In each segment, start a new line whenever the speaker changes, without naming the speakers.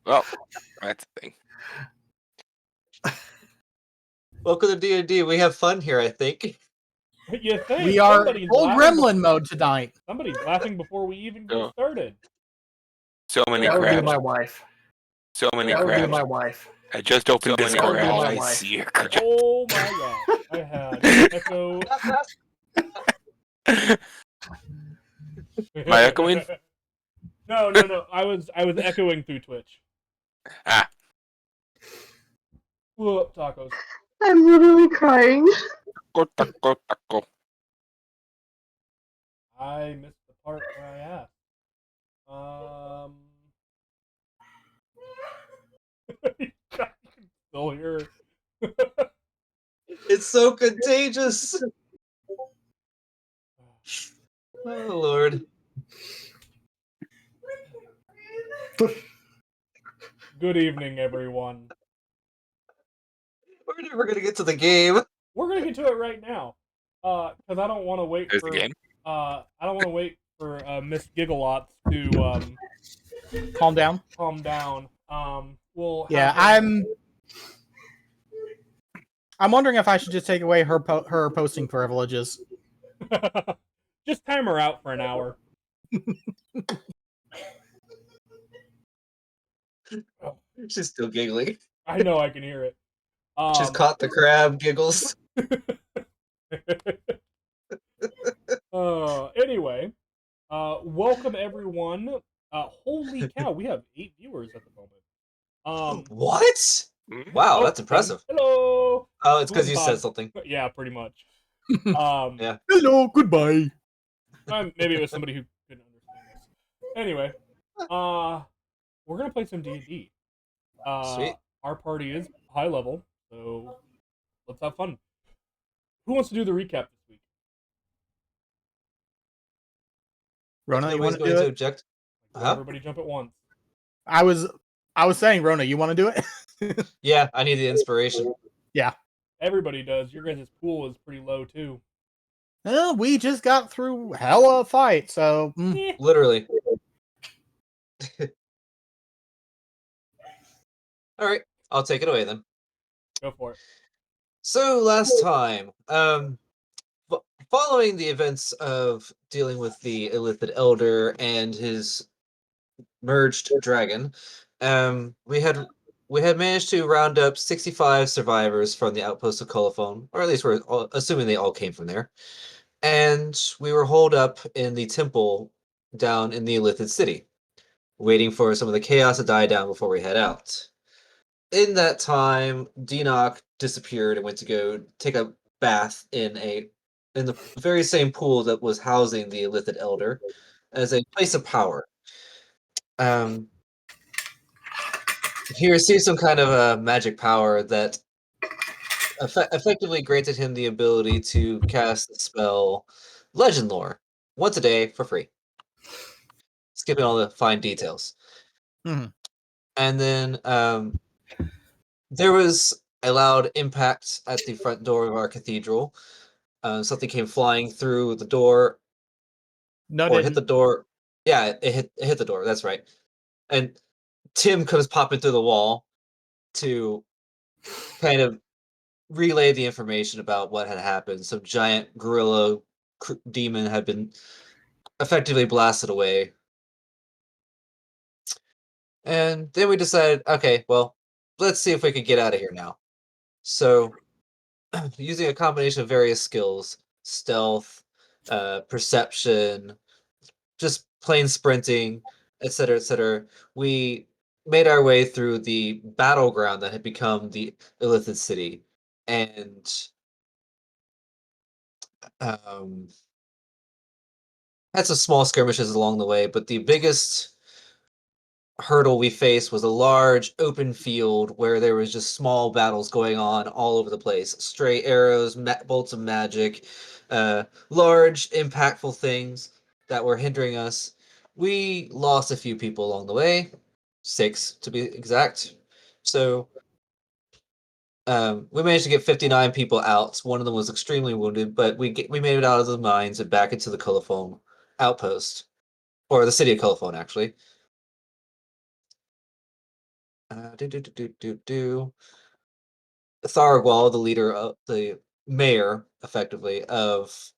Well, that's the thing.
Welcome to D&D. We have fun here, I think.
You think
We are
somebody's
full
laughing
gremlin mode tonight.
Somebody's laughing before we even get
Oh.
started.
So many
That would be
crabs.
my wife.
So many
That would be
crabs.
my wife.
I just opened this
That would be
crab.
my
I
wife.
see a crab.
Oh my gosh! I had echo.
Am I echoing?
No. I was echoing through Twitch.
Ah.
Whoop, tacos.
I'm literally crying.
Taco.
I missed the part where I asked. Still here.
It's so contagious. Oh, Lord.
Good evening, everyone.
We're never going to get to the game.
We're gonna get to it right now, because I don't want to wait
There's
for.
the game.
I don't want to wait for Miss Giggalots to
Calm down.
calm down. We'll.
Yeah, I'm wondering if I should just take away her posting privileges.
Just time her out for an hour.
She's still giggling.
I know I can hear it.
She's caught the crab giggles.
Anyway, welcome everyone. Holy cow, we have 8 viewers at the moment.
What? Wow, that's impressive.
Hello.
Oh, it's because you said something.
Yeah, pretty much.
Yeah.
Hello, goodbye.
Maybe it was somebody who couldn't understand this. Anyway, we're gonna play some D&D.
Sweet.
Our party is high level, so let's have fun. Who wants to do the recap this week?
Rona, you
Nobody's
want to
going
do
to
it?
object.
Everybody jump at once.
I was saying, Rona, you want to do it?
Yeah, I need the inspiration.
Yeah.
Everybody does. Your guys' pool is pretty low too.
Well, we just got through hella fight, so
Literally. All right, I'll take it away then.
Go for it.
So last time, following the events of dealing with the Illithid Elder and his merged dragon, we had managed to round up 65 survivors from the outpost of Colophon, or at least we're assuming they all came from there, and we were holed up in the temple down in the Illithid city, waiting for some of the chaos to die down before we head out. In that time, Denoch disappeared and went to go take a bath in the very same pool that was housing the Illithid Elder as a place of power. He received some kind of a magic power that effectively granted him the ability to cast the spell Legend Lore once a day for free. Skipping all the fine details.
Mhm.
And then there was a loud impact at the front door of our cathedral. Something came flying through the door,
no,
or hit the door. Yeah, it hit the door. That's right. And Tim comes popping through the wall to kind of relay the information about what had happened. Some giant gorilla demon had been effectively blasted away. And then we decided, okay, well, let's see if we could get out of here now. So, using a combination of various skills, stealth, perception, just plain sprinting, etc., we made our way through the battleground that had become the Illithid city, and had some small skirmishes along the way, but the biggest hurdle we faced was a large open field where there was just small battles going on all over the place. Stray arrows, bolts of magic, large impactful things that were hindering us. We lost a few people along the way, 6 to be exact. So we managed to get 59 people out. One of them was extremely wounded, but we made it out of the mines and back into the Colophon outpost, or the city of Colophon, actually. Thargwall, the leader of the mayor, effectively, of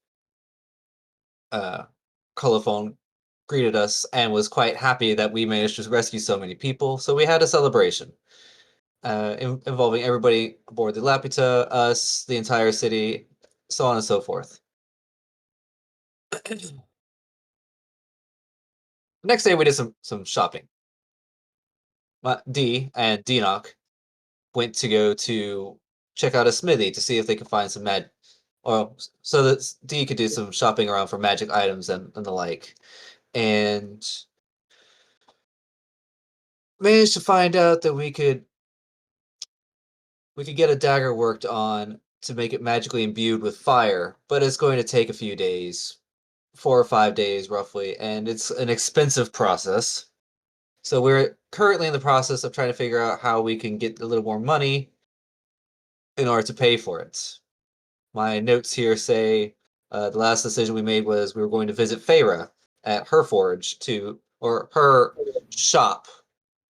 Colophon, greeted us and was quite happy that we managed to rescue so many people. So we had a celebration involving everybody aboard the Lapita, us, the entire city, so on and so forth. The next day, we did some shopping. D and Denoch went to go to check out a smithy to see if they could find some or so that D could do some shopping around for magic items and the like, and managed to find out that we could get a dagger worked on to make it magically imbued with fire, but it's going to take a few days, 4 or 5 days roughly, and it's an expensive process. So we're currently in the process of trying to figure out how we can get a little more money in order to pay for it. My notes here say the last decision we made was we were going to visit Feyre at her forge or her shop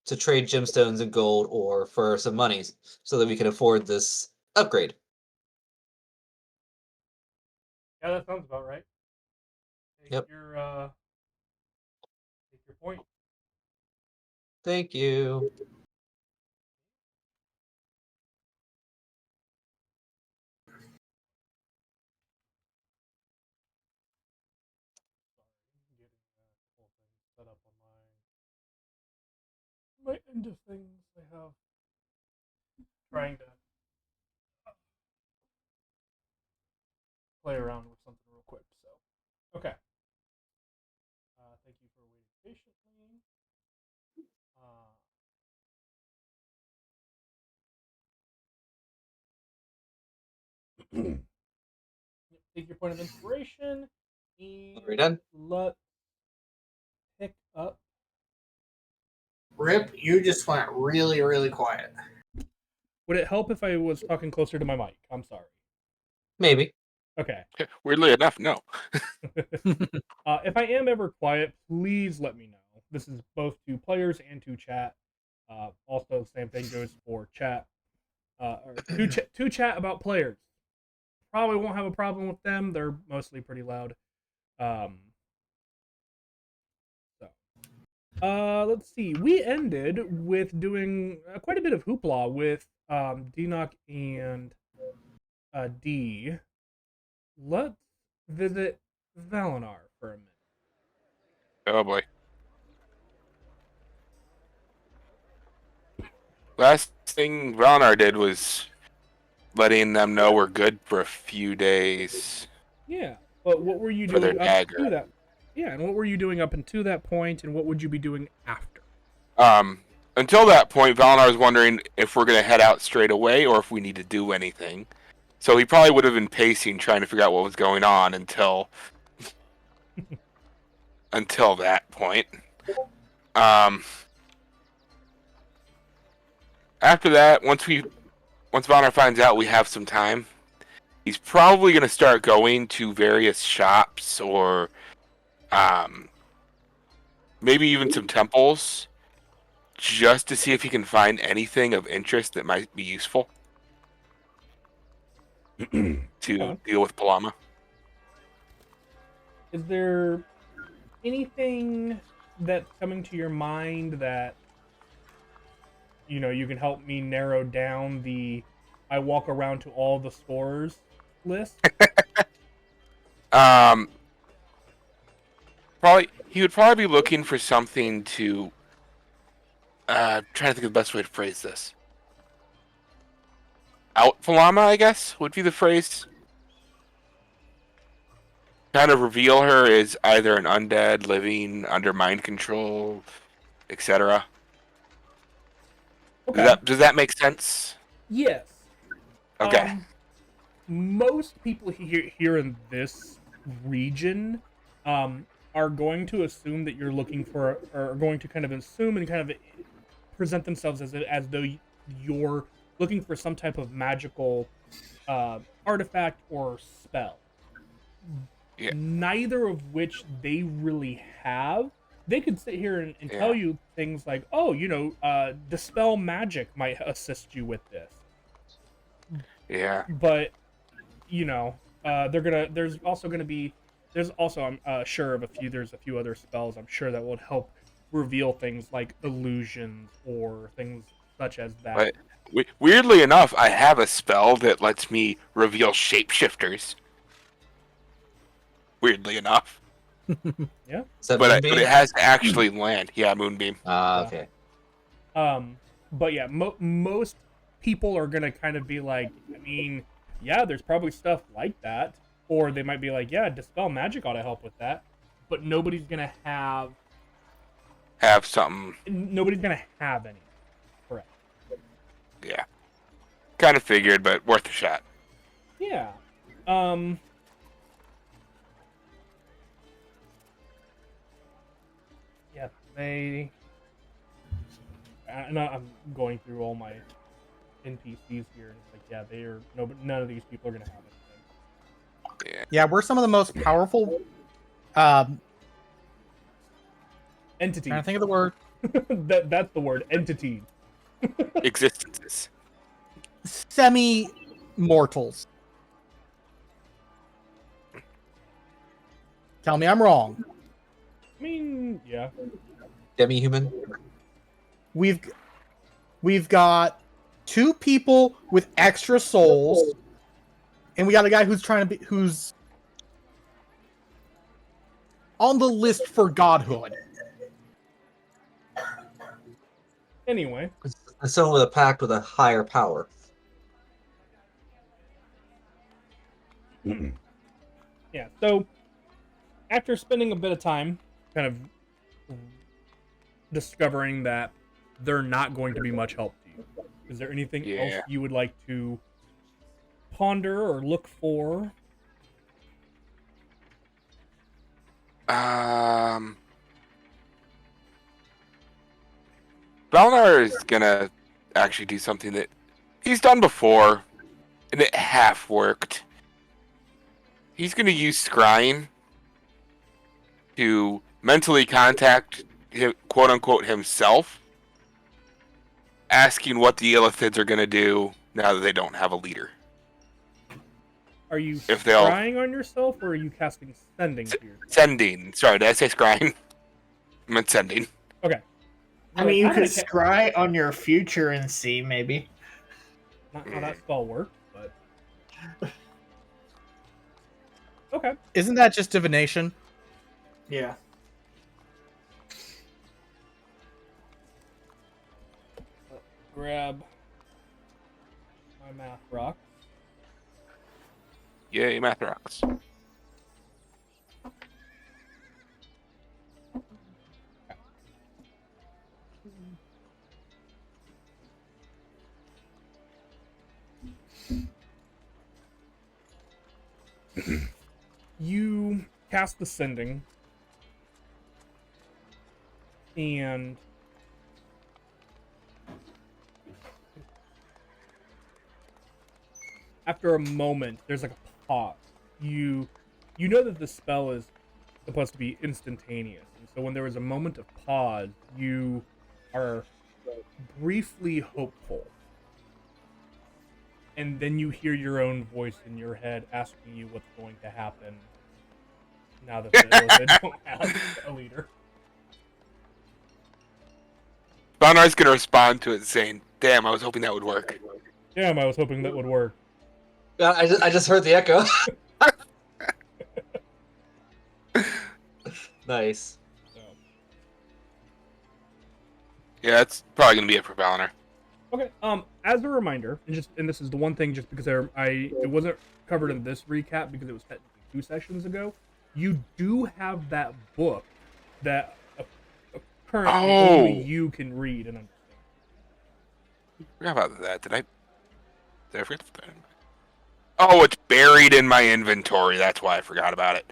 to trade gemstones and gold or for some money so that we can afford this upgrade.
Yeah, that sounds about right. Take
Yep.
take your point.
Thank you.
Sorry, getting a couple things set up on my end of things. I have trying to play around with something real quick. So, okay. Thank you for waiting patiently. Take your point of inspiration. And
Are we done?
let's pick up.
Rip, you just went really, really quiet.
Would it help if I was talking closer to my mic? I'm sorry.
Maybe.
Okay.
Weirdly enough, no.
If I am ever quiet, please let me know. This is both to players and to chat. Also, same thing goes for chat. Or to chat about players. Probably won't have a problem with them. They're mostly pretty loud. Let's see. We ended with doing quite a bit of hoopla with Denoch and D. Let's visit Valinar for a minute.
Oh boy. Last thing Valnar did was letting them know we're good for a few days.
Yeah, but what were you
For their
doing up
dagger.
to that? Yeah, and what were you doing up until that point, and what would you be doing after?
Until that point, Valnar was wondering if we're going to head out straight away or if we need to do anything. So he probably would have been pacing, trying to figure out what was going on until that point. After that, once Valnar finds out we have some time, he's probably going to start going to various shops or maybe even some temples just to see if he can find anything of interest that might be useful to deal with Palama.
Is there anything that's coming to your mind that you can help me narrow down the I walk around to all the stores list?
He would probably be looking for something to trying to think of the best way to phrase this. Out Palama, I guess, would be the phrase. Kind of reveal her as either an undead living under mind control, etc.
Okay.
Does that make sense?
Yes.
Okay.
Most people here in this region are going to assume that you're looking for, or are going to kind of assume and kind of present themselves as though you're looking for some type of magical artifact or spell.
Yeah.
Neither of which they really have, they could sit here and
Yeah.
tell you things like, oh, dispel magic might assist you with this.
Yeah.
But there's also I'm sure of there's a few other spells I'm sure that would help reveal things like illusions or things such as that.
But weirdly enough, I have a spell that lets me reveal shapeshifters. Weirdly enough.
Yeah.
Is that
But
Moonbeam?
it has to actually land. Yeah, Moonbeam.
Ah,
Yeah.
okay.
But yeah, most people are gonna kind of be like, I mean, yeah, there's probably stuff like that, or they might be like, yeah, dispel magic ought to help with that, but nobody's gonna have
Something.
any. Correct.
Yeah. Kind of figured, but worth a shot.
Yeah. Yeah, I'm going through all my NPCs here, and it's like, yeah, none of these people are gonna have anything.
Yeah, we're some of the most powerful.
Entity.
Trying to think of the word.
That's the word. Entity.
Existences.
Semi-mortals. Tell me I'm wrong.
I mean, yeah.
Demi-human?
We've got 2 people with extra souls, and we got a guy who's on the list for godhood.
Anyway,
It's someone with a pact with a higher power.
yeah. So, after spending a bit of time kind of discovering that they're not going to be much help to you, is there anything else
Yeah.
you would like to ponder or look for?
Balnar is gonna actually do something that he's done before, and it half worked. He's gonna use scrying to mentally contact him, quote unquote, himself, asking what the Illithids are gonna do now that they don't have a leader.
Are you
If they'll-
scrying on yourself, or are you casting sending to yourself?
Sending. Sorry, did I say scrying? I meant sending.
Okay.
I mean, you
How
could
did I
scry on your future and see, maybe.
Not how that spell works, but okay.
Isn't that just divination?
Yeah.
Grab my math rock.
Yay, math rocks.
You cast the sending, and after a moment, there's like a pause. You know that the spell is supposed to be instantaneous, and so when there was a moment of pause, you are briefly hopeful. And then you hear your own voice in your head asking you what's going to happen now that they don't have a leader.
Balnar's gonna respond to it saying, "Damn, I was hoping that would work."
Damn, I was hoping that would work.
Yeah, I just heard the echo. Nice.
So,
Yeah, that's probably gonna be it for Balnar.
okay. As a reminder, and this is the one thing, just because it wasn't covered in this recap because it was technically 2 sessions ago. You do have that book that currently only you can read and understand.
Forgot about that. Did I forget to put that in? Oh, it's buried in my inventory. That's why I forgot about it.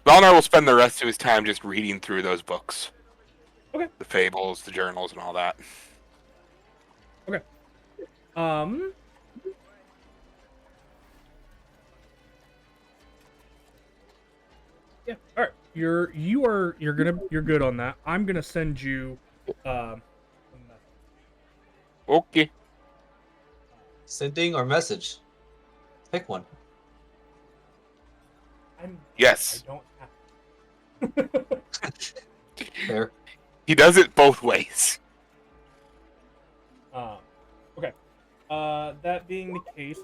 Balnar will spend the rest of his time just reading through those books.
Okay.
The fables, the journals, and all that.
Okay. Yeah. All right. you're good on that. I'm gonna send you a message.
Okay.
Sending or message? Pick one.
I'm
Yes.
I don't have
Fair.
He does it both ways.
Okay. That being the case,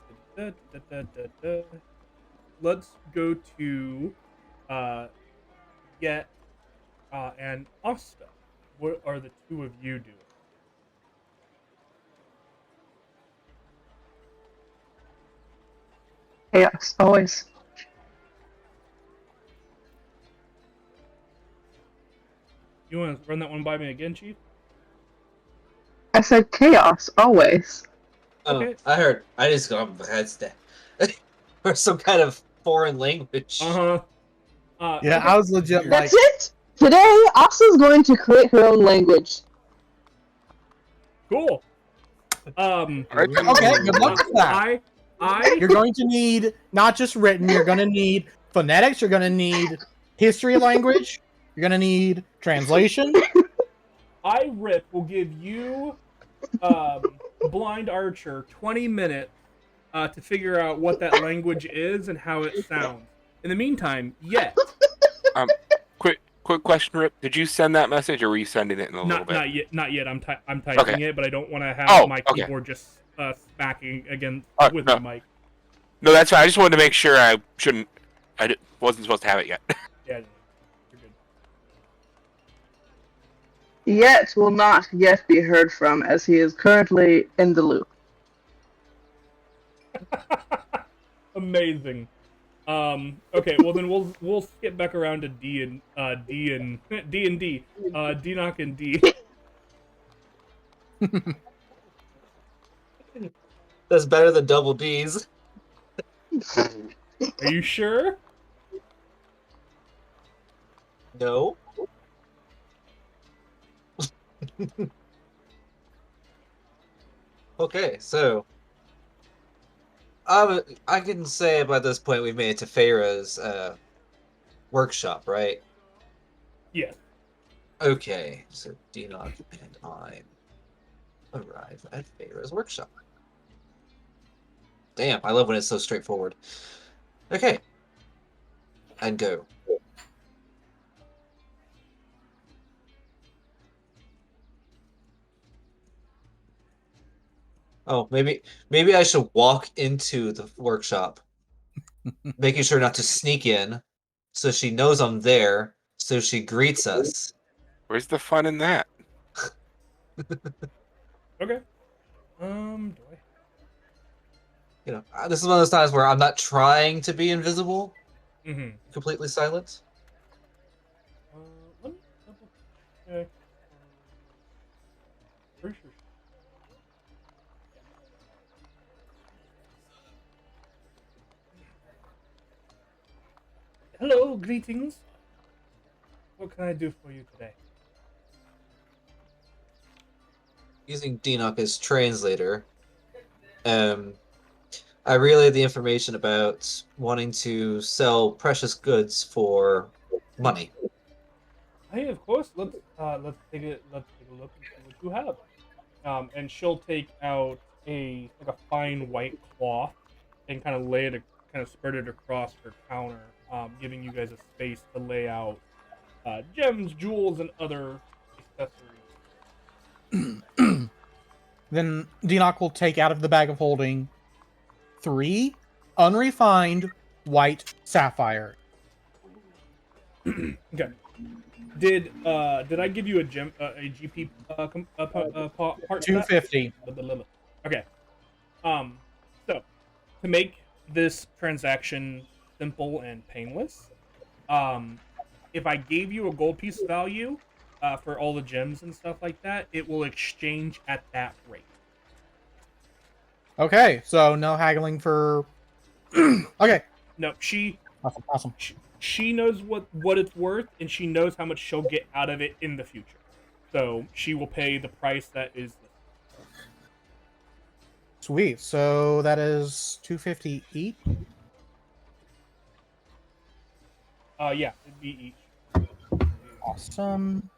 let's go to Yet and Asta. What are the two of you doing?
Chaos, always.
You want to run that one by me again, Chief?
I said chaos, always.
Oh,
Okay.
I heard. I just got my head's dead. Or some kind of foreign language.
Uh-huh.
Yeah,
okay.
I was legit like,
That's it! Today, Asa's going to create her own language.
Cool.
All right, then.
okay, good luck with that.
I
You're going to need not just written, you're going to need phonetics, you're going to need history language, you're going to need translation.
Rip will give you blind archer 20 minutes to figure out what that language is and how it sounds. In the meantime, Yet.
Quick question, Rip. Did you send that message, or were you sending it in a little bit?
Not yet. I'm typing
Okay.
it, but I don't want to have
Oh,
my
okay.
keyboard just smacking again with
no.
my mic.
No, that's fine. I just wanted to make sure I wasn't supposed to have it yet.
Yeah, you're good.
Yet will not yet be heard from, as he is currently in the loop.
Amazing. Okay, well then we'll skip back around to D and D and D. D-Knock and D.
That's better than double D's.
Are you sure?
No. Okay, so I can say by this point we've made it to Feyre's workshop, right?
Yes.
Okay, so Dinok and I arrive at Feyre's workshop. Damn, I love when it's so straightforward. Okay. And go. Oh, maybe I should walk into the workshop, making sure not to sneak in, so she knows I'm there, so she greets us.
Where's the fun in that?
Okay. Do I?
You know, this is one of those times where I'm not trying to be invisible,
Mm-hmm.
completely silent.
Let me double check. Pretty sure. Hello, greetings. What can I do for you today?
Using Dinok as translator, I relayed the information about wanting to sell precious goods for money.
Hey, of course. Let's take a look and see what you have. And she'll take out a fine white cloth and kind of lay it, kind of spread it across her counter, giving you guys a space to lay out gems, jewels, and other accessories.
Then Dinok will take out of the bag of holding 3 unrefined white sapphire.
Okay. Did I give you a gem a GP part?
250.
Okay. So to make this transaction simple and painless, if I gave you a gold piece value for all the gems and stuff like that, it will exchange at that rate.
Okay, so no haggling for. Okay.
No,
Awesome.
she knows what it's worth, and she knows how much she'll get out of it in the future. So she will pay the price that is.
Sweet. So that is 250 each.
Yeah, it'd be each.
Awesome.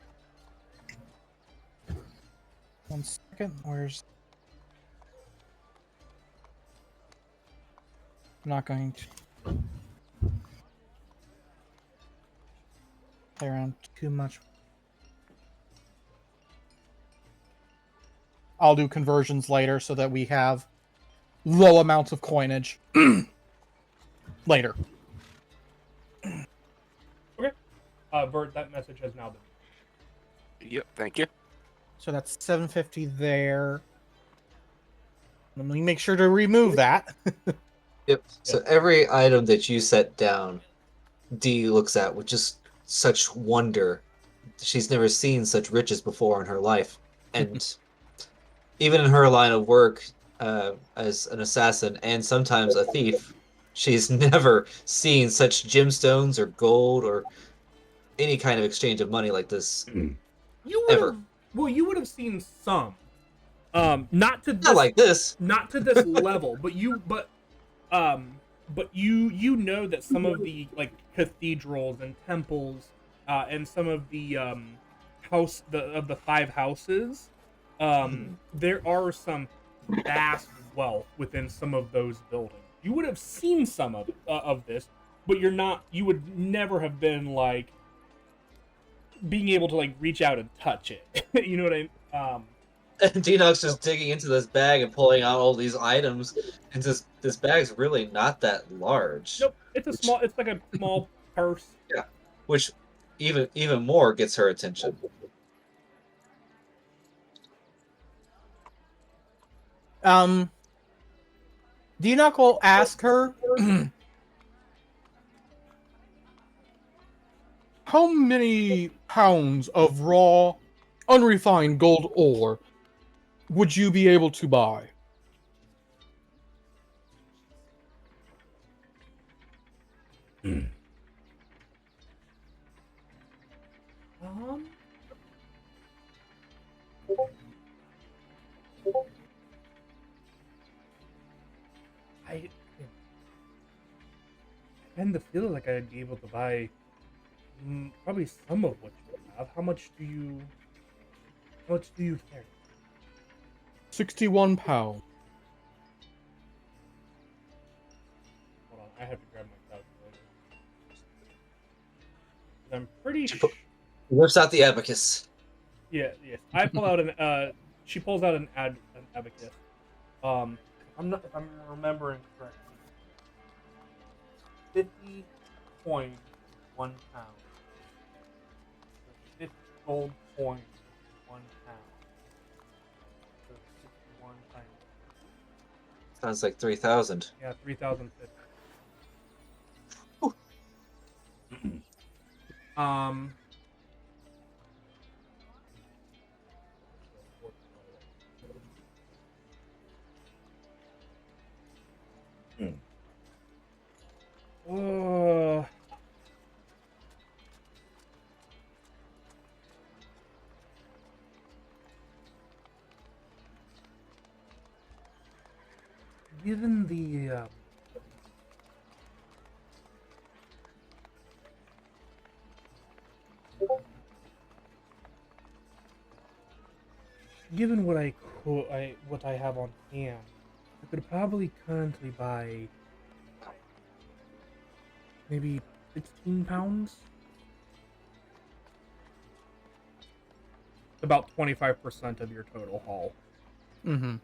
1 second. Where's... I'm not going to play around too much. I'll do conversions later so that we have low amounts of coinage later.
Vert, that message has now been.
Yep, thank you.
So that's 750 there. Let me make sure to remove that.
Yep. So every item that you set down, Dee looks at with just such wonder. She's never seen such riches before in her life. And even in her line of work as an assassin and sometimes a thief, she's never seen such gemstones or gold or any kind of exchange of money like this.
You would
Ever.
have, well, you would have seen some, not to this,
Not like this.
not to this level, but you know that some of the like cathedrals and temples, and some of the of the 5 houses, there are some vast wealth within some of those buildings. You would have seen some of this, but you would never have been like being able to like reach out and touch it. You know what I mean?
And Dinox just digging into this bag and pulling out all these items. And this bag's really not that large.
Nope, it's like a small purse.
Yeah. Which even more gets her attention.
Dinoc will ask her, how many pounds of raw, unrefined gold ore would you be able to buy?
I tend to feel like I'd be able to buy probably some of what you have. How much do you carry?
61 pounds.
Hold on, I have to grab my calculator. I'm pretty
She
sure.
whips out the abacus.
Yes. I pull out an she pulls out an abacus. If I'm remembering correctly. 50.1 pounds. 50 gold coins, 1 pound. So 61 times.
Sounds like 3,000.
Yeah, 3,050. Uh, given the given what I have on hand, I could probably currently buy maybe 16 pounds. About 25% of your total haul.
Mm-hmm.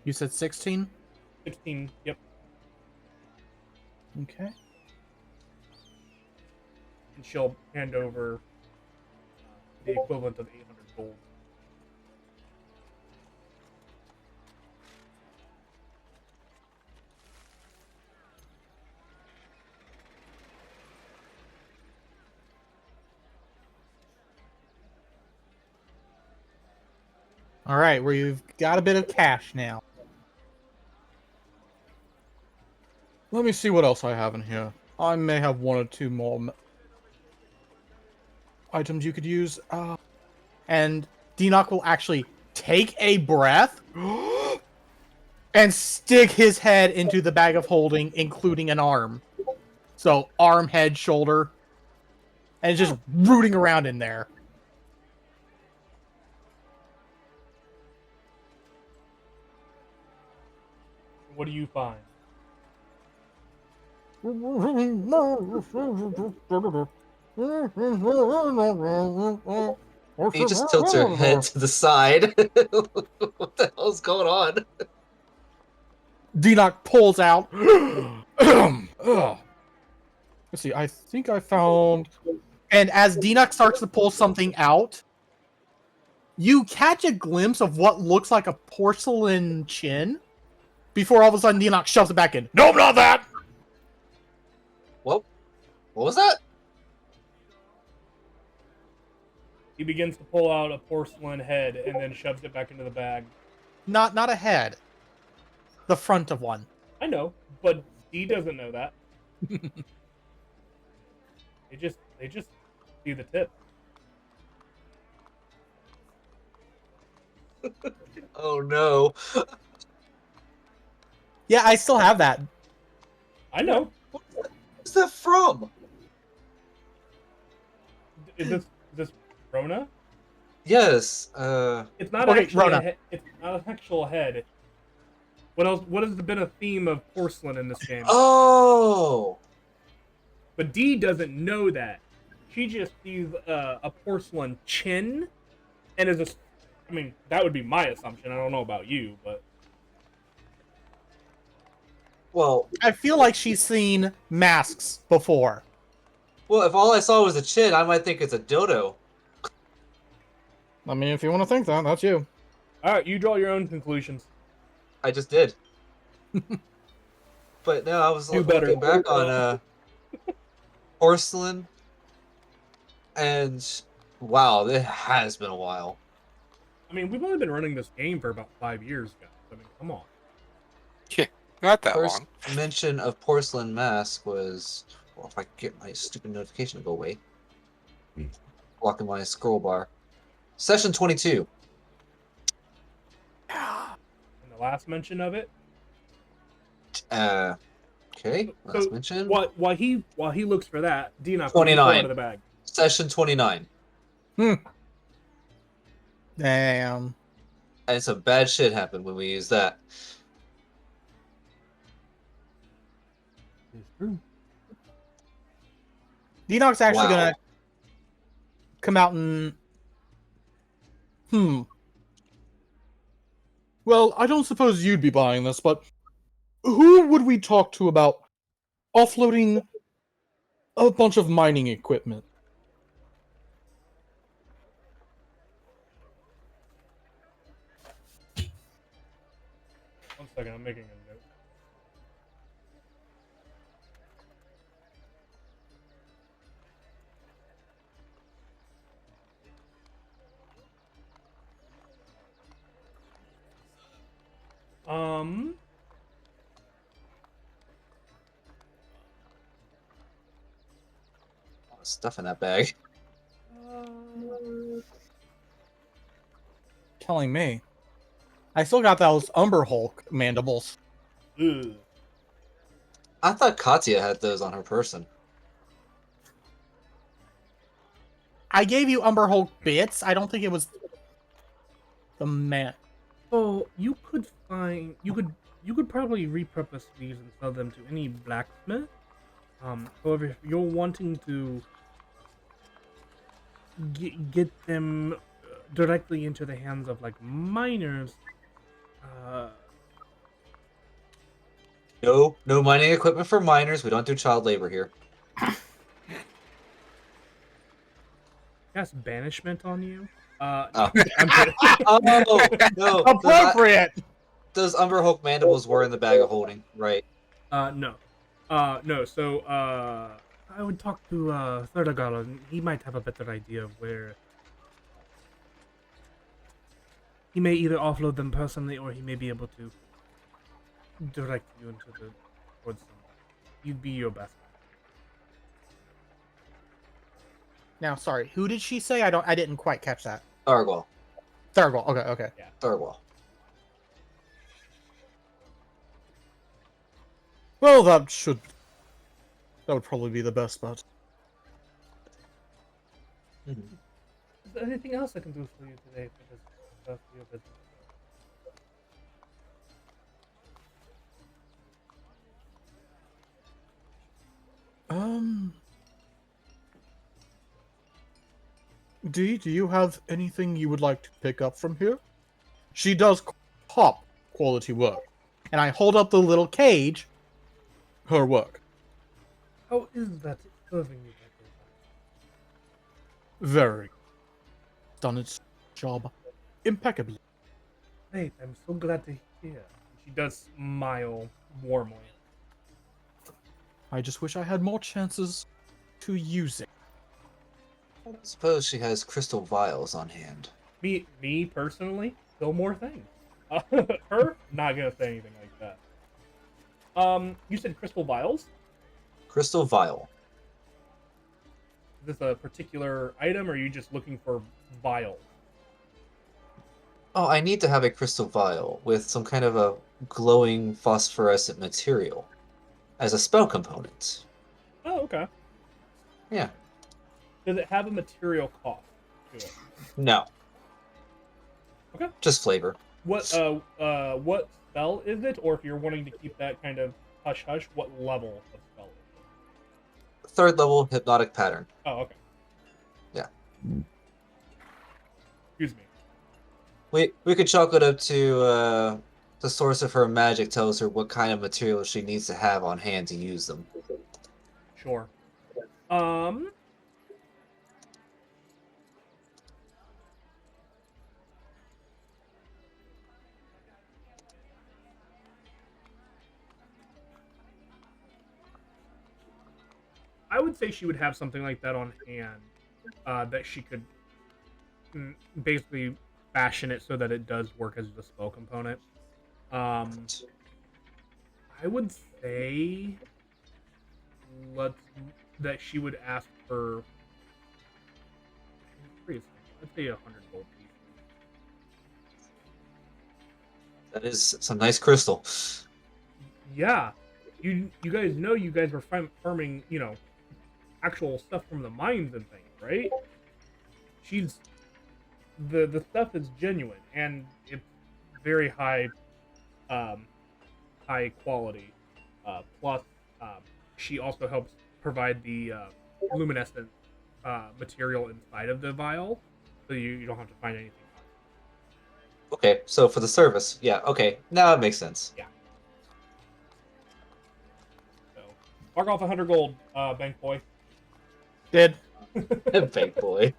You said 16?
16, yep.
Okay.
And she'll hand over the equivalent of 800 gold.
All right, we've got a bit of cash now. Let me see what else I have in here. I may have 1 or 2 more items you could use. And Dinoc will actually take a breath and stick his head into the bag of holding, including an arm. So arm, head, shoulder, and it's just rooting around in there.
What do you find?
He just tilts her head to the side. What the hell's going on?
Denock pulls out. Ugh. Let's see. I think I found. And as Denock starts to pull something out, you catch a glimpse of what looks like a porcelain chin. Before all of a sudden, Denock shoves it back in. Nope, not that.
What was that?
He begins to pull out a porcelain head and then shoves it back into the bag.
Not a head. The front of one.
I know, but he doesn't know that. They just see the tip.
Oh no.
Yeah, I still have that.
I know.
What's that from?
Is this Rona?
Yes.
It's not
Okay,
actually
Rona.
a head. It's not an actual head. What else? What has been a theme of porcelain in this game?
Oh.
But Dee doesn't know that. She just sees a porcelain chin, and is a. I mean, that would be my assumption. I don't know about you, but
Well,
I feel like she's seen masks before.
if all I saw was a chin, I might think it's a dodo.
I mean, if you want to think that, that's you.
all right, you draw your own conclusions.
I just did. But no, I was
Do better.
looking back on porcelain, and wow, it has been a while.
I mean, we've only been running this game for about 5 years, guys. I mean, come on.
Yeah, not that
First
long.
mention of porcelain mask was, well, if I could get my stupid notification to go away, blocking my scroll bar. Session 22.
And the last mention of it.
Okay, last
So,
mention.
While he looks for that, Dina,
29.
out of the bag.
Session 29.
Damn.
And some bad shit happened when we used that.
It's true.
Denock's actually
Wow.
gonna come out and well, I don't suppose you'd be buying this, but who would we talk to about offloading a bunch of mining equipment?
One second, I'm making a note.
A lot of stuff in that bag.
Telling me. I still got those Umber Hulk mandibles.
Ugh.
I thought Katya had those on her person.
I gave you Umber Hulk bits. I don't think it was the man.
So you could probably repurpose these and sell them to any blacksmith. However, if you're wanting to get them directly into the hands of like miners,
No mining equipment for miners. We don't do child labor here.
cast banishment on you.
Oh.
I'm kidding.
Oh no!
Appropriate.
Those Umber Hulk mandibles were in the bag of holding, right?
No. So, I would talk to, Thurdagal, and he might have a better idea of where... He may either offload them personally, or he may be able to direct you towards them. You'd be your best.
Now, sorry, who did she say? I didn't quite catch that.
Argwell.
Thurgold. Okay.
Thurgwell.
Well, that should That would probably be the best bet.
Mhm.
Is there anything else I can do for you today for this for your business?
Dee, do you have anything you would like to pick up from here? She does top quality work. And I hold up the little cage, her work.
How is that serving you better?
Very. Done its job impeccably.
Great, I'm so glad to hear. She does smile warmly.
I just wish I had more chances to use it.
I suppose she has crystal vials on hand.
Me personally, still more things. Her, not gonna say anything like that. You said crystal vials?
Crystal vial.
Is this a particular item, or are you just looking for vials?
Oh, I need to have a crystal vial with some kind of a glowing phosphorescent material as a spell component.
Oh, okay.
Yeah.
Does it have a material cost to it?
No.
Okay.
Just flavor.
What spell is it? Or if you're wanting to keep that kind of hush hush, what level of spell is it?
3rd level hypnotic pattern.
Oh, okay.
Yeah.
Excuse me.
We could chalk it up to the source of her magic tells her what kind of material she needs to have on hand to use them.
Sure. I would say she would have something like that on hand that she could basically fashion it so that it does work as a spell component. I would say that she would ask for. I'd say 100 gold piece.
That is some nice crystal.
Yeah, you guys know you guys were farming, actual stuff from the mines and things, right? She's the stuff is genuine and it's very high quality. Plus, she also helps provide the luminescent material inside of the vial, so you don't have to find anything else.
Okay, so for the service, yeah, okay. Now it makes sense.
Yeah. So, mark off 100 gold, bank boy.
Did.
Bank boy.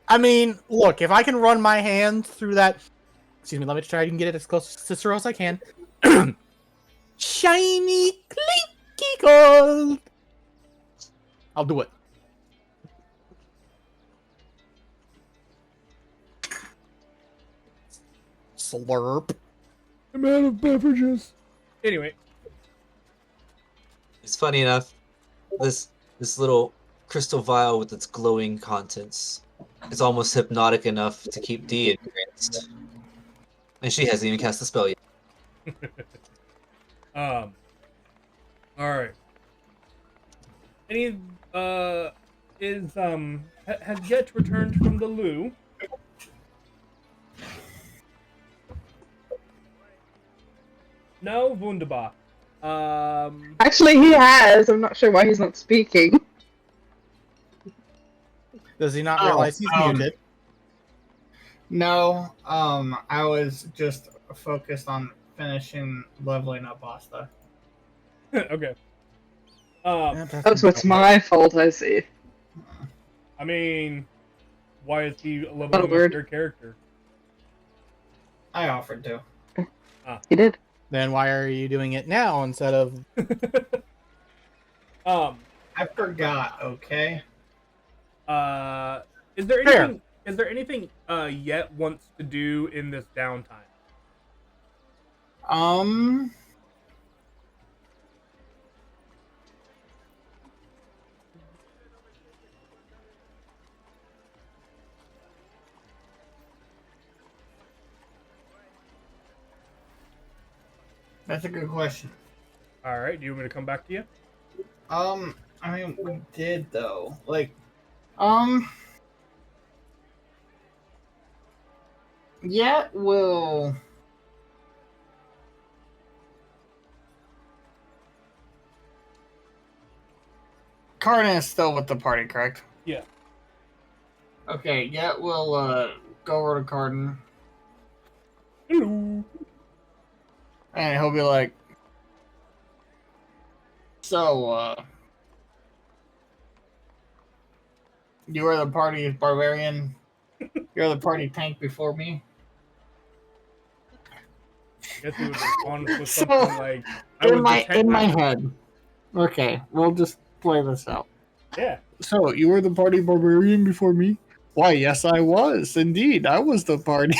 I mean, look, if I can run my hand through that... Excuse me, let me try and get it as close to Cicero as I can. Shiny, clinky gold! I'll do it. Slurp.
I'm out of beverages. Anyway.
It's funny enough, this little crystal vial with its glowing contents is almost hypnotic enough to keep Dee entranced. And she hasn't even cast the spell yet.
All right. Any has yet returned from the loo. No, wunderbar.
Actually, he has. I'm not sure why he's not speaking.
Does he not realize he's muted?
No, I was just focused on finishing leveling up Asta.
Okay.
That's what's my fault, I see.
I mean, why is he leveling
What a
up
word.
your character?
I offered to.
He did.
Then why are you doing it now instead of...
I forgot, okay?
Is there
Fair.
anything? Is there anything Yet wants to do in this downtime?
That's a good question.
All right. Do you want me to come back to you?
I mean, we did though. Like, um, yeah, well, Karna is still with the party, correct?
Yeah.
Okay, yeah, we'll go over to Cardin,
Hello.
and he'll be like, "So, you were the party barbarian. You're the party tank before me."
I guess he would respond with
So,
something like, "I was the tank
in my
master."
head. Okay, we'll just play this out.
Yeah.
So, you were the party barbarian before me? Why, yes, I was. Indeed, I was the party.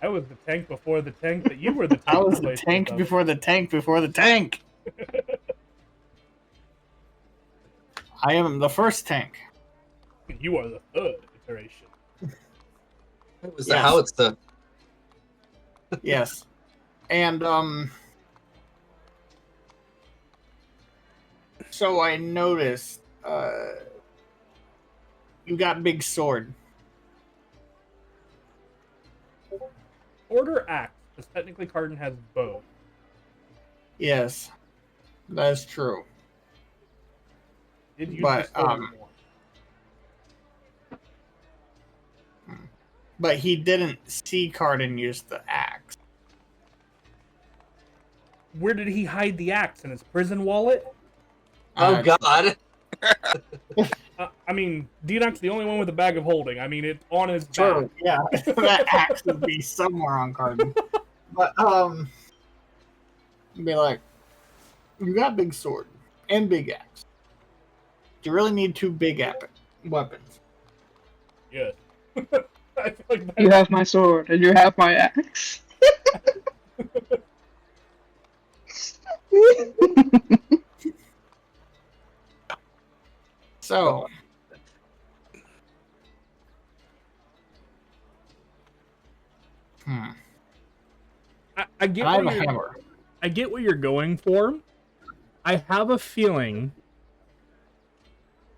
I was the tank before the tank that you were the tank.
I was the
replacement
tank
of.
before the tank before the tank. I am the first tank.
You are the third iteration.
It was
Yes.
the howitzer.
Yes. And, so I noticed, you got big sword.
Order axe, because technically Cardin has bow.
Yes. That's true.
Did use
But,
the sword more.
But he didn't see Cardin use the axe.
Where did he hide the axe? In his prison wallet?
Oh God!
I mean, Dinok's the only one with a bag of holding. I mean, it's on his
True,
back.
yeah. That axe would be somewhere on Cardin. But, be like, you got big sword and big axe. Do you really need two big weapons?
Yes. I feel like
You
that.
have my sword and you have my axe.
So,
I get
and I have
what
a
you're.
hammer.
I get what you're going for. I have a feeling,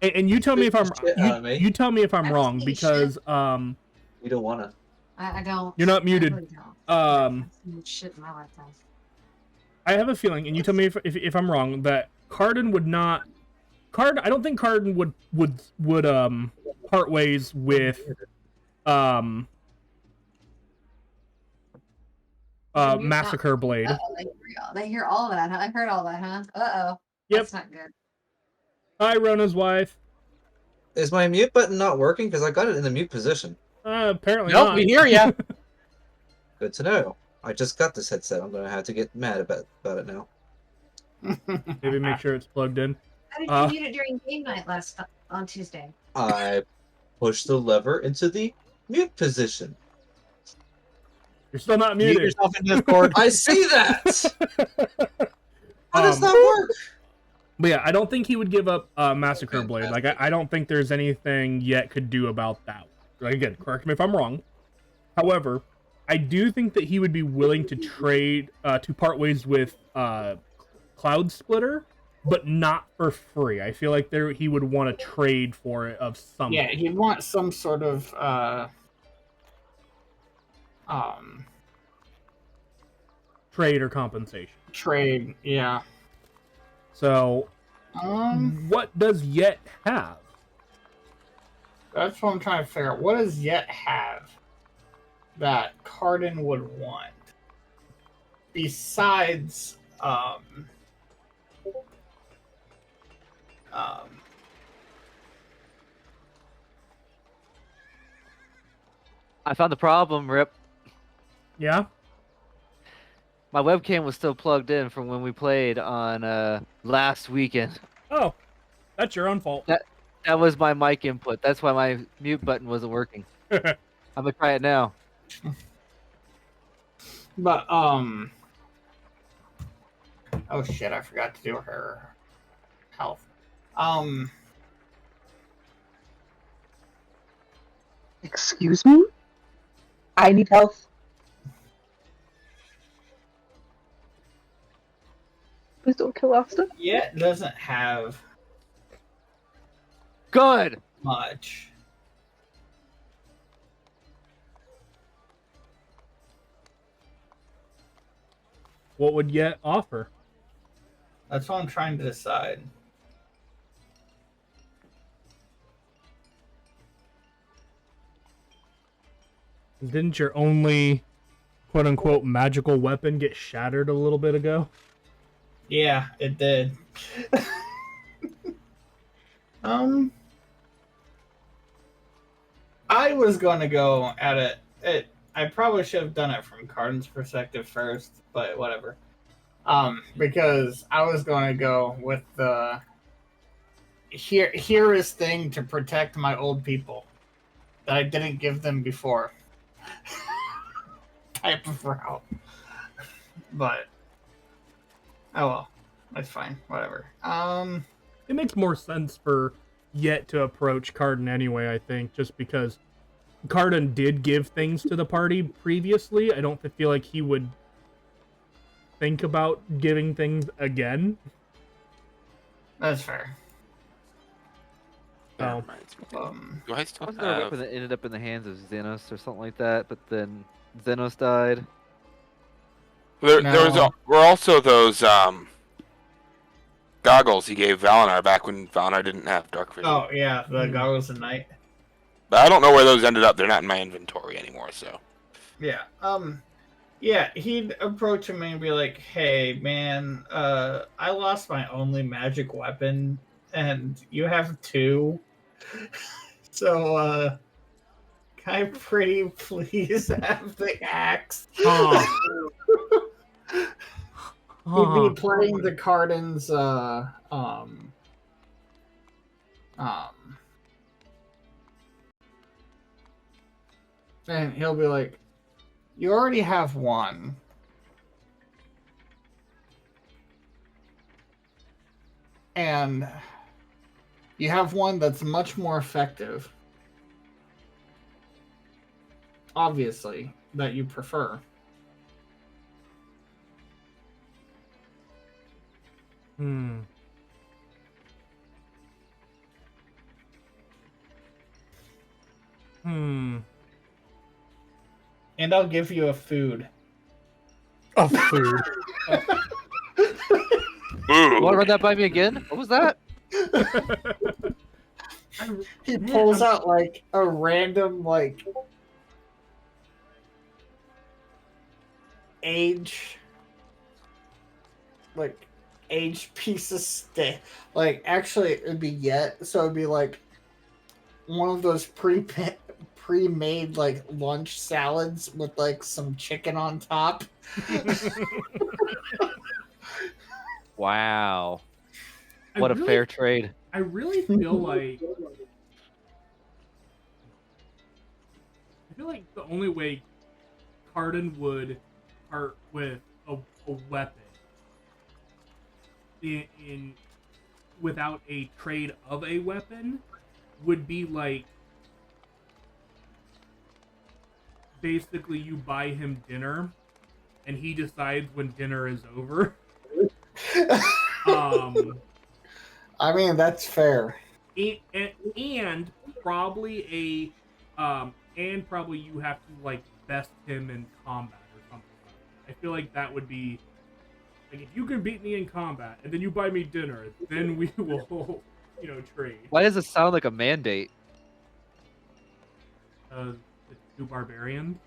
and you tell me if I'm
Shit out of me.
you tell me if I'm
I
wrong
see
because
You don't wanna.
I don't.
You're not
I
muted.
really don't.
Um,
I've seen shit in my lifetime.
I have a feeling, and you tell me if I'm wrong, that Cardin would not. I don't think Cardin would part ways with
You're mute now.
Massacre Blade.
They hear all of that, huh? I heard all that, huh? Uh-oh.
Yep.
That's not good.
Hi, Rona's wife.
Is my mute button not working? Because I got it in the mute position.
Apparently
Nope,
not.
we hear ya.
Good to know. I just got this headset. I'm gonna have to get mad about it now.
Maybe make sure it's plugged in.
How did you mute it during game night on Tuesday?
I pushed the lever into the mute position.
You're still not
Mute
muted.
yourself in Discord.
I see that. How does that work?
But yeah, I don't think he would give up Massacre Blade. Like, I don't think there's anything yet could do about that. Like, again, correct me if I'm wrong. However, I do think that he would be willing to trade, to part ways with Cloud Splitter, but not for free. I feel like he would want to trade for it of some.
Yeah, he'd want some sort of
trade or compensation.
trade. Yeah.
So,
Um,
what does Yet have?
that's what I'm trying to figure out. What does Yet have that Cardin would want besides
I found the problem, Rip.
Yeah?
My webcam was still plugged in from when we played on last weekend.
Oh, that's your own fault.
That was my mic input. That's why my mute button wasn't working. I'm gonna try it now.
But oh shit, I forgot to do her health.
Excuse me? I need health. Please don't kill Asta.
Yeah, it doesn't have
Good.
much.
What would Yet offer?
That's what I'm trying to decide.
Didn't your only quote unquote magical weapon get shattered a little bit ago?
Yeah, it did. um, I was going to go at it. I probably should have done it from Cardin's perspective first, but whatever. Because I was going to go with the here is thing to protect my old people that I didn't give them before type of route. But oh well, that's fine. Whatever.
It makes more sense for Yet to approach Cardin anyway, I think, just because Cardin did give things to the party previously. I don't feel like he would think about giving things again.
That's fair.
That
Oh.
reminds me. Do I still
Wasn't there a
have...
weapon that ended up in the hands of Xenos or something like that? But then Xenos died.
There
No.
were also those goggles he gave Valinar back when Valinar didn't have dark vision.
Oh yeah, the goggles of night.
But I don't know where those ended up. They're not in my inventory anymore, so.
Yeah. Yeah, he'd approach him and be like, "Hey, man, I lost my only magic weapon, and you have two. So, can I pretty please have the axe?" He'd be playing the Cardin's, and he'll be like, "You already have one. And you have one that's much more effective. Obviously, that you prefer.
Hmm. Hmm.
And I'll give you a food."
Of food.
Ooh.
Want to run that by me again? What was that?
He pulls out like a random age piece of steak. Like actually it'd be so it'd be like one of those pre-made like lunch salads with like some chicken on top.
Wow. What a fair trade.
I really feel like the only way Cardin would part with a weapon in without a trade of a weapon would be like basically you buy him dinner and he decides when dinner is over.
I mean that's fair.
And probably probably you have to like best him in combat or something like that. I feel like that would be like if you can beat me in combat and then you buy me dinner, then we will, trade.
Why does it sound like a mandate?
The two barbarians.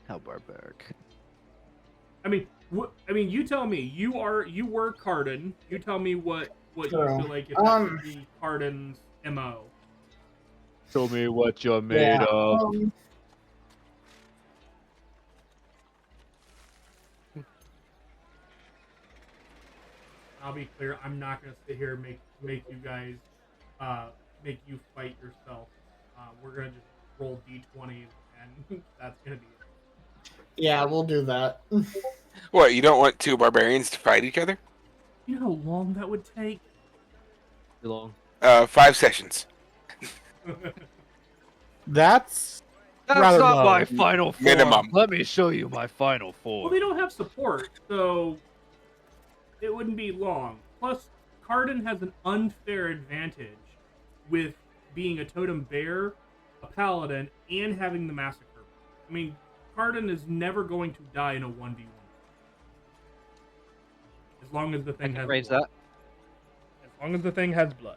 How barbaric.
I mean, you tell me. You were Cardin. You tell me what you
Sure.
feel like if that would be Cardin's MO.
Show me what you're made of.
I'll be clear. I'm not gonna sit here and make you guys make you fight yourself. We're gonna just roll d20s and that's gonna be it.
Yeah, we'll do that.
What, you don't want two barbarians to fight each other?
You know how long that would take?
Too long.
5 sessions.
That's
That's
rather
not
low.
my final form.
Minimum.
Let me show you my final
Well,
form.
they don't have support, so it wouldn't be long. Plus, Cardin has an unfair advantage with being a totem bear, a paladin, and having the massacre. I mean, Cardin is never going to die in a 1v1. As long as the
I
thing
can
has
arrange
blood.
that.
As long as the thing has blood.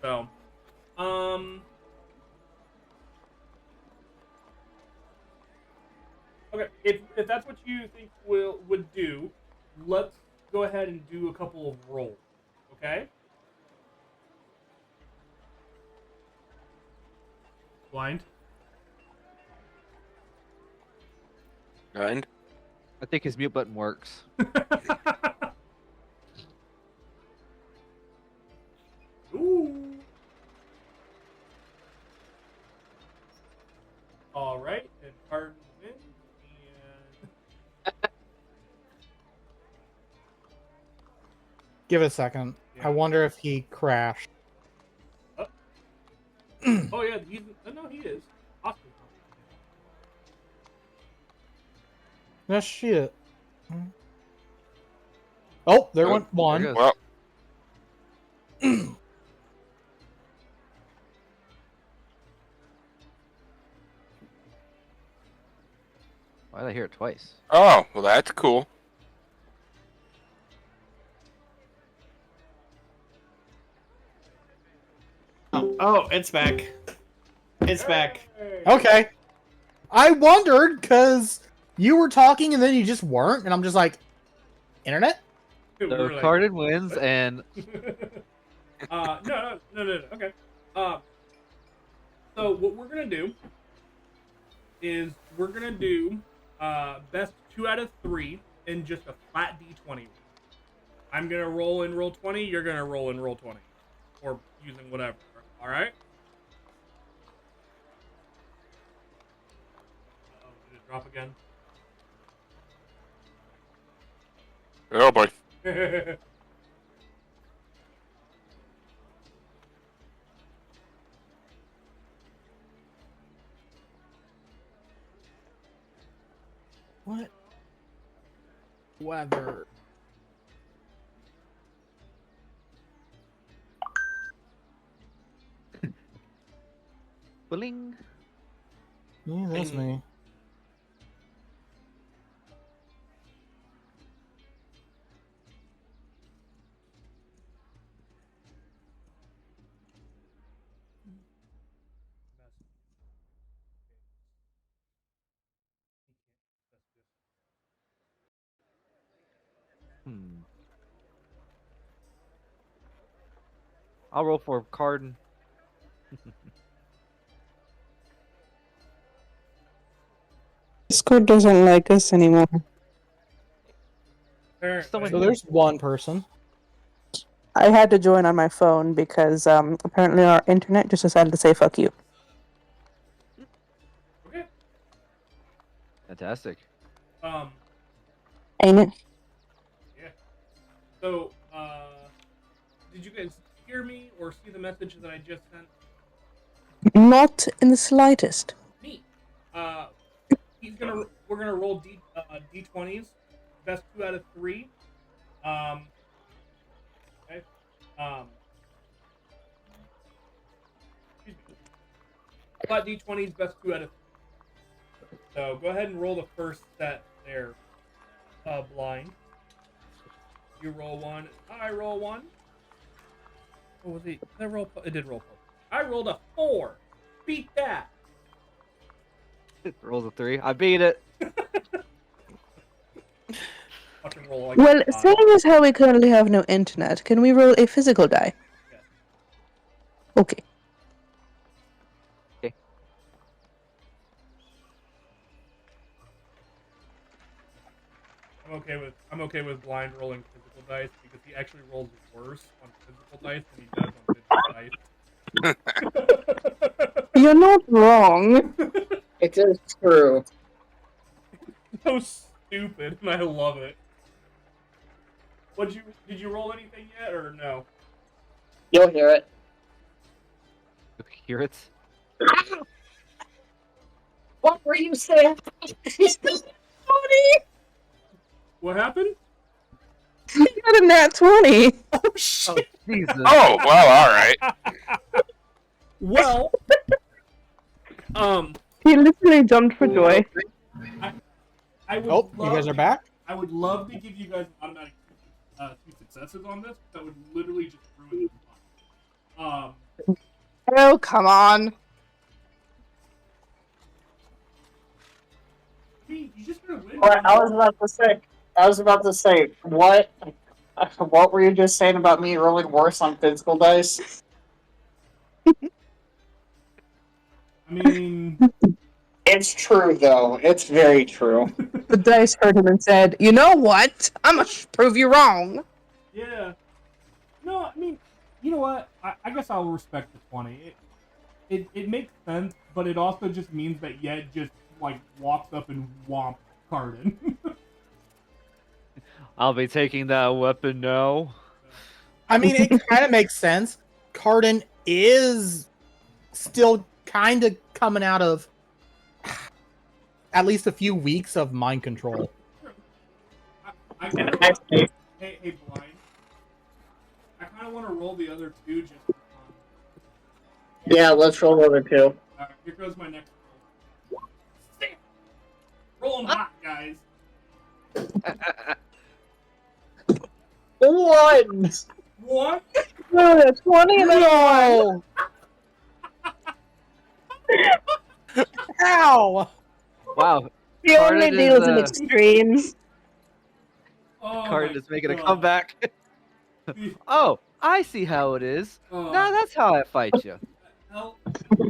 So, okay, if that's what you think would do, let's go ahead and do a couple of rolls. Okay? Blind.
And
I think his mute button works.
Ooh. All right, and Cardin wins, and
Give it a second.
Yeah.
I wonder if he crashed.
oh yeah, he's no, he is. Oscar's not.
No shit. Oh, there
Oh,
went one.
There goes.
well,
Why did I hear it twice?
oh, well, that's cool.
Oh, it's back. It's back.
Hey!
Okay. I wondered because you were talking and then you just weren't, and I'm just like, internet?
We
So
were like-
Cardin wins, and
no. Okay. So what we're gonna do is we're gonna do best 2 out of 3 in just a flat D20. I'm gonna roll in roll 20. You're gonna roll in roll 20, or using whatever. All right. Oh, did it drop again?
Oh boy.
What? Weather.
bling.
Yeah, that's me.
I'll roll for Cardin.
Discord doesn't like us anymore.
Apparently.
So there's one person.
I had to join on my phone because apparently our internet just decided to say fuck you.
Okay.
Fantastic.
Ain't it?
Yeah. So, did you guys hear me or see the message that I just sent?
Not in the slightest.
Neat. We're gonna roll D20s, best 2 out of 3. Okay. Excuse me. Flat D20s, best 2 out of 3. So go ahead and roll the first set there. Blind. You roll 1. I roll 1. What was it? Did I roll? It did roll. I rolled a 4. Beat that.
Rolls a 3. I beat it.
Fucking roll like
Well,
a 5.
seeing as how we currently have no internet, can we roll a physical die?
Yes.
Okay.
I'm okay with blind rolling physical dice because he actually rolls worse on physical dice than he does on digital dice.
You're not wrong.
It is true.
So stupid, and I love it. Did you roll anything yet or no?
You'll hear it.
hear it.
What were you saying?
What happened?
He got a nat 20.
Oh shit!
Jesus.
Oh, well, all right.
Well,
He literally jumped for joy.
I would.
Oh,
love
you guys are
to-
back?
I would love to give you guys automatic 2 successes on this. That would literally just ruin the fun.
Oh, come on.
I mean, you're just gonna win.
What I was about to say, what were you just saying about me rolling worse on physical dice?
I mean,
It's true though. It's very true.
The dice heard him and said, "You know what? I'm gonna prove you wrong."
yeah. No, I mean, you know what? I guess I'll respect the 20. It makes sense, but it also just means that Yed just like walks up and whomps Cardin.
I'll be taking that weapon now.
I mean, it kind of makes sense. Cardin is still kind of coming out of at least a few weeks of mind control.
I kind of want, hey, Blind. I kind of want to roll the other 2 just for fun.
Yeah, let's roll over two.
Alright, here goes my next roll. Rolling hot, guys.
One.
One.
Oh, that's 20 and then
No! Ow!
Wow.
he only
Cardin is,
deals in extremes.
Oh
Cardin
my
is making a
God.
comeback. Oh, I see how it is. Now that's how I fight you.
Hell,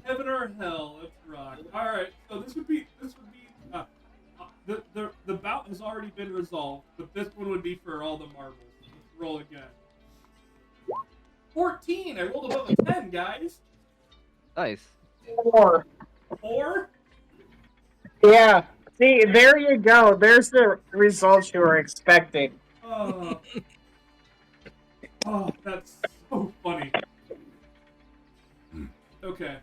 heaven or hell, let's rock. All right, so this would be the bout has already been resolved, but this one would be for all the marbles. Let's roll again. 14. I rolled above a 10, guys.
Nice.
4.
4.
Yeah. See, there you go. There's the results you were expecting.
Oh, oh, that's so funny. Okay.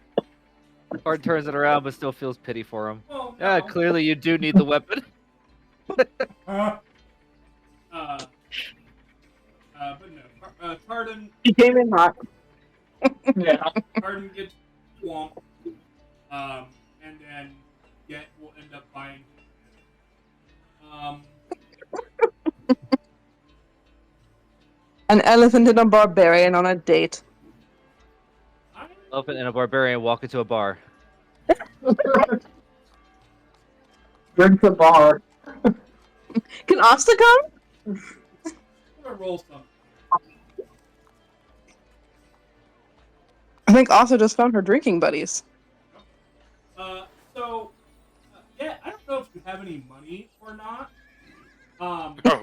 Card turns it around, but still feels pity for him.
Well,
Yeah,
no.
clearly you do need the weapon.
But no. Cardin,
He came in hot.
Yeah.
Cardin gets swamped. And then Get will end up buying him.
An elephant and a barbarian on a date.
Elephant and a barbarian walk into a bar.
Drink the bar.
Can Asta come?
I'm gonna roll something.
I think Asta just found her drinking buddies.
Yeah, I don't know if you have any money or not.
Oh, boy.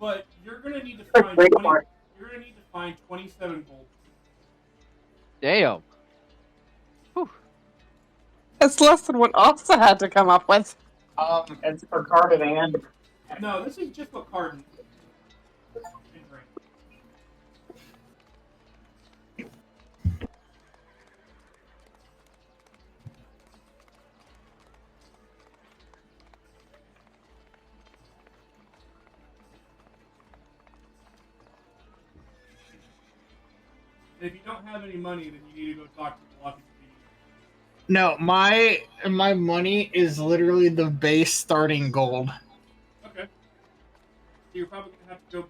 But you're gonna need to find 20, you're gonna need to find 27 gold.
Damn.
It's less than what Asta had to come up with.
It's for Cardin.
No, this is just what Cardin can drink. And if you don't have any money, then you need to go talk to the lucky Steve.
No, my money is literally the base starting gold.
Okay. So you're probably gonna have to go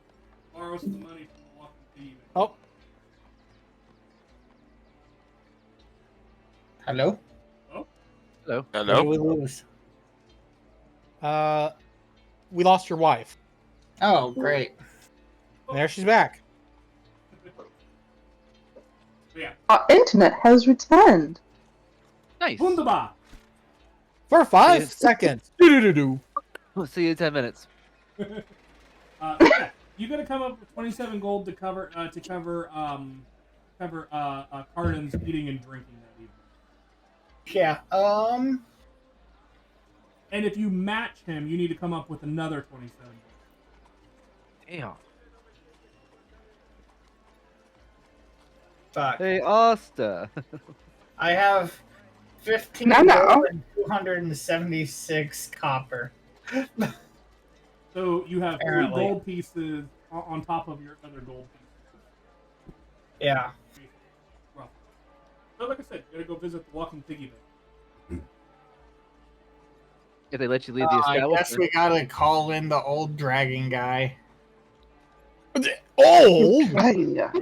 borrow some money from the lucky Steve.
Oh,
Hello?
Oh,
Hello.
What did
Hello?
we lose?
we lost your wife.
Oh, great.
There she's back.
but yeah.
Our internet has returned.
Nice.
Wunderbar.
For 5
Yes.
seconds. Do-do-do-do.
We'll see you in 10 minutes.
Yeah, you gotta come up with 27 gold to cover Cardin's eating and drinking that evening.
Yeah.
And if you match him, you need to come up with another 27 gold.
Damn.
Fuck.
Hey, Asta.
I have 15
No, no.
gold and 276 copper.
So you have 3
Apparently.
gold pieces on top of your other gold pieces.
Yeah.
Roughly. So like I said, you gotta go visit the walking piggy bank.
If they let you leave the
I guess
establishment.
we gotta call in the old dragon guy.
Old.
Yeah.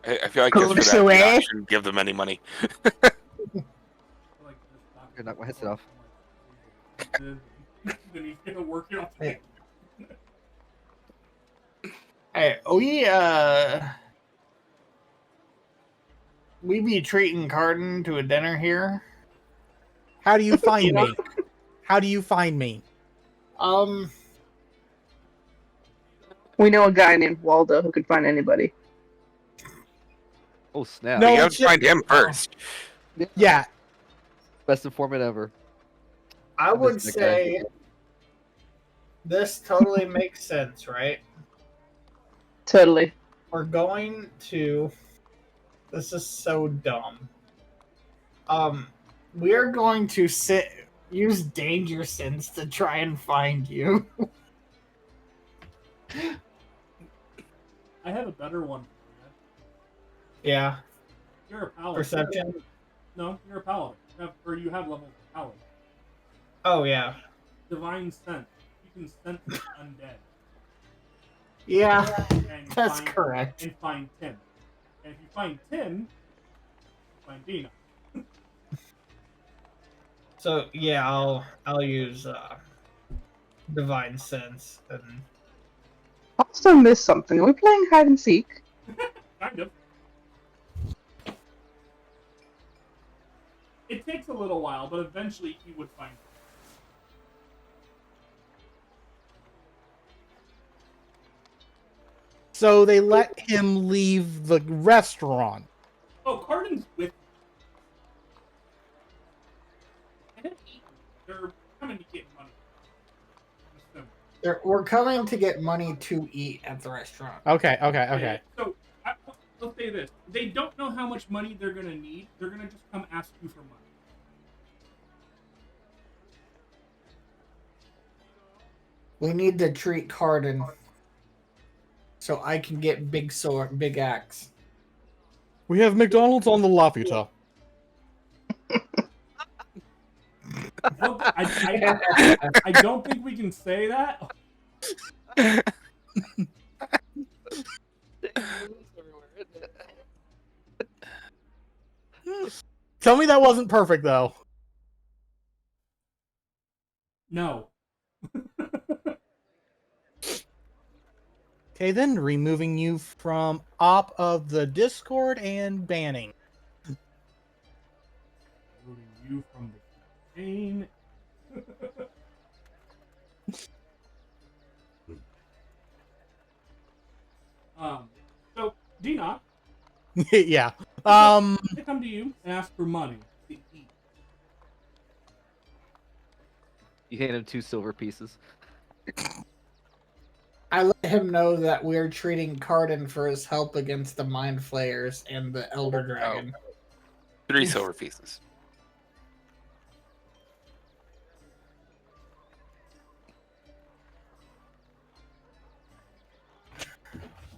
I feel like
Go
just for
this
that,
way.
I shouldn't give them any money.
Like this doctor-
Here, knock my headset off.
Then he's gonna work it off.
Hey. Hey, we be treating Cardin to a dinner here.
How do you find
You know-
me? How do you find me?
We know a guy named Waldo who could find anybody.
Oh snap!
No,
You have
it's
to find him first.
Yeah,
Best informant ever.
I would
This is the guy.
say this totally makes sense, right?
Totally.
We're going to. This is so dumb. We are going to use danger sense to try and find you.
I have a better one for
Yeah.
you. You're a paladin.
Perception.
No, you're a paladin. You have levels of paladin.
Oh yeah.
Divine sense. You can sense the undead.
Yeah.
And
That's
find,
correct.
And find Tim. And if you find Tim, you find Dina.
So yeah, I'll use divine sense and
Also missed something. Are we playing hide and seek?
Kind of. It takes a little while, but eventually you would find it.
so they let him leave the restaurant.
Oh, Cardin's with you. They didn't eat. They're coming to get money. I'm assuming.
we're coming to get money to eat at the restaurant.
Okay, okay.
So, let's say this. They don't know how much money they're going to need. They're going to just come ask you for money.
We need to treat Cardin so I can get big axe.
We have McDonald's on the Laputa.
I don't think we can say that.
Tell me that wasn't perfect though.
No.
Okay, then removing you from op of the Discord and banning.
Removing you from the campaign. So Dina,
Yeah.
they come to you and ask for money to eat.
You hand him 2 silver pieces.
I let him know that we're treating Cardin for his help against the Mind Flayers and the Elder Dragon.
3 silver pieces.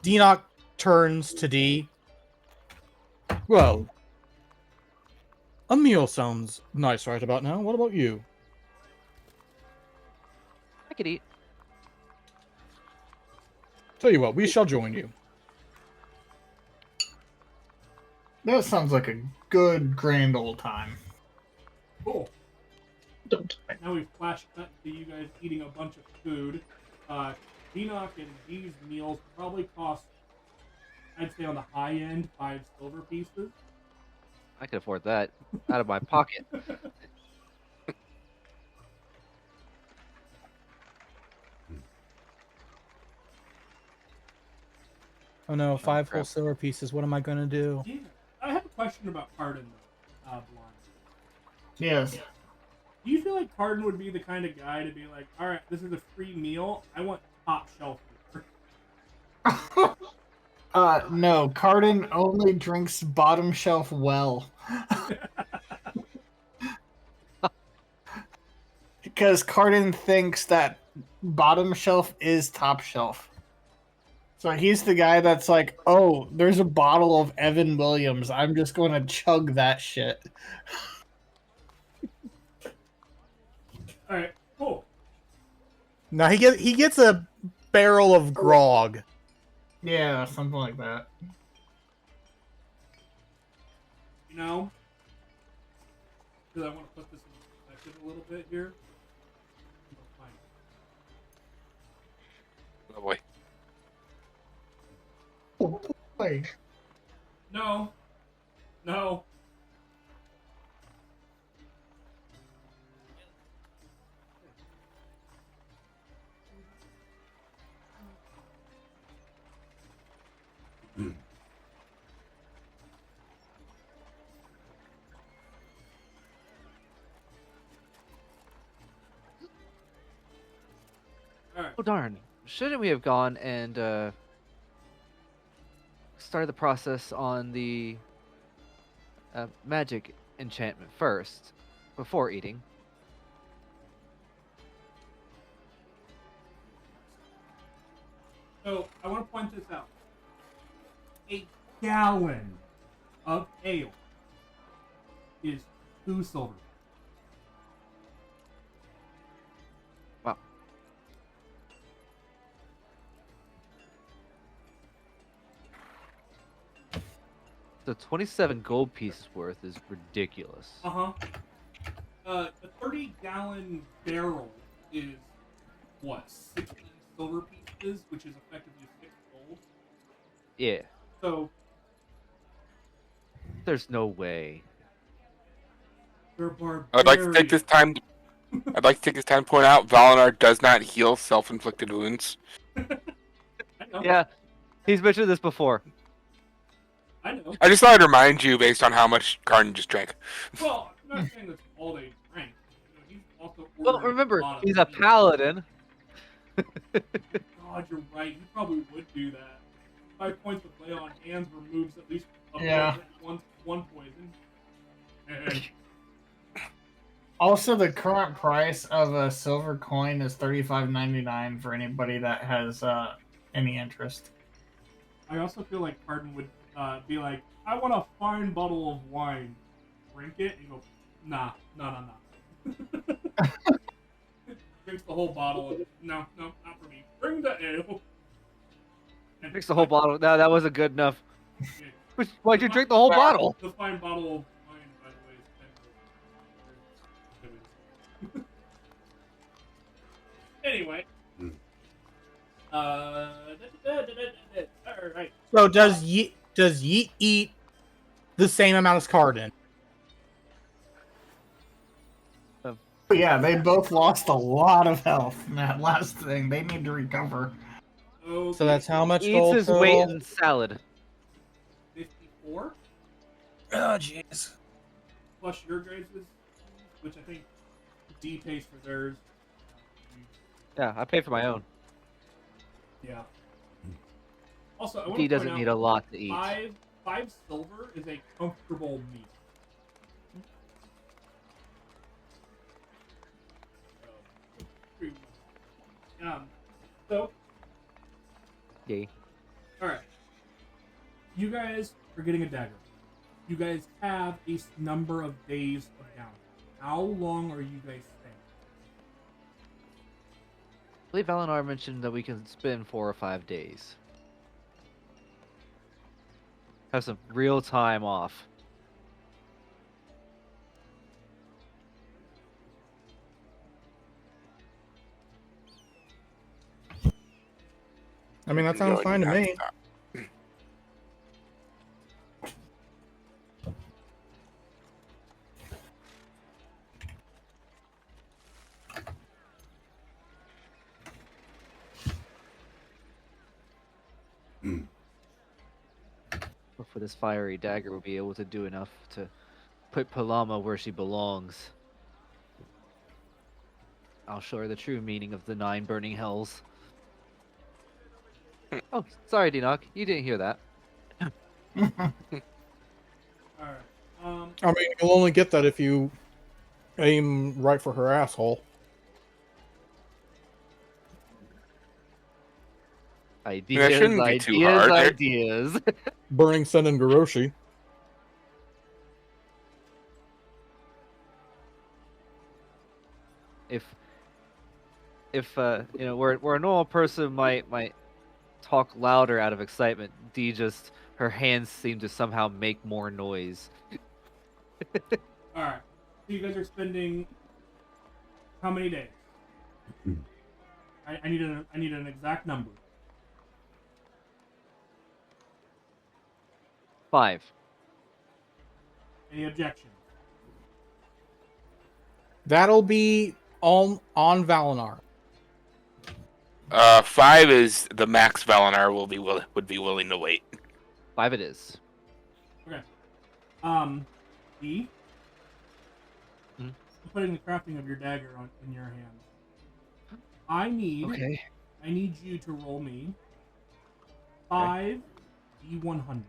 Denock turns to D. Well, a meal sounds nice right about now. What about you?
I could eat.
Tell you what, we shall join you.
That sounds like a good grand old time.
Cool.
Don't.
Now we've flash cut to you guys eating a bunch of food. Enoch and these meals probably cost, I'd say on the high end, 5 silver pieces.
I can afford that out of my pocket.
Oh no, 5 whole
crap.
silver pieces. What am I gonna do?
Yeah. I have a question about Cardin, though, Blind.
Yes.
Do you feel like Cardin would be the kind of guy to be like, alright, this is a free meal, I want top shelf food?
No, Cardin only drinks bottom shelf well. Because Cardin thinks that bottom shelf is top shelf. So he's the guy that's like, oh, there's a bottle of Evan Williams. I'm just going to chug that shit.
All right, cool.
Now he gets a barrel of grog.
Yeah, something like that.
You know, because I want to put this in perspective a little bit here. Fine.
Oh boy.
Oh, boy.
No. No. Alright.
Oh darn! Shouldn't we have gone and started the process on the magic enchantment first, before eating?
So I want to point this out. A gallon of ale is 2 silver.
Wow. The 27 gold pieces worth is ridiculous.
Uh-huh. A 30-gallon barrel is, what, 16 silver pieces, which is effectively 6 gold.
Yeah.
So,
There's no way.
they're barbarians.
I'd like to take this time. I'd like to take this time to point out Valinar does not heal self-inflicted wounds.
I know.
Yeah, he's mentioned this before.
I know.
I just thought I'd remind you based on how much Karn just drank.
Well, I'm not saying that's all they drank. You know, he's also
Well,
ordering
remember,
lot of
he's a
meat.
paladin.
God, you're right. You probably would do that. 5 points of lay on hands removes at least a
Yeah.
one poison.
Also, the current price of a silver coin is $35.99 for anybody that has any interest.
I also feel like Cardin would be like, I want a fine bottle of wine. Drink it and go, nah. Drinks the whole bottle and no, not for me. Bring the ale. And
Drinks the whole bottle. No, that wasn't good enough.
Yeah.
Why'd you drink the whole bottle?
The fine bottle of wine, by the way, is 10 gold. Anyway. Alright.
So does Yeet eat the same amount as Cardin?
Yeah, they both lost a lot of health in that last thing. They need to recover.
Okay.
So that's how much
Eats
gold
his
total?
weight in salad.
54
Oh, jeez.
plus your grades, which I think D pays for theirs.
Yeah, I paid for my own.
Yeah. Also, I want
He
to
doesn't
point
need
out,
a lot to eat.
five silver is a comfortable meal. So,
Yay.
alright. You guys are getting a dagger. You guys have a number of days of downtime. How long are you guys staying?
I believe Eleanor mentioned that we can spend 4 or 5 days. Have some real time off.
I mean, that sounds fine to me.
Hopefully this fiery dagger will be able to do enough to put Palama where she belongs. I'll show her the true meaning of the 9 burning hells. Oh, sorry, Dinoc. You didn't hear that.
All right.
I mean, you'll only get that if you aim right for her asshole.
Ideas,
shouldn't be too
ideas,
hard.
ideas.
Burning Sen and Goroshi.
if you know, where a normal person might talk louder out of excitement, D just her hands seem to somehow make more noise.
All right. So you guys are spending how many days? I need an exact number.
5.
Any objections?
That'll be on Valinar.
5 is the max Valinar would be willing to wait.
5 it is.
Okay. E.
Hmm?
Putting the crafting of your dagger in your hands. I need you to roll me 5 D100.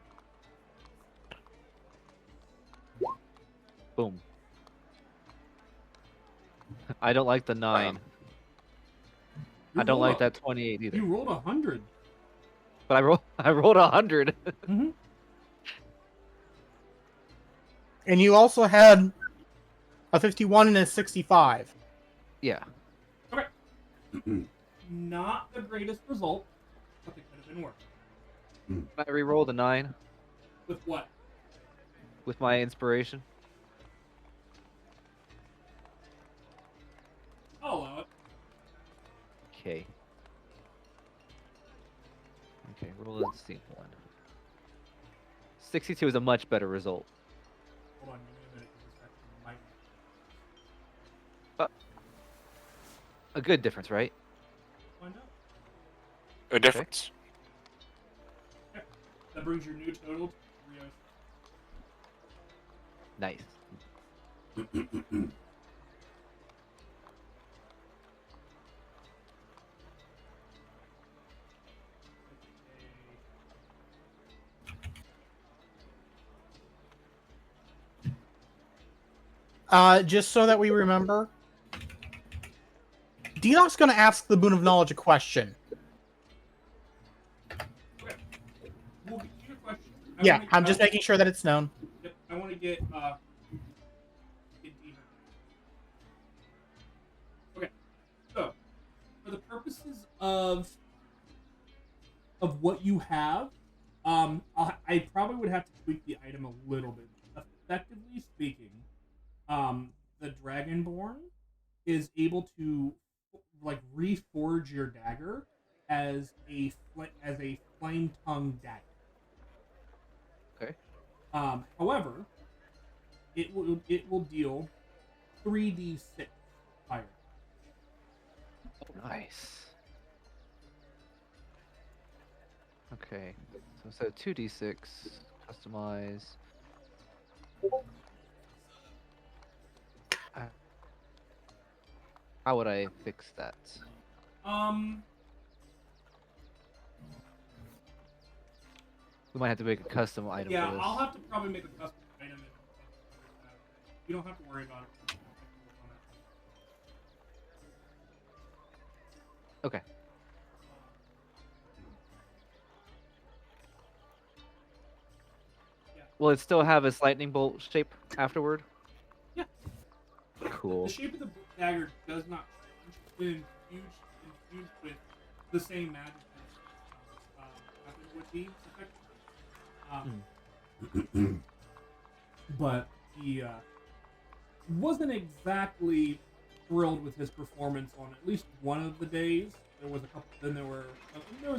Boom. I don't like the 9. I don't like that 28 either.
You rolled 100.
But I rolled 100.
Mm-hmm.
And you also had a 51 and a 65.
Yeah.
Okay. Not the greatest result, but it could have been worse.
Can I re-roll the 9
With what?
with my inspiration?
I'll allow it.
Okay. Okay, roll the same one. 62 is a much better result.
Hold on, give me a minute. This actually might
A good difference, right?
find out.
A difference.
Okay. That brings your new total to 306.
Nice.
Just so that we remember, Dinok's going to ask the Boon of Knowledge a question.
Okay. We'll get you your question.
I'm just making sure that it's known.
Yep. I want to get even. Okay. So, for the purposes of what you have, I probably would have to tweak the item a little bit. Effectively speaking, the Dragonborn is able to like reforge your dagger as a flame tongue dagger.
Okay.
However, it will deal 3d6 fire.
Nice. Okay. So 2d6, customize. How would I fix that? We might have to make a custom item
Yeah,
for this.
I'll have to probably make a custom item. You don't have to worry about it.
Okay.
Yeah.
Will it still have its lightning bolt shape afterward?
Yeah.
Cool.
The shape of the dagger does not change. It's infused with the same magic as weapon would be, effectively. But he wasn't exactly thrilled with his performance on at least one of the days. There was a couple. Then there was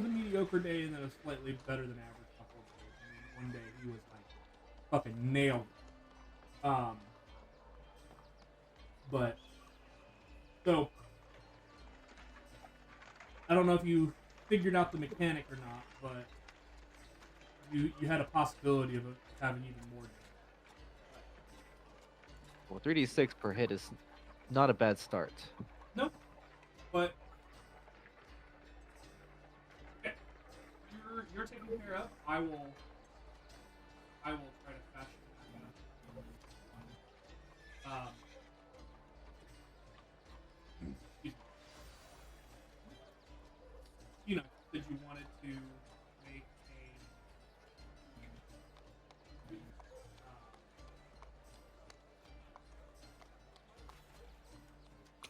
a mediocre day, and then a slightly better than average couple of days. And then one day he was like fucking nailed it. But so I don't know if you figured out the mechanic or not, but you had a possibility of having even more damage.
Well, 3d6 per hit is not a bad start.
Nope. But okay. You're taken care of. I will I will try to fashion. Excuse me. You know, that you wanted to make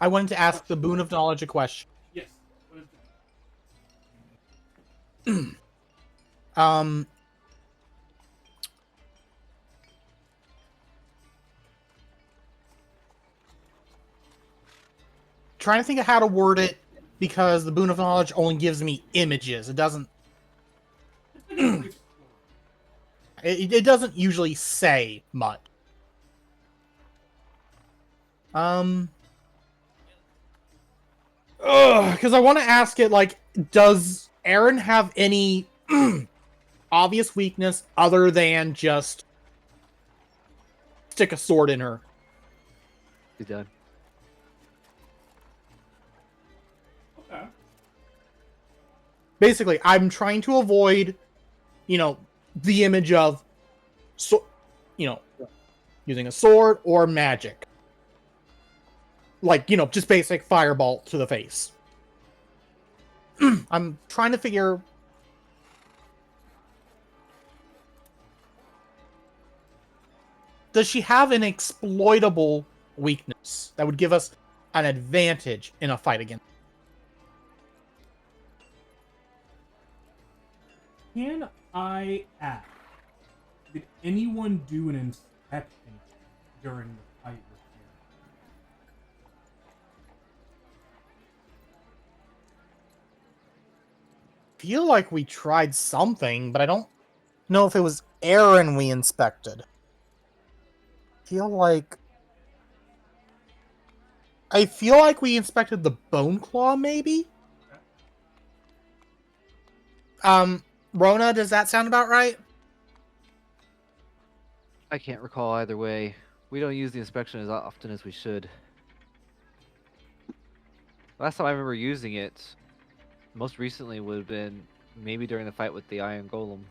I wanted to ask the boon of knowledge a question.
yes. What is
Um, trying to think of how to word it because the boon of knowledge only gives me images. It doesn't. It doesn't usually say much. Because I want to ask it like, does Aaron have any obvious weakness other than just stick a sword in her?
He's done.
Okay.
Basically, I'm trying to avoid, the image of, using a sword or magic. Like, just basic fireball to the face. I'm trying to figure... Does she have an exploitable weakness that would give us an advantage in a fight against?
Can I ask? Did anyone do an inspection during the fight with Aaron?
Feel like we tried something, but I don't know if it was Aaron we inspected. I feel like we inspected the bone claw, maybe? Rona, does that sound about right?
I can't recall either way. We don't use the inspection as often as we should. Last time I remember using it, most recently would have been maybe during the fight with the Iron Golem.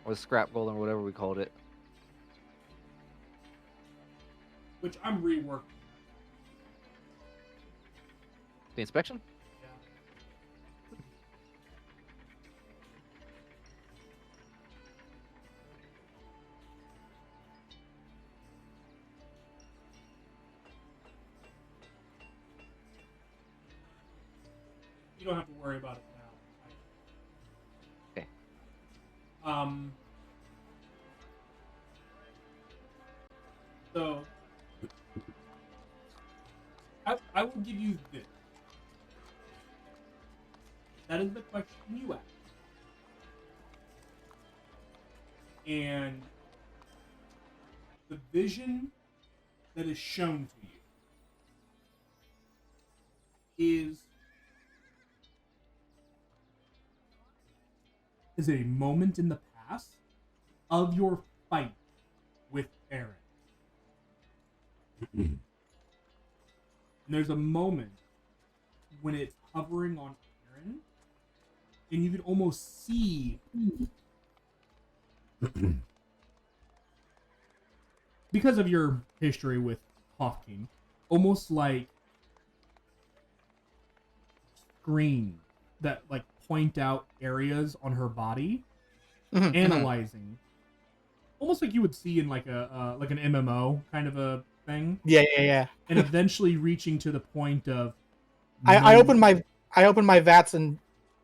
Or the Scrap Golem, or whatever we called it.
Which I'm reworking.
The inspection?
Yeah. You don't have to worry about it now.
Okay.
So I will give you this. That is the question you asked. And the vision that is shown to you is a moment in the past of your fight with Aaron. And there's a moment when it's hovering on Aaron, and you can almost see because of your history with Hawking, almost like screens that like point out areas on her body, analyzing, almost like you would see in like a like an MMO kind of a thing.
Yeah.
And eventually reaching to the point of
I opened my VATS and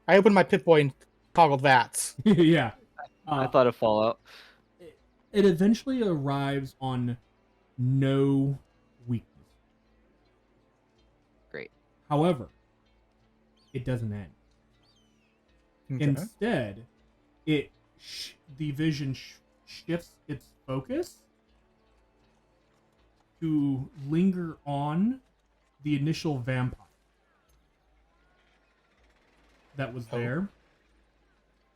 I opened my Pip-Boy and toggled VATS.
yeah.
I thought of Fallout.
It eventually arrives on no weakness.
Great.
However, it doesn't end.
Okay.
Instead, the vision shifts its focus to linger on the initial vampire that was there,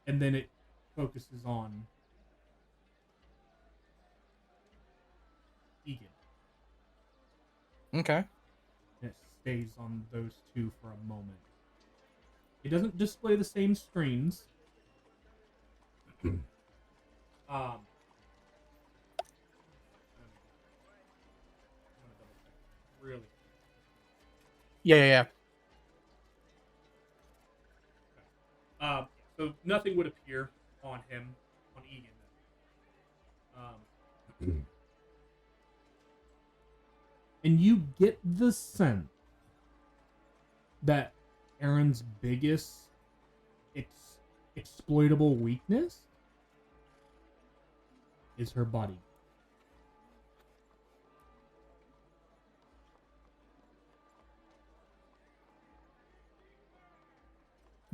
and then it focuses on Egan.
Okay.
And it stays on those two for a moment. It doesn't display the same screens.
Yeah.
So nothing would appear on him, on Egan. And you get the sense that Aaron's biggest exploitable weakness is her body.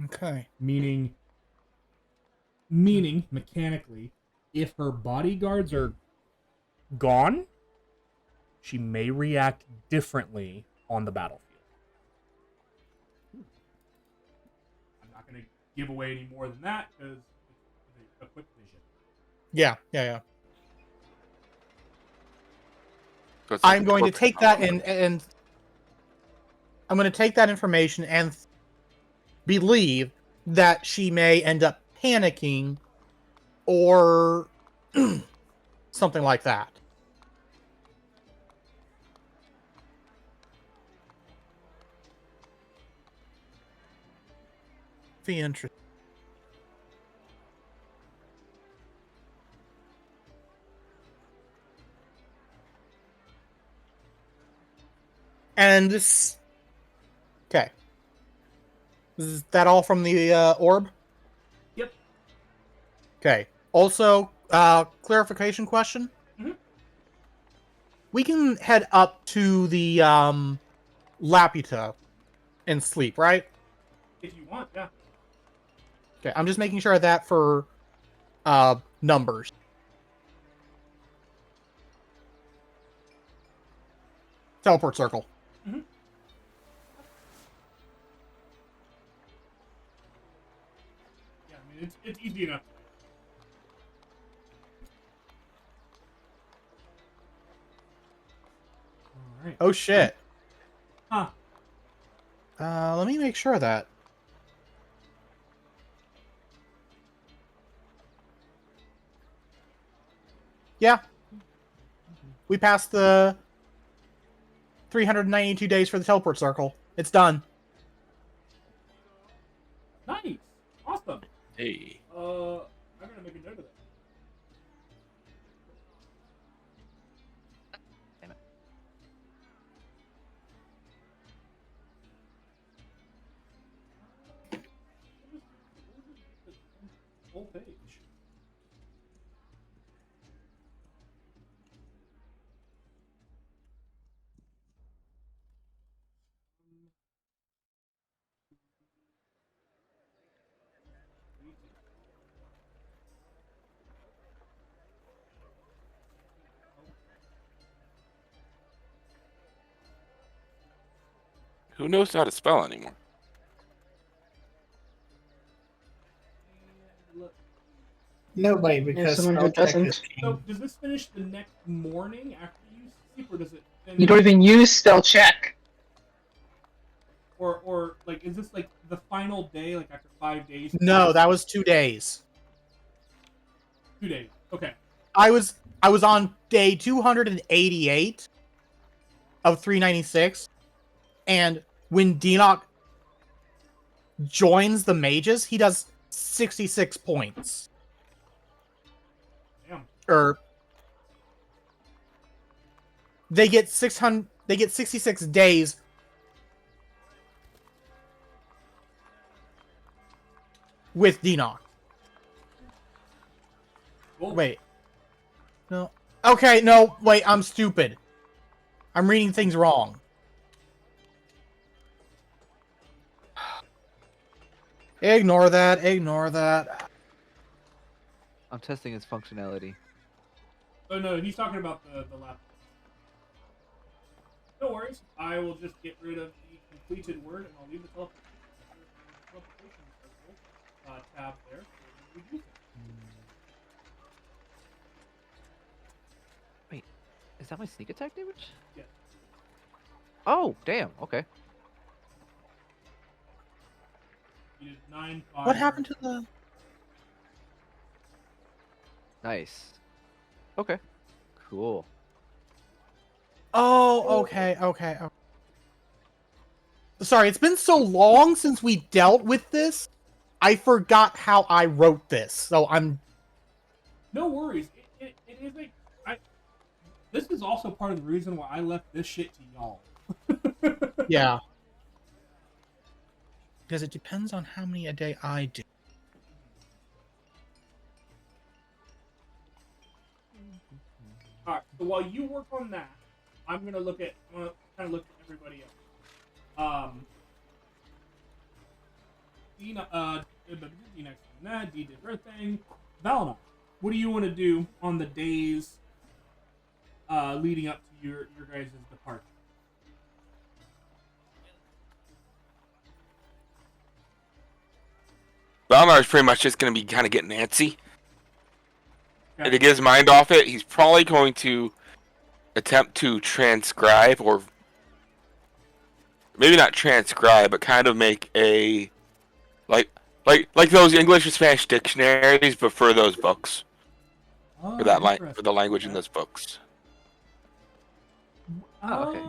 Okay.
Meaning mechanically, if her bodyguards are gone, she may react differently on the battlefield. I'm not going to give away any more than that because it's a quick vision.
Yeah.
So it's like
I'm
a
going to
torpedo.
take that and I'm going to take that information and believe that she may end up panicking or something like that. Be interesting. And this. Okay. Is that all from the orb?
Yep.
Okay. Also, clarification question.
Mhm.
We can head up to the Laputa and sleep, right?
If you want, yeah.
Okay, I'm just making sure of that for numbers. Teleport circle.
Mhm. Yeah, I mean, it's easy enough. All right.
Oh shit.
Huh.
Let me make sure of that. Yeah. We passed the 392 days for the teleport circle. It's done.
Nice. Awesome.
Hey.
I'm gonna make a note of that.
Damn it.
Full page.
Who knows how to spell anymore?
Nobody,
There's
because
someone who
spell check is
doesn't.
So
king.
does this finish the next morning after you sleep, or does it finish?
You don't even use spell check.
Or like, is this like the final day, like after 5 days?
No, that was 2 days.
2 days. Okay.
I was on day 288 of 396, and when Deanoch joins the mages, he does 66 points.
Damn.
Or they get 600. They get 66 days. With Deanoch.
Cool.
Wait. No. Okay, no, wait, I'm stupid. I'm reading things wrong. Ignore that, ignore that.
I'm testing its functionality.
Oh no, he's talking about the laptop. No worries. I will just get rid of the completed word, and I'll leave the teleportation circle tab there. So we use it.
Wait, is that my sneak attack damage?
Yeah.
Oh, damn. Okay.
You did 9 fire.
What happened to the...
Nice. Okay. Cool.
Oh, okay. sorry, it's been so long since we dealt with this. I forgot how I wrote this, so I'm.
No worries. It is a. This is also part of the reason why I left this shit to y'all.
Yeah. Because it depends on how many a day I do.
All right. So while you work on that, I'm gonna kind of look at everybody else. Dina, Dina that. Dee did her thing. Valna, what do you want to do on the days leading up to your guys' departure?
Valmar's pretty much just going to be kind of getting antsy.
Okay.
And to get his mind off it, he's probably going to attempt to transcribe, or maybe not transcribe, but kind of make a like those English and Spanish dictionaries, but for those books,
Oh,
for that
interesting.
for the language in
Okay.
those books.
Oh, okay.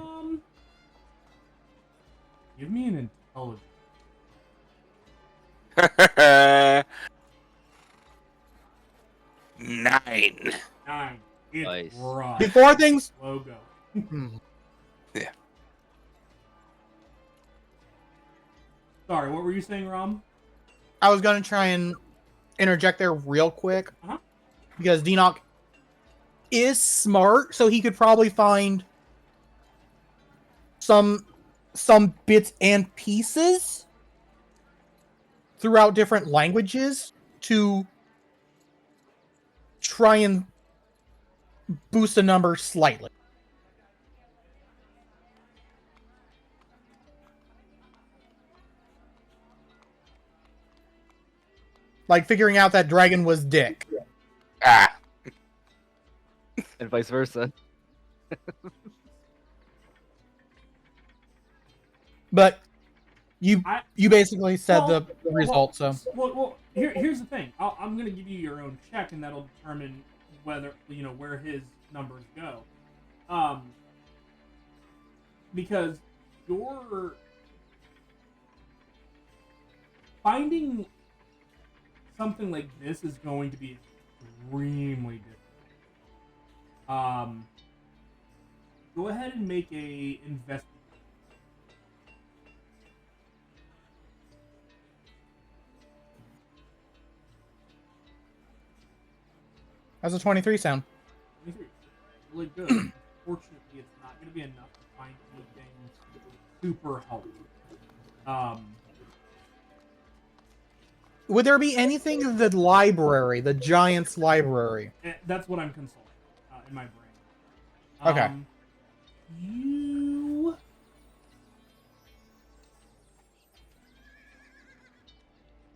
Give me an intelligence.
9.
9. It's
Nice.
rough.
Before things.
Logo.
Yeah.
Sorry, what were you saying, Rom?
I was gonna try and interject there real quick.
Uh-huh.
Because Dinoc is smart, so he could probably find some bits and pieces throughout different languages to try and boost the number slightly. Like figuring out that dragon was Dick.
Ah.
And vice versa.
But you basically said the result, so.
Well, here's the thing. I'm going to give you your own check, and that'll determine whether, where his numbers go. Because you're finding something like this is going to be extremely difficult. Go ahead and make a investigation.
How's a 23 sound?
23. Really good. Unfortunately, it's not going to be enough to find anything super helpful.
Would there be anything in the library, the Giant's library?
That's what I'm consulting in my brain.
Okay.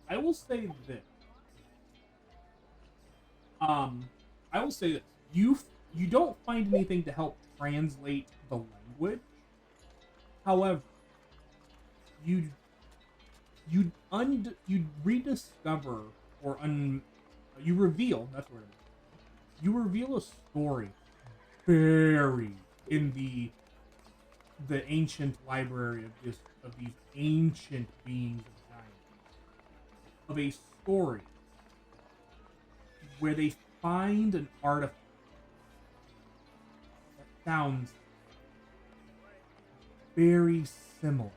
I will say this. You don't find anything to help translate the language. However, you rediscover you reveal, that's what it is. You reveal a story buried in the ancient library of these ancient beings of time. Of a story where they find an artifact that sounds very similar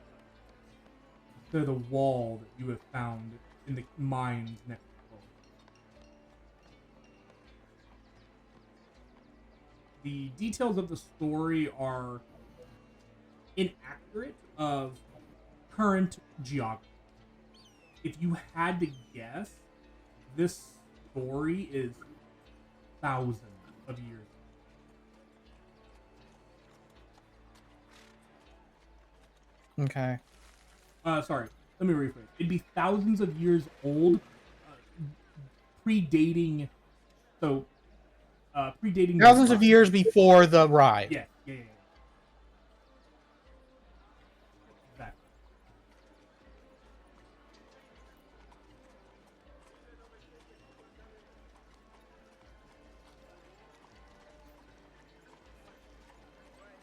to the wall that you have found in the mines next door. The details of the story are inaccurate of current geography. If you had to guess, this story is thousands of years.
Okay.
Sorry, let me rephrase. It'd be thousands of years old, predating. So, predating
Thousands of years before the ride.
Yeah. Exactly.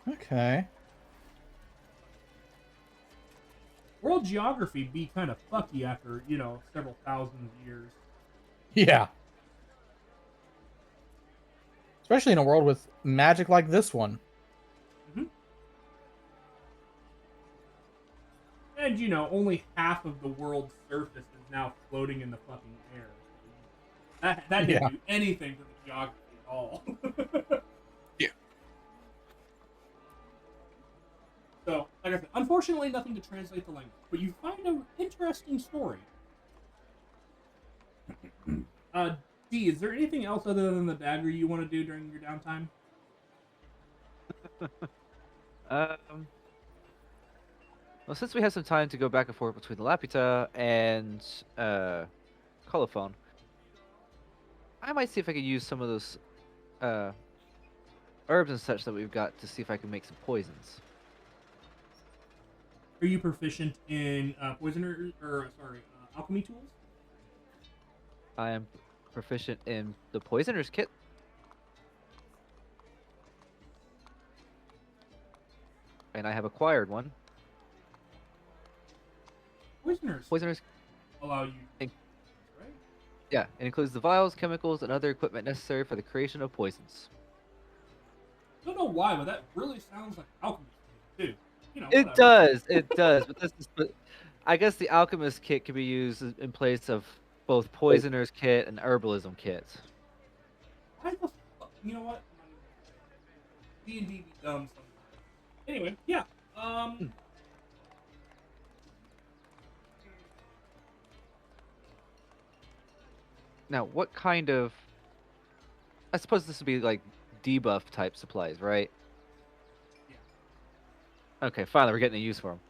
Okay.
world geography be kind of fucky after, several thousand years.
Yeah. Especially in a world with magic like this one.
And, only half of the world's surface is now floating in the fucking air. So that didn't do anything to the geography at all.
Yeah.
So, like I said, unfortunately, nothing to translate the language. But you find an interesting story. D, is there anything else other than the dagger you want to do during your downtime?
Well, since we have some time to go back and forth between the Lapita and Colophone, I might see if I can use some of those herbs and such that we've got to see if I can make some poisons.
Are you proficient in alchemy tools?
I am proficient in the poisoner's kit. And I have acquired one.
Poisoners allow you, right?
Yeah, it includes the vials, chemicals, and other equipment necessary for the creation of poisons.
I don't know why, but that really sounds like alchemy too.
It
Whatever.
does. But I guess the alchemist kit can be used in place of both poisoner's kit and herbalism kit.
Why the fuck? You know what? D&D be dumb sometimes. Anyway, yeah.
Now, what kind of... I suppose this would be like debuff type supplies, right?
Yeah.
Okay, finally we're getting a use for them.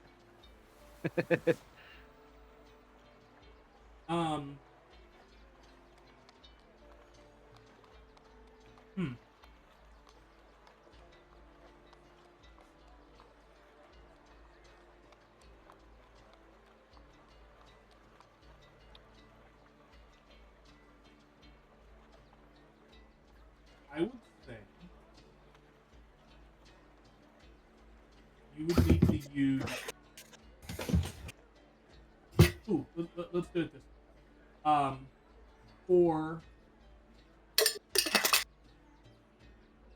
I would say you would need to use. Ooh, let's do it this way.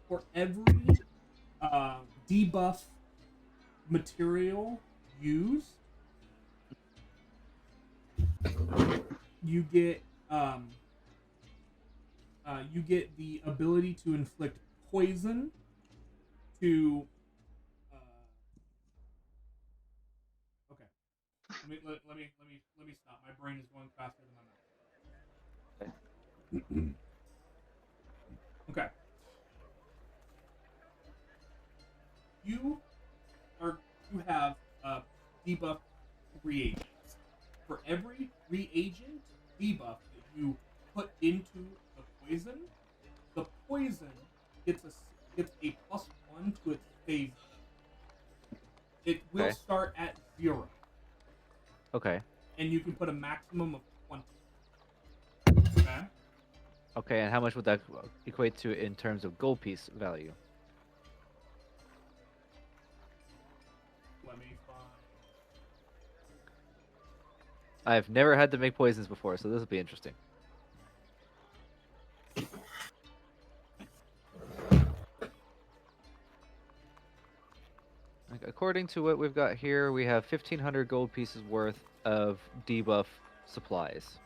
For every debuff material used, you get the ability to inflict poison to. Okay, let me stop. My brain is going faster than my mouth. Okay. You have debuff reagents. For every reagent debuff that you put into the poison gets a +1 to its phase. It will start at 0.
Okay.
And you can put a maximum of 20. Okay.
Okay, and how much would that equate to in terms of gold piece value?
Let me find.
I've never had to make poisons before, so this will be interesting. According to what we've got here, we have 1,500 gold pieces worth of debuff supplies.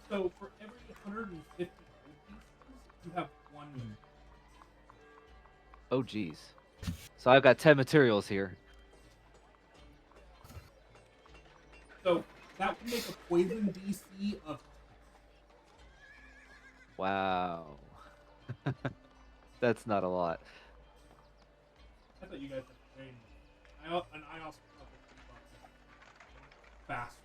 So for every 150 gold pieces, you have 1.
Oh, geez. So I've got 10 materials here.
So that would make a poison DC of 10.
Wow. That's not a lot.
I thought you guys had way more. I also thought that fast.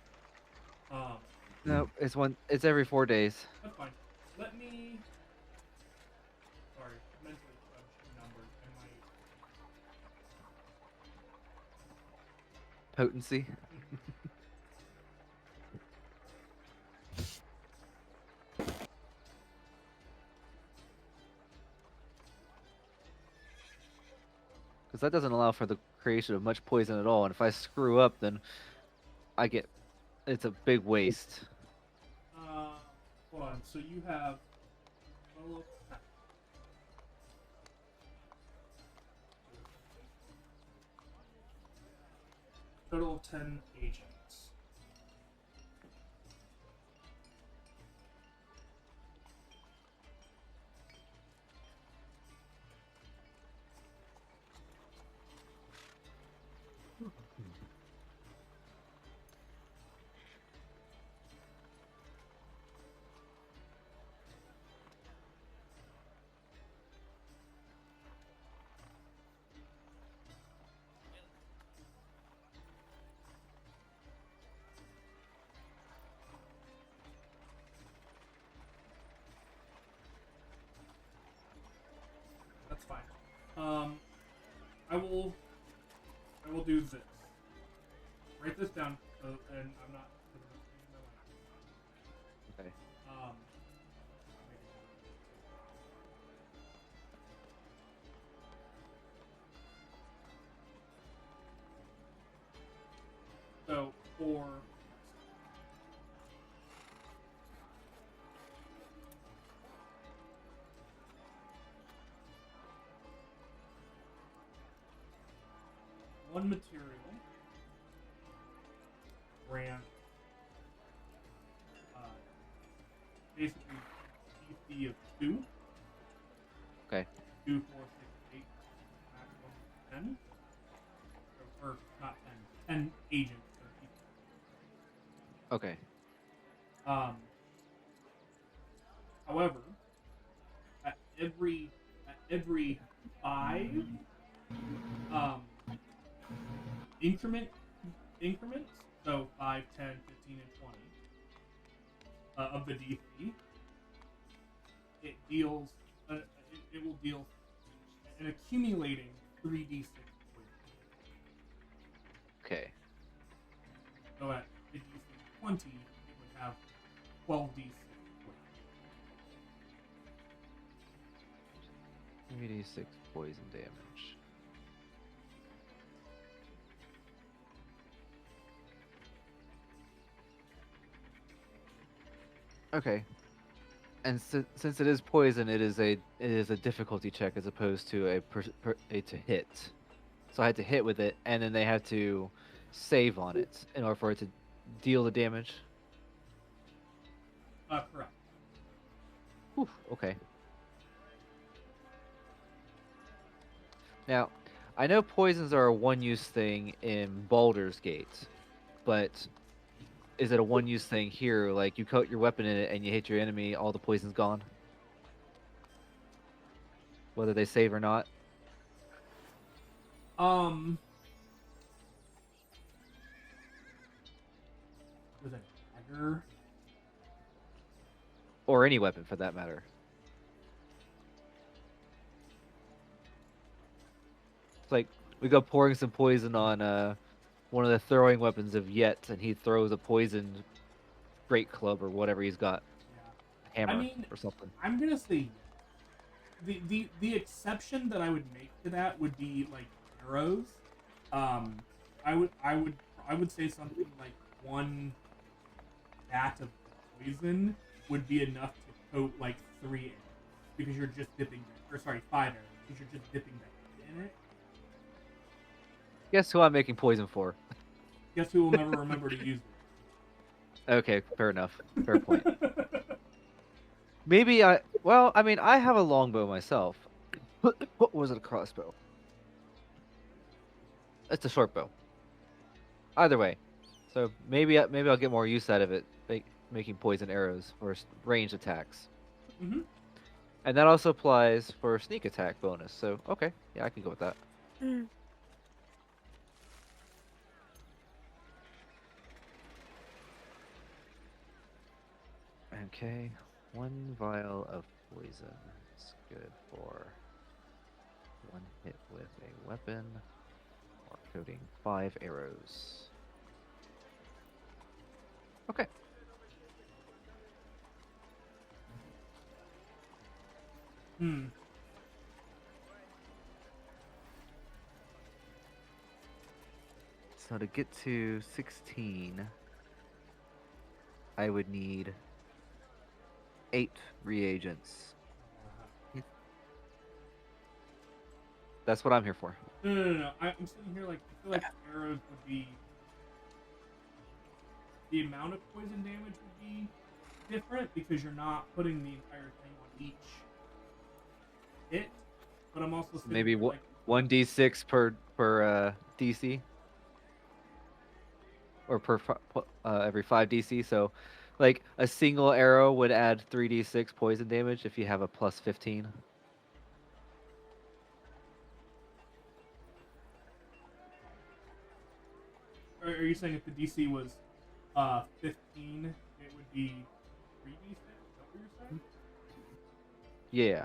No, it's every 4 days.
That's fine. Let me. Sorry, mentally crunch numbers.
Potency. Because that doesn't allow for the creation of much poison at all, and if I screw up, then it's a big waste.
Hold on. So you have total of 10 agents. That's fine. I will do this. Write this down, and I'm not.
Okay.
So for one material grant basically DC of 2.
Okay.
2, 4, 6, 8, maximum 10. Or not 10. 10 agents.
Okay.
However, at every 5 increments, so 5, 10, 15, and 20 of the DC, it deals it will deal an accumulating 3d6 poison.
Okay.
So at the DC 20, it would have 12d6 poison.
3d6 poison damage. Okay. And since it is poison, it is a difficulty check as opposed to a to hit. So I had to hit with it, and then they have to save on it in order for it to deal the damage.
Correct.
Whew, okay. Now, I know poisons are a one-use thing in Baldur's Gate, but is it a one-use thing here? Like, you coat your weapon in it and you hit your enemy, all the poison's gone? Whether they save or not?
There's a dagger.
Or any weapon, for that matter. It's like, we go pouring some poison on one of the throwing weapons of Yet, and he throws a poisoned great club or whatever he's got.
Yeah.
Hammer
I mean,
or something.
I'm gonna say the exception that I would make to that would be like arrows. I would say something like 1 vat of poison would be enough to coat like 3 arrows because you're just dipping, or sorry, 5 arrows because you're just dipping the head in it.
Guess who I'm making poison for?
Guess who will never remember to use it?
Okay, fair enough. Fair point. Maybe I mean, I have a longbow myself. What was it, a crossbow? It's a short bow. Either way. So maybe I'll get more use out of it, making poison arrows for ranged attacks.
Mm-hmm.
And that also applies for sneak attack bonus. So, okay. Yeah, I can go with that. Okay. 1 vial of poison is good for 1 hit with a weapon or coating 5 arrows. Okay. So to get to 16, I would need 8 reagents. That's what I'm here for.
No. I'm sitting here like I feel like arrows would be the amount of poison damage would be different because you're not putting the entire thing on each hit. But I'm also sitting
Maybe
here like
1d6 per DC, or every 5 DC. So, like a single arrow would add 3d6 poison damage if you have a plus 15.
Are you saying if the DC was 15, it would be 3d6? Is that what you're saying?
Yeah.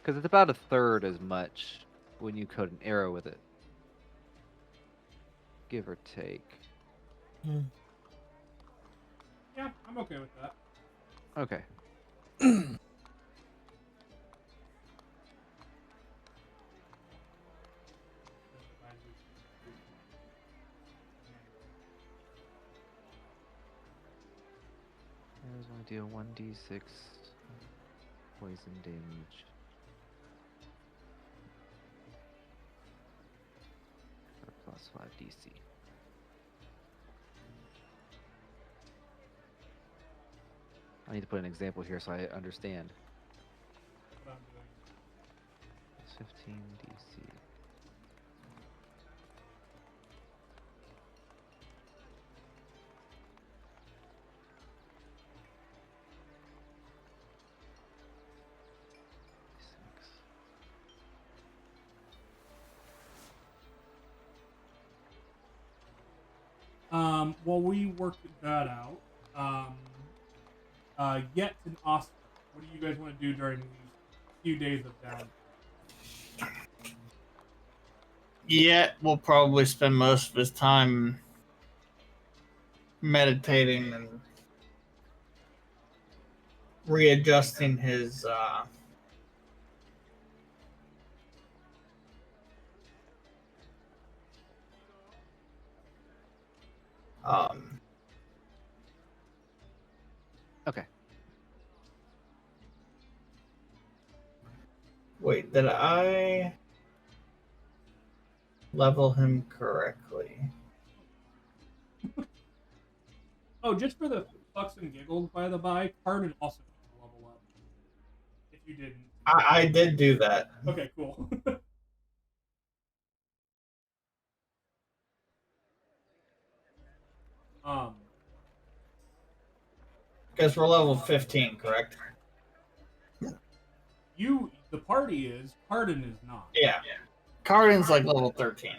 Because it's about a third as much when you coat an arrow with it. Give or take.
Yeah, I'm okay with that.
Okay. I was going to deal 1d6 poison damage. Or plus 5 DC. I need to put an example here so I understand.
What I'm doing.
15 DC.
While we work that out, Yet and Oscar, what do you guys want to do during these few days of downtime?
Yet will probably spend most of his time meditating and readjusting his
Okay.
wait, did I level him correctly?
Oh, just for the fucks and giggles, by the by, Cardin also needs to level up. If you didn't.
I did do that.
Okay, cool.
Because we're level 15, correct?
The party is, Cardin is not.
Yeah. Cardin's like level 13.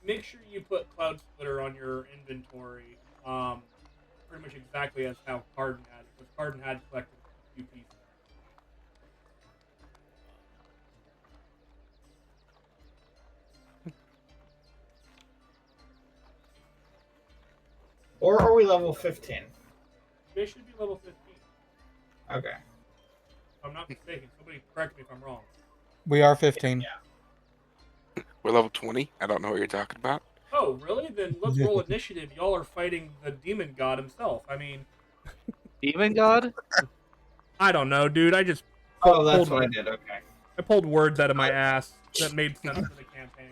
Make sure you put Cloud Splitter on your inventory, pretty much exactly as how Cardin had it, because Cardin had collected a few pieces.
Or are we level 15?
They should be level 15.
Okay.
If I'm not mistaken. Somebody correct me if I'm wrong.
We are 15.
Yeah.
We're level 20. I don't know what you're talking about.
Oh, really? Then let's roll initiative. Y'all are fighting the demon god himself. I mean,
Demon God?
I don't know, dude. I just
Oh, that's what I did. Okay.
I pulled words out of my ass that made sense for the campaign.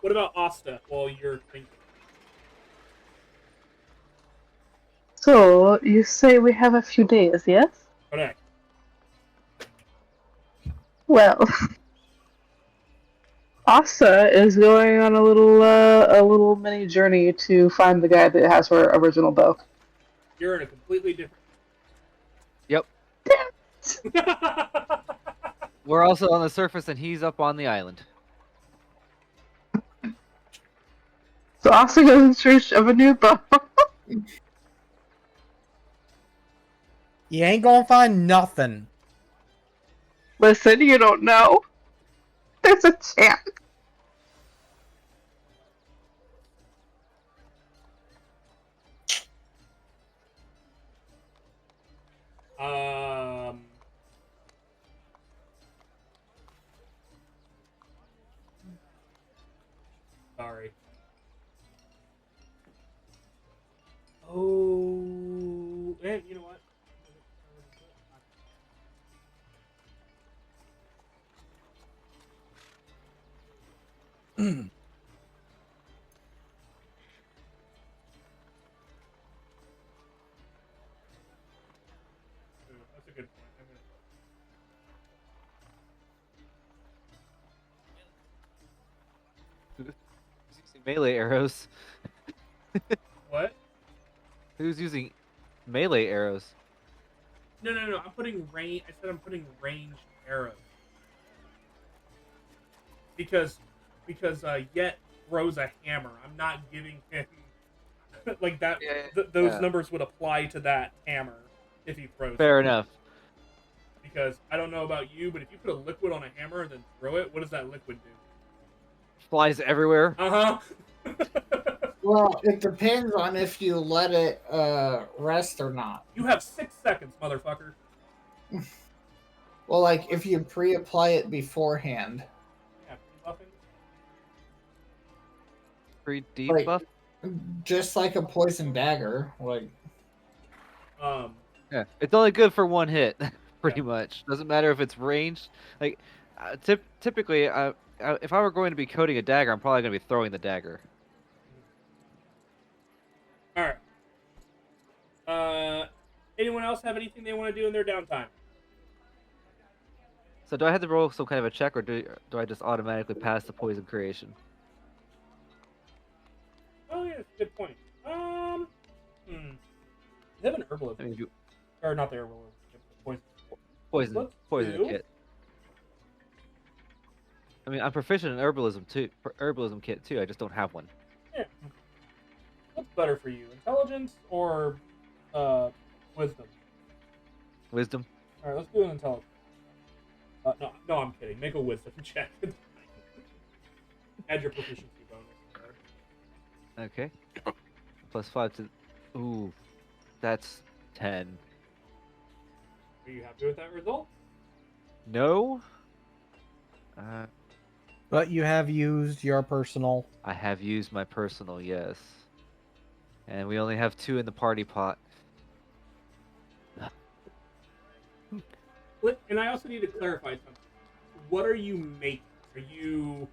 What about Asta while you're thinking?
So, you say we have a few days, yes?
Correct.
Well, Asa is going on a little mini journey to find the guy that has her original bow.
You're in a completely different.
Yep. We're also on the surface and he's up on the island.
So Asa goes in search of a new bow.
You ain't gonna find nothing.
Listen, you don't know. There's a chance.
good point. I'm gonna...
Who's using melee arrows?
What?
Who's using melee arrows?
No. I'm putting range. I said I'm putting ranged arrows because Yet throws a hammer. I'm not giving him like that. Those
Yeah.
numbers would apply to that hammer if he throws.
Fair
it.
enough.
Because I don't know about you, but if you put a liquid on a hammer and then throw it, what does that liquid do?
Flies everywhere.
Uh huh.
Well, it depends on if you let it rest or not.
You have 6 seconds, motherfucker.
Well, like if you pre-apply it beforehand.
Yeah, buffing.
Free debuff.
Just like a poison dagger, like.
Yeah, it's only good for one hit, pretty much. Doesn't matter if it's ranged. Like, typically, if I were going to be coding a dagger, I'm probably going to be throwing the dagger.
All right. Anyone else have anything they want to do in their downtime?
So do I have to roll some kind of a check, or do I just automatically pass the poison creation?
Oh yeah, that's a good point. They have an herbalism,
I mean,
or not the herbalism, the poison.
Poison
do-
kit. I mean, I'm proficient in herbalism too. Herbalism kit too. I just don't have one.
Yeah. What's better for you, intelligence or wisdom?
Wisdom.
All right, let's do an intelligence. No, I'm kidding. Make a wisdom check. Add your proficiency bonus.
Okay. +5 to. Ooh, that's 10.
Are you happy with that result?
No.
But you have used your personal.
I have used my personal, yes. And we only have 2 in the party pot.
And I also need to clarify something. What are you making? Are you?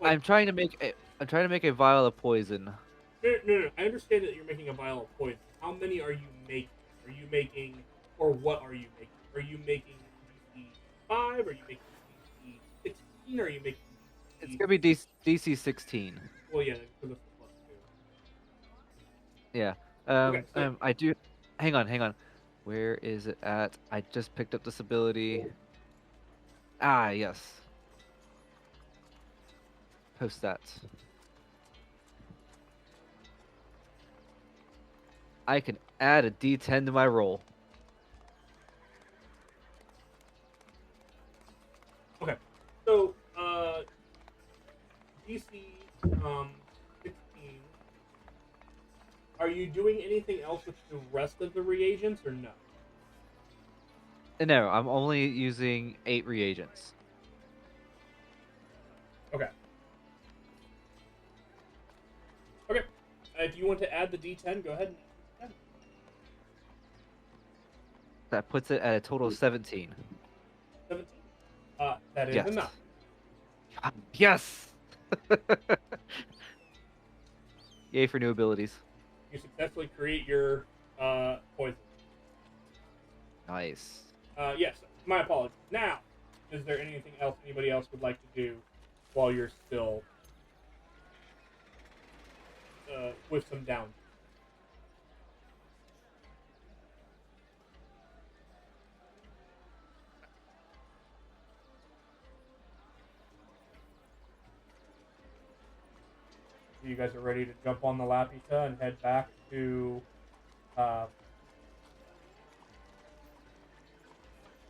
I'm trying to make a vial of poison.
No. I understand that you're making a vial of poison. How many are you making? Are you making, or what are you making? Are you making DC 5? Are you making DC 16? Or are you making?
It's gonna be DC 16.
Well, yeah, because it's the +2.
Yeah.
Okay, so-
I do. Hang on. Where is it at? I just picked up this ability. Ah, yes. Post stats. I can add a D10 to my roll.
Okay, so DC 16. Are you doing anything else with the rest of the reagents, or no?
No, I'm only using 8 reagents.
Okay. If you want to add the D10, go ahead and add the D10.
That puts it at a total of 17.
17. That is
Yes.
enough.
Yes! Yay for new abilities.
You successfully create your poison.
Nice.
Yes, my apologies. Now, is there anything else anybody else would like to do while you're still with some down? You guys are ready to jump on the Lapita and head back to. Wow,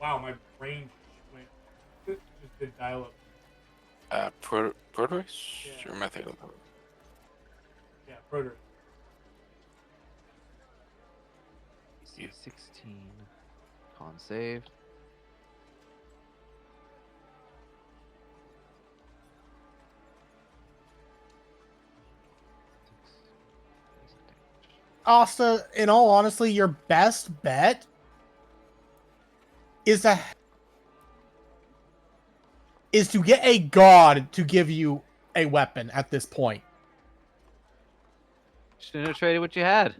my brain went. Just did dial up.
Protoss?
Yeah.
Or method?
Yeah, Protor.
Yeah.
16. Con saved.
Asta, in all honesty, your best bet is to get a god to give you a weapon at this point.
Shouldn't have traded what you had.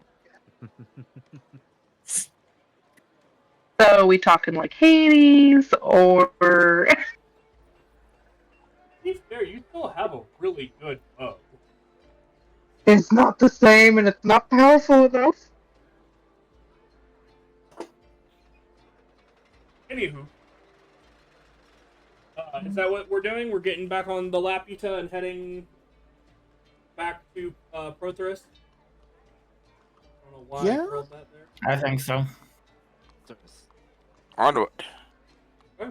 So we talking like Hades or
To be fair, you still have a really good bow.
it's not the same and it's not powerful enough.
Anywho, is that what we're doing? We're getting back on the Laputa and heading back to Prothorus? I don't know why
Yeah.
I curled that there.
I think so.
Service.
Onto it.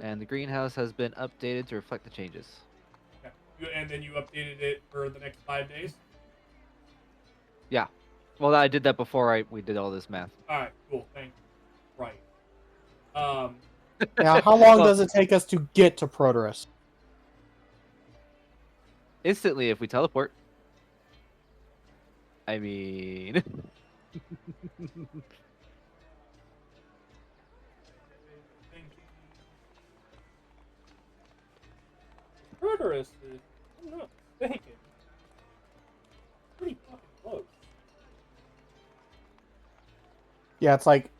And the greenhouse has been updated to reflect the changes.
Okay. And then you updated it for the next 5 days?
Yeah. Well, I did that before we did all this math.
Alright, cool, thank you. Right.
Now, how long
Well-
does it take us to get to Proterus?
Instantly, if we teleport. I mean,
Prothorus is, I'm not mistaken, pretty fucking close.
Yeah, it's like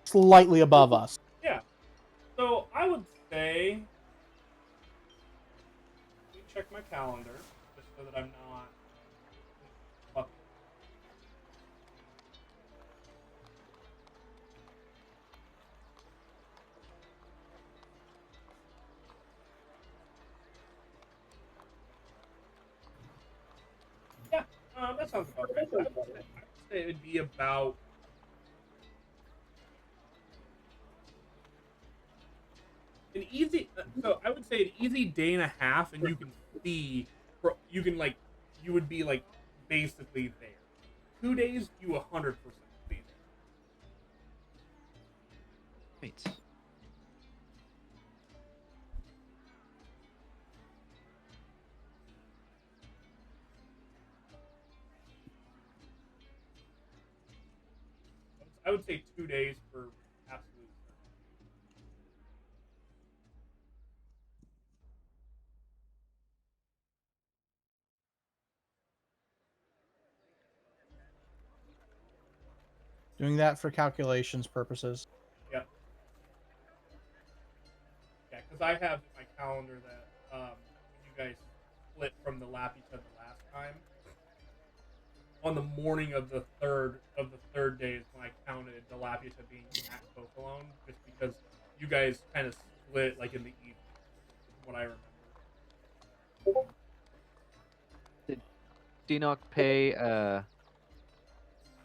slightly above us.
Yeah. So I would say, let me check my calendar just so that I'm not fucking. Yeah, that sounds about right. I would say it'd be about an easy. So I would say an easy day and a half, and you can see, you can like, you would be like basically there. 2 days, you 100% be there.
wait.
I would say 2 days for absolute certainty.
Doing that for calculations purposes.
Yep. Yeah, because I have in my calendar that when you guys split from the Laputa the last time, on the morning of the third day is when I counted the Laputa being at Copalone, just because you guys kind of split like in the evening, from what I remember.
Did Dinoc pay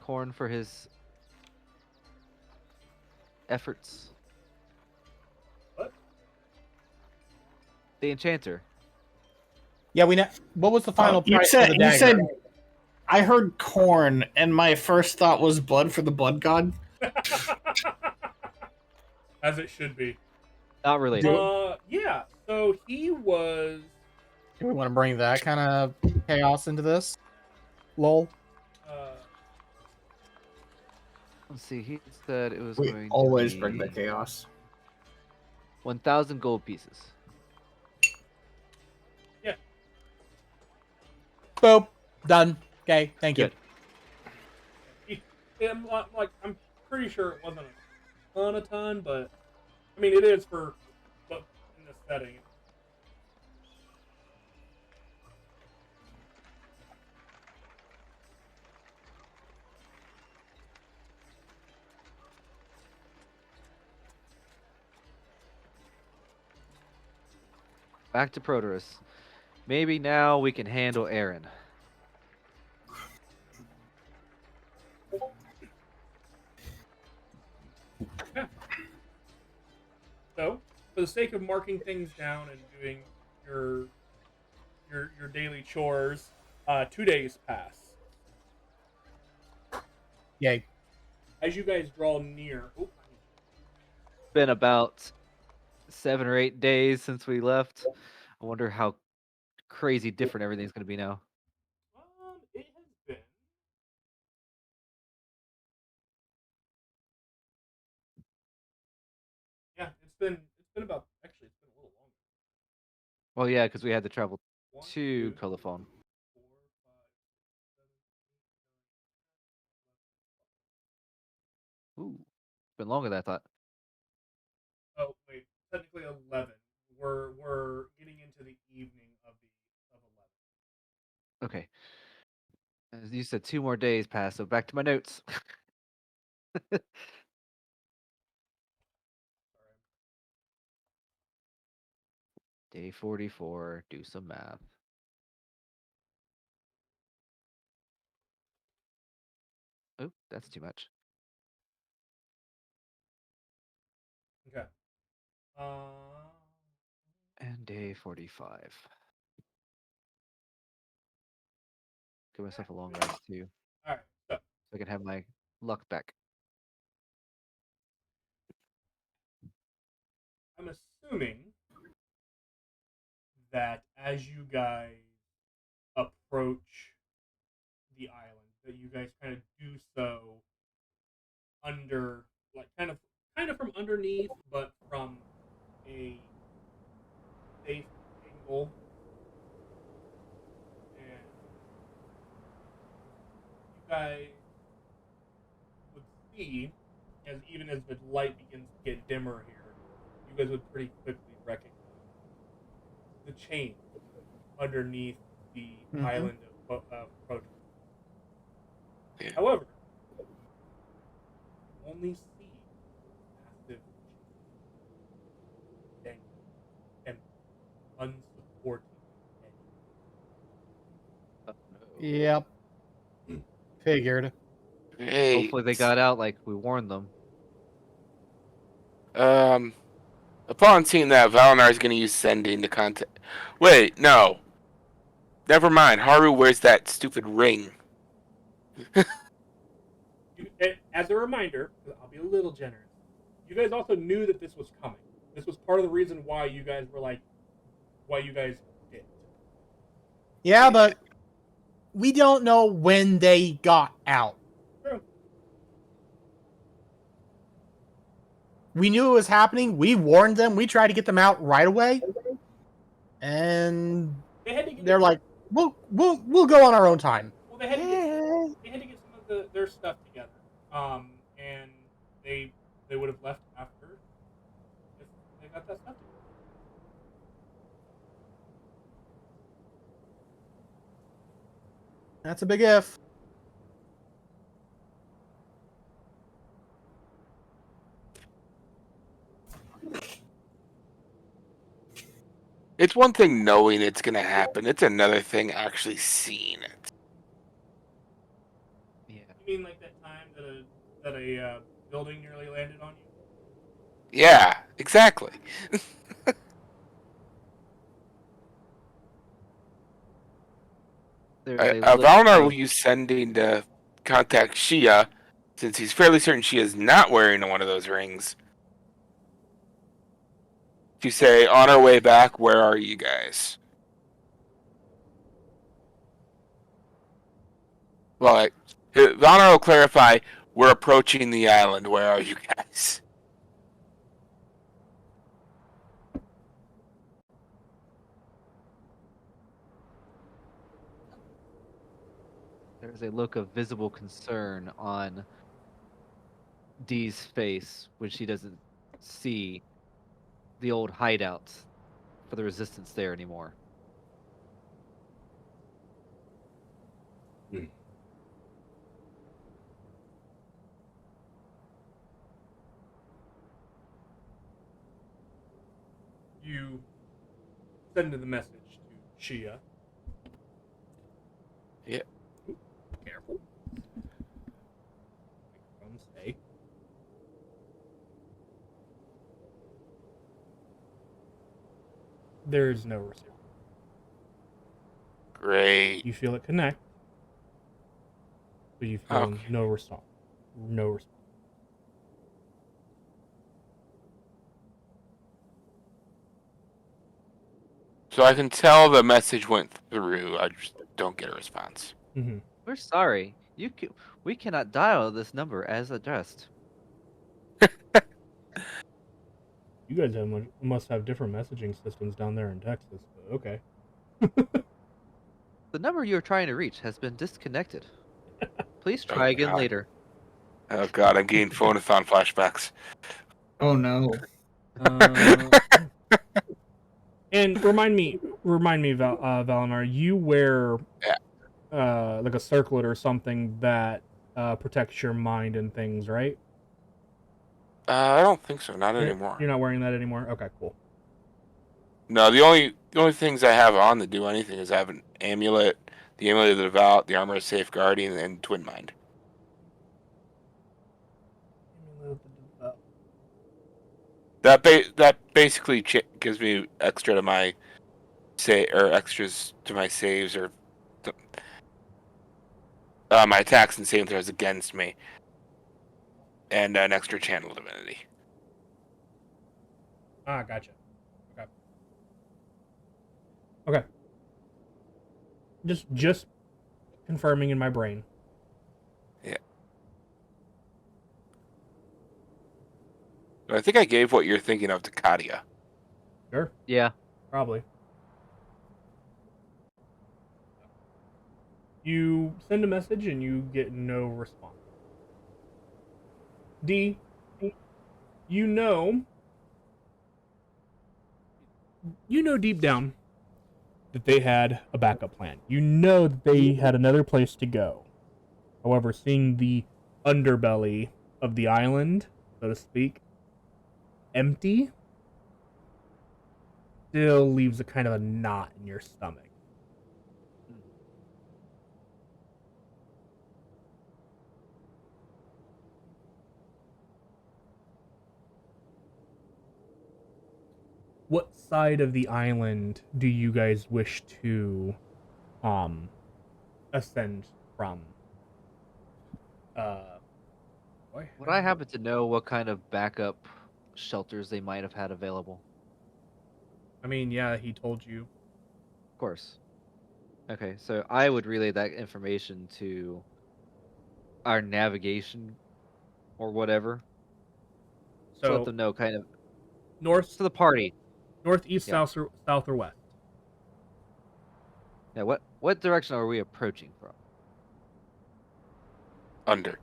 Corn for his efforts?
What?
The Enchanter.
Yeah, we know. What was the final
You
price
said
of the dagger?
you said I heard corn, and my first thought was blood for the blood god.
As it should be.
Not related.
Yeah. So he was.
Do we want to bring that kind of chaos into this? Lol.
Let's see. He said it was
We
going
always
to
bring the
be
chaos.
1,000 gold pieces.
Yeah.
Boop. Done. Okay. Thank you.
Good.
I'm pretty sure it wasn't a ton, but I mean it is for, but in this setting.
Back to Proterus. Maybe now we can handle Aaron.
Yeah. So, for the sake of marking things down and doing your your daily chores, 2 days pass.
Yay.
As you guys draw near. Oh,
Been about 7 or 8 days since we left. I wonder how crazy different everything's going to be now.
it has been. Yeah, it's been about, actually it's been a little longer.
Well, yeah, because we had to travel
1,
to
2,
Colophon.
4, 5, 7, 8, 9, 10, 11, 12.
Ooh, it's been longer than I thought.
Oh wait, technically 11. We're getting into the evening of 11.
Okay. As you said, 2 more days pass, so back to my notes. Day 44, do some math. Oh, that's too much.
Okay.
And day 45. Give myself a long rest too,
All right. So
so I can have my luck back.
I'm assuming that as you guys approach the island, that you guys kind of do so under, like, kind of from underneath, but from a safe angle, and you guys would see, as even as the light begins to get dimmer here, you guys would pretty quickly recognize the change underneath the island of Proton.
Yeah.
However, you only see massive dangling and unsupported head.
Oh, no.
Yep. Figured.
Hey,
Hopefully they got out like we warned them.
upon seeing that, Valinar is going to use sending to contact. Wait, no. Never mind. Haru wears that stupid ring.
As a reminder, I'll be a little generous. You guys also knew that this was coming. This was part of the reason why you guys were like, why you guys did.
Yeah, but we don't know when they got out.
True.
We knew it was happening. We warned them. We tried to get them out right away. And they're like, we'll go on our own time.
Well, they had to get some of their stuff together. And they would have left after if they got that stuff together.
That's a big if.
It's one thing knowing it's going to happen. It's another thing actually seeing it.
Yeah.
You mean like that time that a building nearly landed on you?
Yeah, exactly. Valinar will use sending to contact Shia, since he's fairly certain she is not wearing one of those rings. To say, on our way back, where are you guys? Well, Valinar will clarify, we're approaching the island. Where are you guys?
There's a look of visible concern on Dee's face when she doesn't see the old hideouts for the resistance there anymore.
You send the message to Shia.
Yeah.
Careful. Microphone stay. There is no receiver.
Great.
You feel it connect, but you feel no response. No response.
So I can tell the message went through. I just don't get a response.
Mm-hmm.
We're sorry. We cannot dial this number as addressed.
You guys must have different messaging systems down there in Texas, but okay.
The number you are trying to reach has been disconnected. Please try again later.
Oh god, I'm getting phone-a-thon flashbacks.
Oh no.
Uh, and remind me, Valinor, you wear like a circlet or something that protects your mind and things, right?
I don't think so. Not anymore.
You're not wearing that anymore. Okay, cool.
No, the only things I have on that do anything is I have an amulet, the amulet of the devout, the armor of safeguarding, and twin mind. That basically gives me extra to my extras to my saves or my attacks and saving throws against me, and an extra channel divinity.
Ah, gotcha. Okay. Okay. Just confirming in my brain.
Yeah. I think I gave what you're thinking of to Katia.
Sure.
Yeah.
Probably. You send a message and you get no response. D, you know deep down that they had a backup plan. You know that they had another place to go. However, seeing the underbelly of the island, so to speak, empty, still leaves a kind of a knot in your stomach. What side of the island do you guys wish to ascend from?
Would I happen to know what kind of backup shelters they might have had available?
I mean, yeah, he told you.
Of course. Okay, so I would relay that information to our navigation or whatever to let
So
them know kind of
north,
to the party.
northeast,
Yeah.
south, or west.
Yeah, what direction are we approaching from?
Under.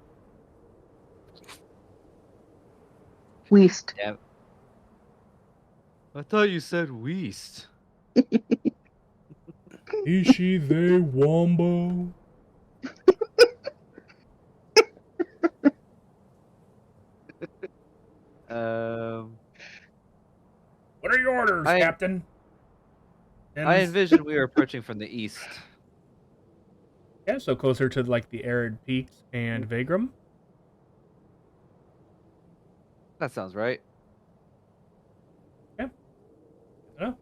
Weast.
Yeah. I thought you said west.
Ishi they wombo.
Um,
What are your orders,
I
Captain?
I
Sims?
envisioned we were approaching from the east.
Yeah, so closer to like the arid peaks and Vagram.
That sounds right.
Yeah. Good enough.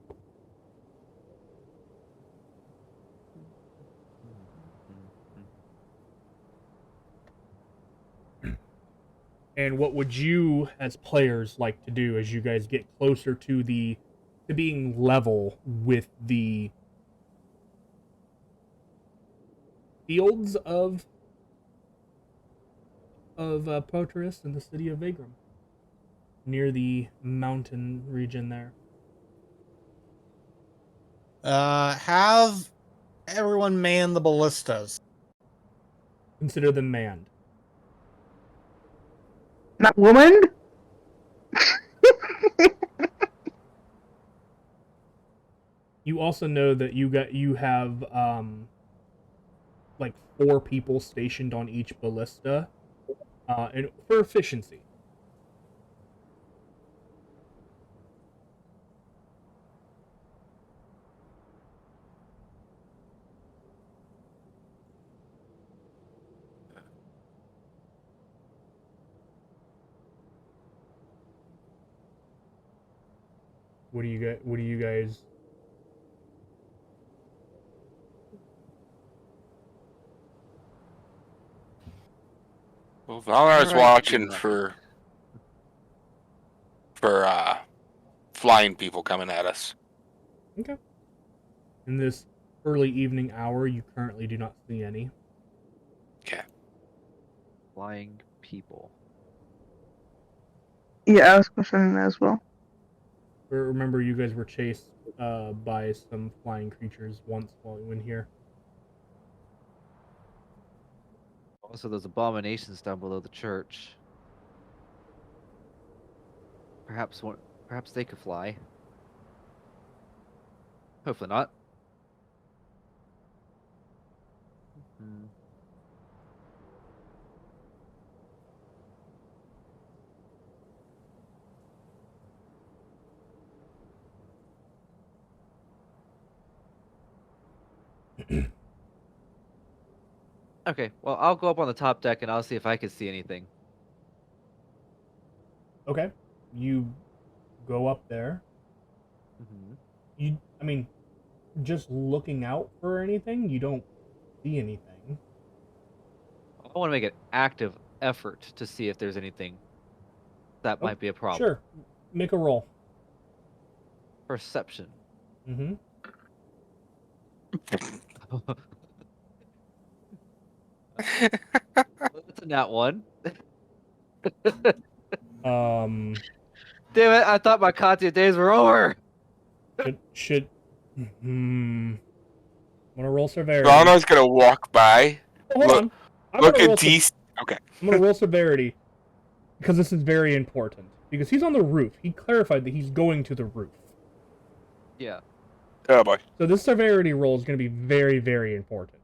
And what would you, as players, like to do as you guys get closer to being level with the fields of Proteus in the city of Vagram, near the mountain region there?
Have everyone man the ballistas.
Consider them manned.
Not woman?
You also know that you have like 4 people stationed on each ballista, and for efficiency. What do you guys?
Well, Valar's
Alright,
watching
Enoch.
for flying people coming at us.
Okay. In this early evening hour, you currently do not see any.
Okay.
Flying people.
Yeah, I was questioning that as well.
Remember, you guys were chased by some flying creatures once while you went here.
Also, those abominations down below the church. Perhaps they could fly. Hopefully not. Hmm. Okay, well, I'll go up on the top deck and I'll see if I can see anything.
Okay. You go up there.
Hmm.
I mean, just looking out for anything, you don't see anything.
I want to make an active effort to see if there's anything that
Oh,
might be a problem.
Sure. Make a roll.
Perception.
Mm-hmm.
That's a nat 1.
Um,
Damn it! I thought my Katya days were over.
should I'm gonna roll severity.
Valnor's gonna walk by.
Hold
look,
on. I'm
look
gonna roll
at D. Okay.
I'm gonna roll severity because this is very important. Because he's on the roof. He clarified that he's going to the roof.
Yeah.
Oh boy.
So this severity roll is going to be very, very important.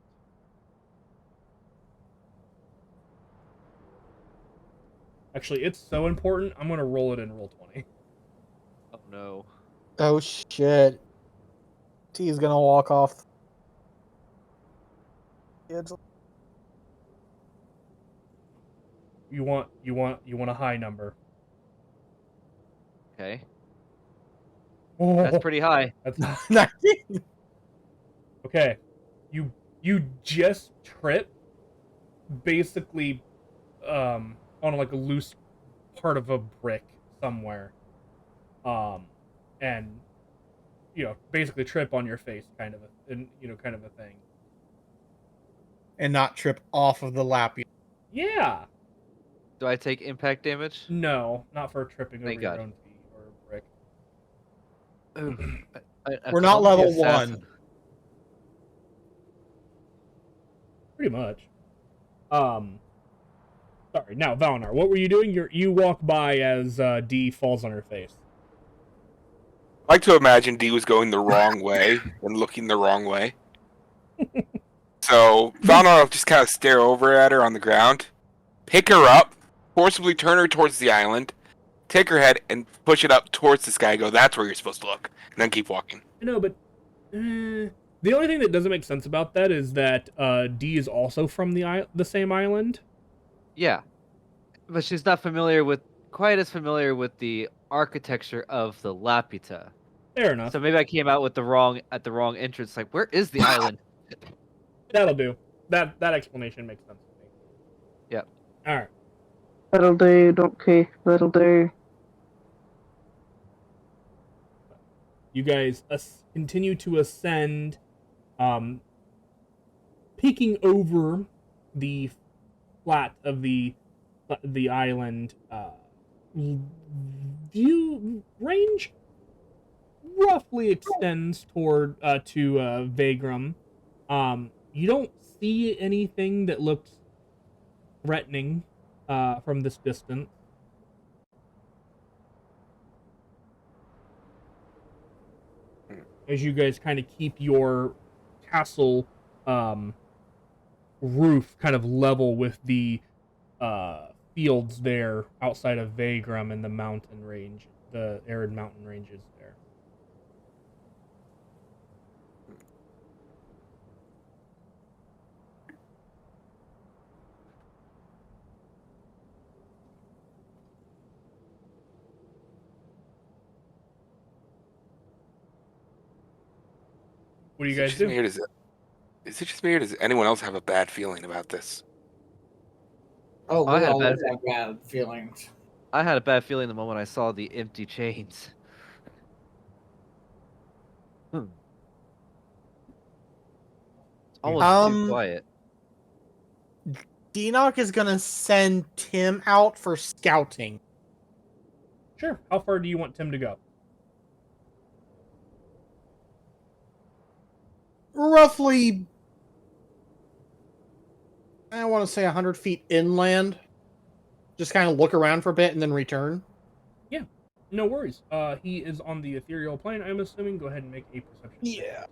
Actually, it's so important, I'm going to roll it in roll 20.
Oh no.
Oh shit. T is gonna walk off.
You want a high number.
Okay.
Oh,
That's pretty high.
That's
19.
okay. You just trip basically on like a loose part of a brick somewhere. And basically trip on your face kind of a thing.
And not trip off of the lap.
Yeah.
Do I take impact damage?
No, not for tripping over
Thank
your
God.
own feet or a brick.
A
We're not
clumsy
level
assassin.
1.
Pretty much. Sorry. Now, Valnar, what were you doing? You walk by as D falls on her face.
I like to imagine D was going the wrong way and looking the wrong way. So Valnar will just kind of stare over at her on the ground, pick her up, forcibly turn her towards the island, take her head, and push it up towards the sky. Go, that's where you're supposed to look, and then keep walking.
No, but the only thing that doesn't make sense about that is that D is also from the same island.
Yeah, but she's not quite as familiar with the architecture of the Lapita.
Fair enough.
So maybe I came out with the wrong entrance. Like, where is the island?
That'll do. That explanation makes sense to me.
Yep.
All right.
That'll do, donkey. That'll do.
You guys continue to ascend, peeking over the flat of the island. View range roughly extends toward to Vagram. You don't see anything that looks threatening from this distance. As you guys kind of keep your castle roof kind of level with the fields there outside of Vagram and the mountain range, the arid mountain ranges there. What do you guys do?
Is it just me, or does anyone else have a bad feeling about this?
Oh,
I
we
had a
always
bad-
have bad feelings.
I had a bad feeling the moment I saw the empty chains. It's almost too quiet.
Denock is gonna send Tim out for scouting.
Sure. How far do you want Tim to go?
Roughly, I want to say 100 feet inland. Just kind of look around for a bit and then return.
No worries. He is on the ethereal plane, I'm assuming. Go ahead and make a perception check.
Yeah.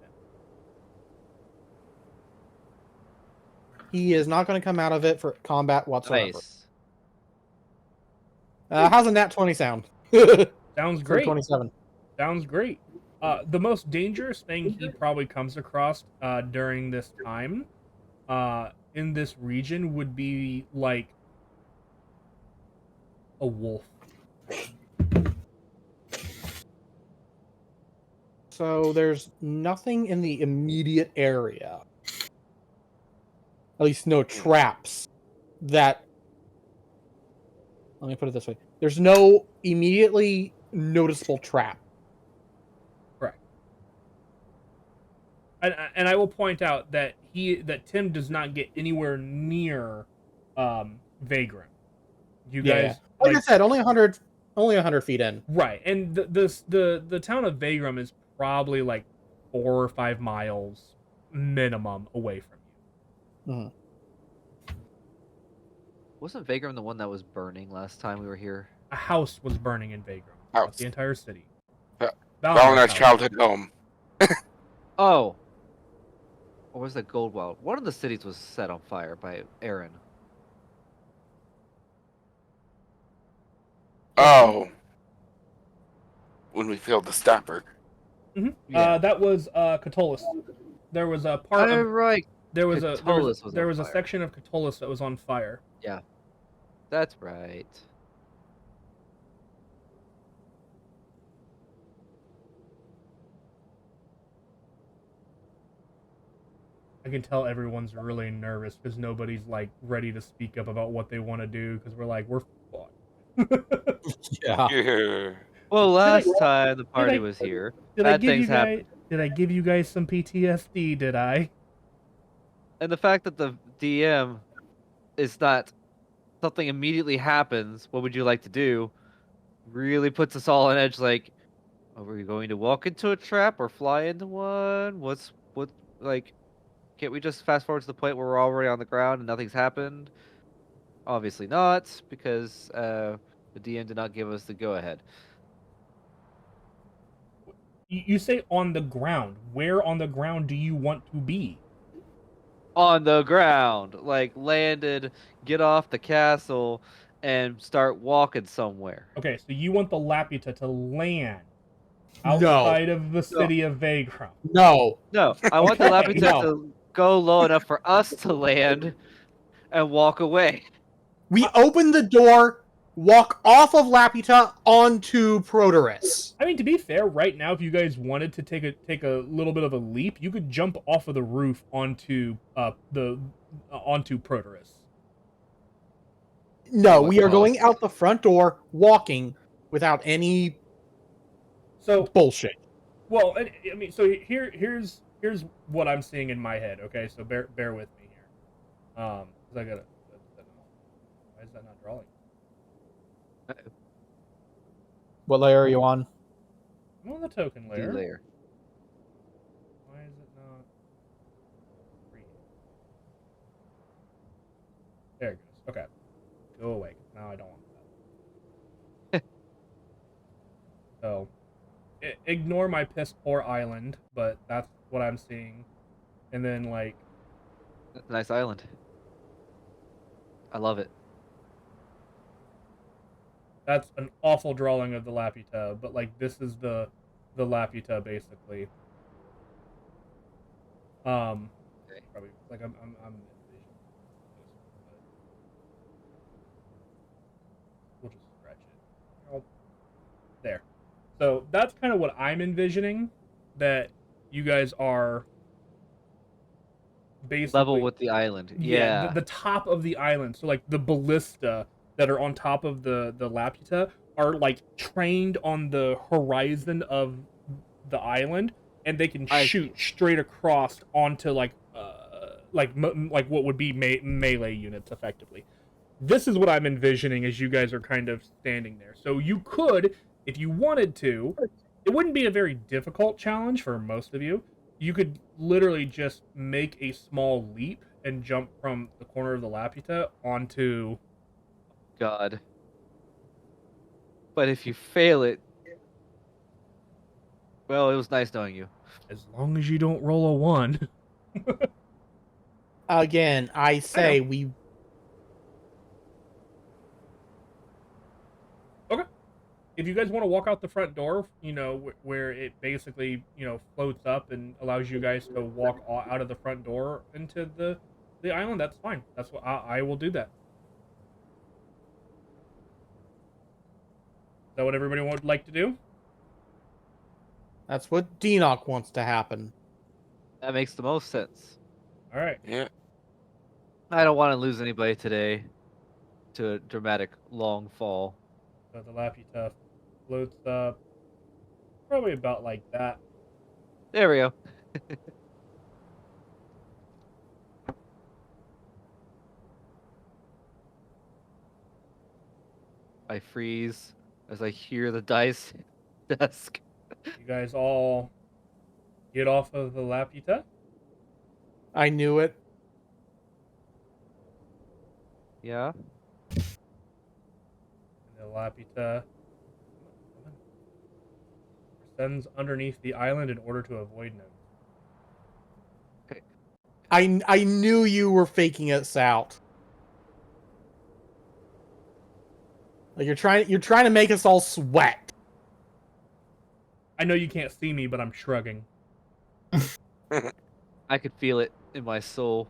He is not going to come out of it for combat whatsoever.
Nice.
How's a nat 20 sound?
Sounds
For
great.
27.
Sounds great. The most dangerous thing he probably comes across during this time in this region would be like a wolf.
So there's nothing in the immediate area. At least no traps that... Let me put it this way. There's no immediately noticeable trap.
Correct. And I will point out that Tim does not get anywhere near Vagrant. You guys,
like I said, only 100 feet in.
right? And the town of Vagram is probably like 4 or 5 miles minimum away from you.
Mm-hmm.
Wasn't Vagram the one that was burning last time we were here?
A house was burning in Vagram.
House.
The entire city.
Valinar's childhood home.
Oh. Or was that Goldwell? One of the cities was set on fire by Aaron.
Oh. When we failed to stop her.
Mm-hmm.
Yeah.
That was Catullus. There was a part
Oh,
of
right.
there was
Catullus was
there
on
was a
fire.
section of Catullus that was on fire.
Yeah. That's right.
I can tell everyone's really nervous because nobody's like ready to speak up about what they want to do because we're fucked.
Yeah.
Yeah.
Well, last time the party was here, bad things happened.
Did I give you guys some PTSD? Did I?
And the fact that the DM is not something immediately happens, what would you like to do, really puts us all on edge. Like, are we going to walk into a trap or fly into one? Can't we just fast forward to the point where we're already on the ground and nothing's happened? Obviously not, because the DM did not give us the go-ahead.
You say on the ground. Where on the ground do you want to be?
On the ground, like landed, get off the castle, and start walking somewhere.
Okay, so you want the Laputa to land outside of the city of Vagram.
No.
No, I want the
Okay.
Laputa to go low enough for us to land and walk away.
We open the door, walk off of Laputa onto Proterus.
I mean, to be fair, right now, if you guys wanted to take a little bit of a leap, you could jump off of the roof onto Proterus.
No, we are going out the front door, walking without any bullshit.
Well, I mean, so here's what I'm seeing in my head. Okay, so bear with me here. 'Cause I gotta. Why is that not drawing?
What layer are you on?
I'm on the token layer.
D-layer.
Why is it not? There it goes. Okay, go away. Now I don't want that. So, ignore my piss poor island, but that's what I'm seeing. And then like,
That's a nice island. I love it.
that's an awful drawing of the Laputa, but like this is the Laputa basically.
Okay.
Probably like I'm envisioning this, but we'll just stretch it. Oh, there. So that's kind of what I'm envisioning, that you guys are basically
Level with the island. Yeah.
the top of the island. So like the ballista that are on top of the Laputa are like trained on the horizon of the island, and they can shoot straight across onto like what would be melee units effectively. This is what I'm envisioning as you guys are kind of standing there. So you could, if you wanted to, it wouldn't be a very difficult challenge for most of you. You could literally just make a small leap and jump from the corner of the Laputa onto...
God. But if you fail it, Well, it was nice knowing you.
As long as you don't roll a 1.
Again, I say we.
Okay. If you guys want to walk out the front door, where it basically, floats up and allows you guys to walk out of the front door into the island, that's fine. That's what I will do that. Is that what everybody would like to do?
That's what Deanoch wants to happen.
That makes the most sense.
All right.
Yeah.
I don't want to lose anybody today to a dramatic long fall.
So the Laputa floats up probably about like that.
There we go. I freeze as I hear the dice desk.
You guys all get off of the Laputa.
I knew it.
Yeah.
And the Laputa descends underneath the island in order to avoid notice.
I knew you were faking us out. Like you're trying to make us all sweat.
I know you can't see me, but I'm shrugging.
I could feel it in my soul.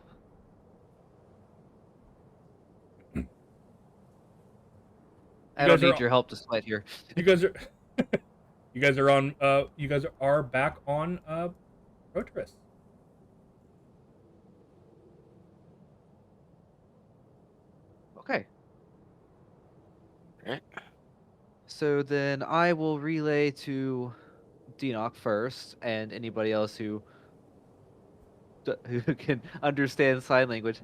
I don't need your help to sweat here.
You guys are you guys are on you guys are back on Proteus.
Okay.
Right.
So then I will relay to Deanoch first, and anybody else who can understand sign language,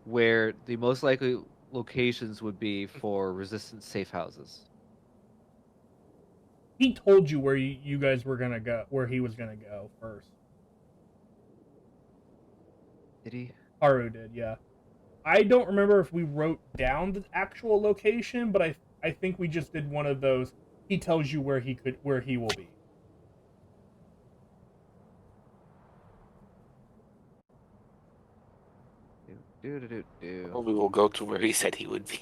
where the most likely locations would be for resistance safe houses.
He told you where you guys were gonna go, where he was gonna go first.
Did he?
Haru did, yeah. I don't remember if we wrote down the actual location, but I think we just did one of those. He tells you where he will be.
Well, we will go to where he said he would be.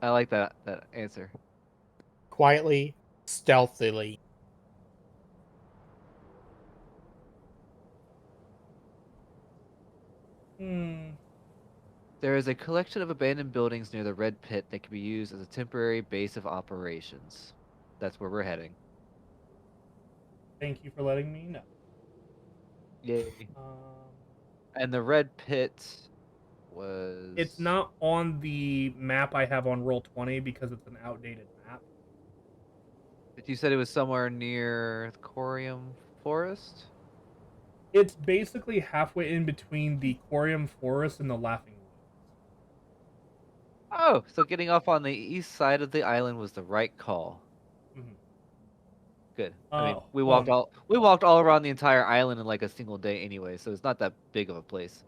I like that answer.
Quietly, stealthily.
There is a collection of abandoned buildings near the Red Pit that can be used as a temporary base of operations. That's where we're heading.
Thank you for letting me know.
Yay. And the Red Pit was...
It's not on the map I have on Roll20 because it's an outdated map.
But you said it was somewhere near the Corium Forest?
It's basically halfway in between the Corium Forest and the Laughing Woods.
Oh, so getting off on the east side of the island was the right call.
Mm-hmm.
Good. I mean, we walked all around the entire island in like a single day anyway, so it's not that big of a place.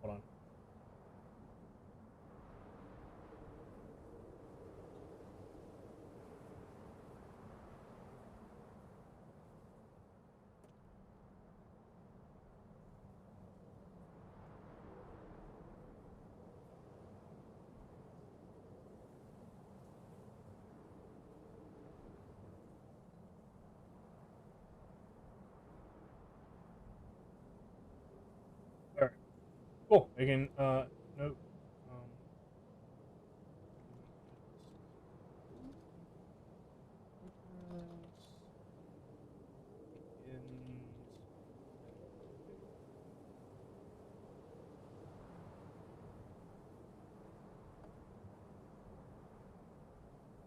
Hold on. Alright. Cool. Again, note.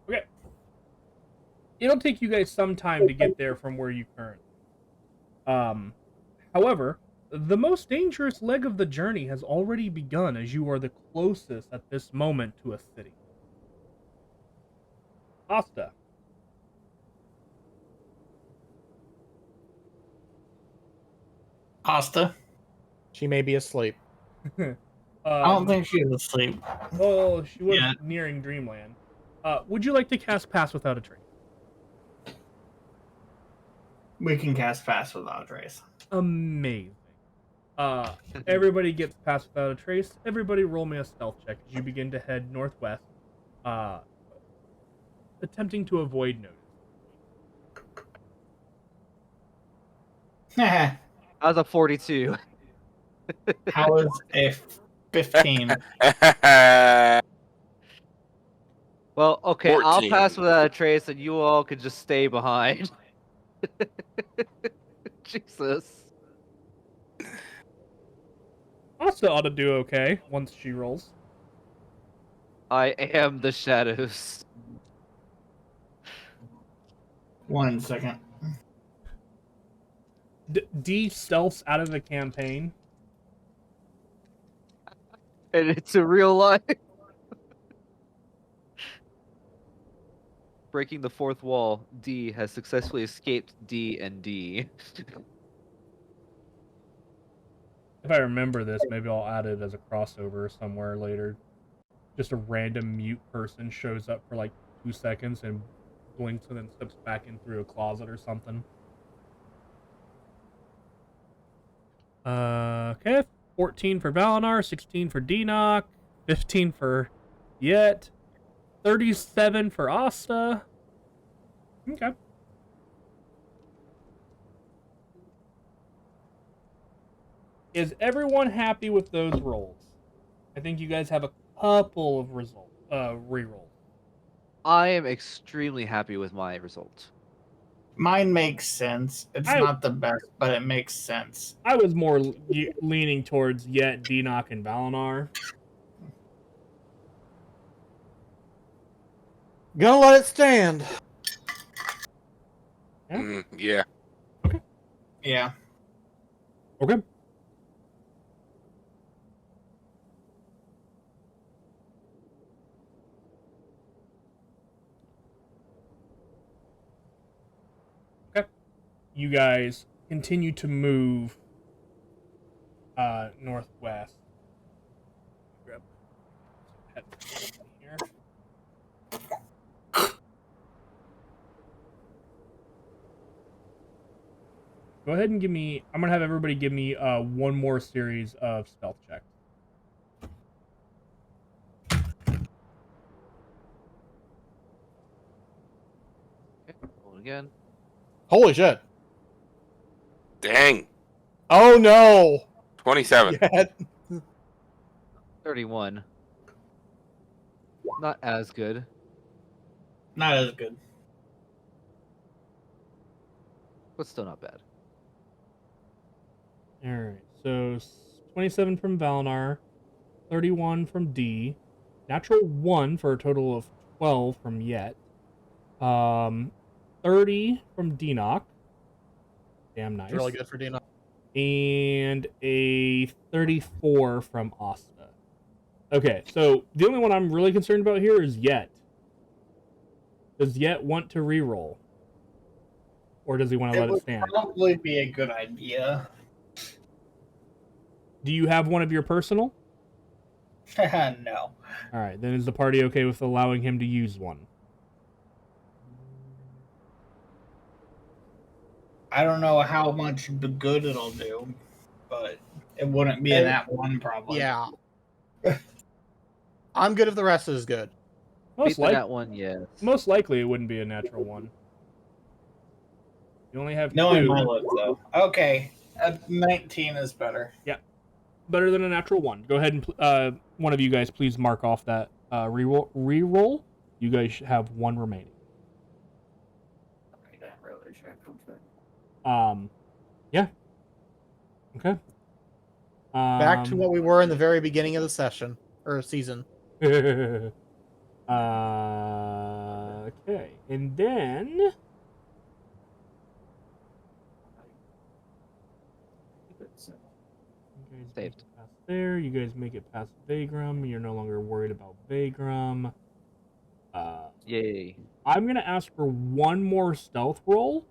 Okay. It'll take you guys some time to get there from where you currently. However, the most dangerous leg of the journey has already begun as you are the closest at this moment to a city. Asta.
Asta.
She may be asleep.
I don't think she's asleep.
Oh, she was
Yeah.
nearing dreamland. Would you like to cast Pass Without a Trace?
We can cast Pass Without a Trace.
Amazing. Everybody gets Pass Without a Trace. Everybody roll me a stealth check as you begin to head northwest, attempting to avoid notice.
How
I was a 42.
is a 15?
Well, okay, I'll
14.
pass without a trace, and you all could just stay behind. Jesus.
Asa ought to do okay once she rolls.
I am the shadows.
1 second.
D stealths out of the campaign.
And it's a real life. Breaking the fourth wall, D has successfully escaped D and D.
If I remember this, maybe I'll add it as a crossover somewhere later. Just a random mute person shows up for like 2 seconds and blinks and then steps back in through a closet or something. Okay. 14 for Valinar, 16 for Denock, 15 for Yet, 37 for Asta. Okay. Is everyone happy with those rolls? I think you guys have a couple of re-rolls.
I am extremely happy with my result.
Mine makes sense. It's not the best, but it makes sense.
I was more leaning towards Yet, Denock, and Valinar.
Gonna let it stand.
Yeah.
Yeah.
Okay. Okay. You guys continue to move northwest. Grab some here. Go ahead and give me. I'm gonna have everybody give me one more series of stealth checks.
Okay, roll again.
Holy shit.
Dang.
Oh no.
27.
Yeah.
31. Not as good.
Not as good.
But still not bad.
Alright, so 27 from Valinar, 31 from D, natural 1 for a total of 12 from Yet, 30 from Denock, damn nice,
It's really good for Dina.
and a 34 from Asta. Okay, so the only one I'm really concerned about here is Yet. Does Yet want to reroll? Or does he want to let it stand?
It would probably be a good idea.
Do you have one of your personal?
No.
Alright, then is the party okay with allowing him to use one?
I don't know how much good it'll do, but it wouldn't be in that one probably.
Yeah. I'm good if the rest is good.
Most,
that one, yes.
most likely it wouldn't be a natural one. You only have
Knowing
2.
my luck, though. Okay, 19 is better.
Yeah, better than a natural 1. Go ahead and one of you guys please mark off that reroll. You guys should have 1 remaining. Yeah. Okay.
Back to what we were in the very beginning of the session or season.
Okay, and then
Saved.
past there. You guys make it past Vagram. You're no longer worried about Vagram.
Yay.
I'm gonna ask for one more stealth roll.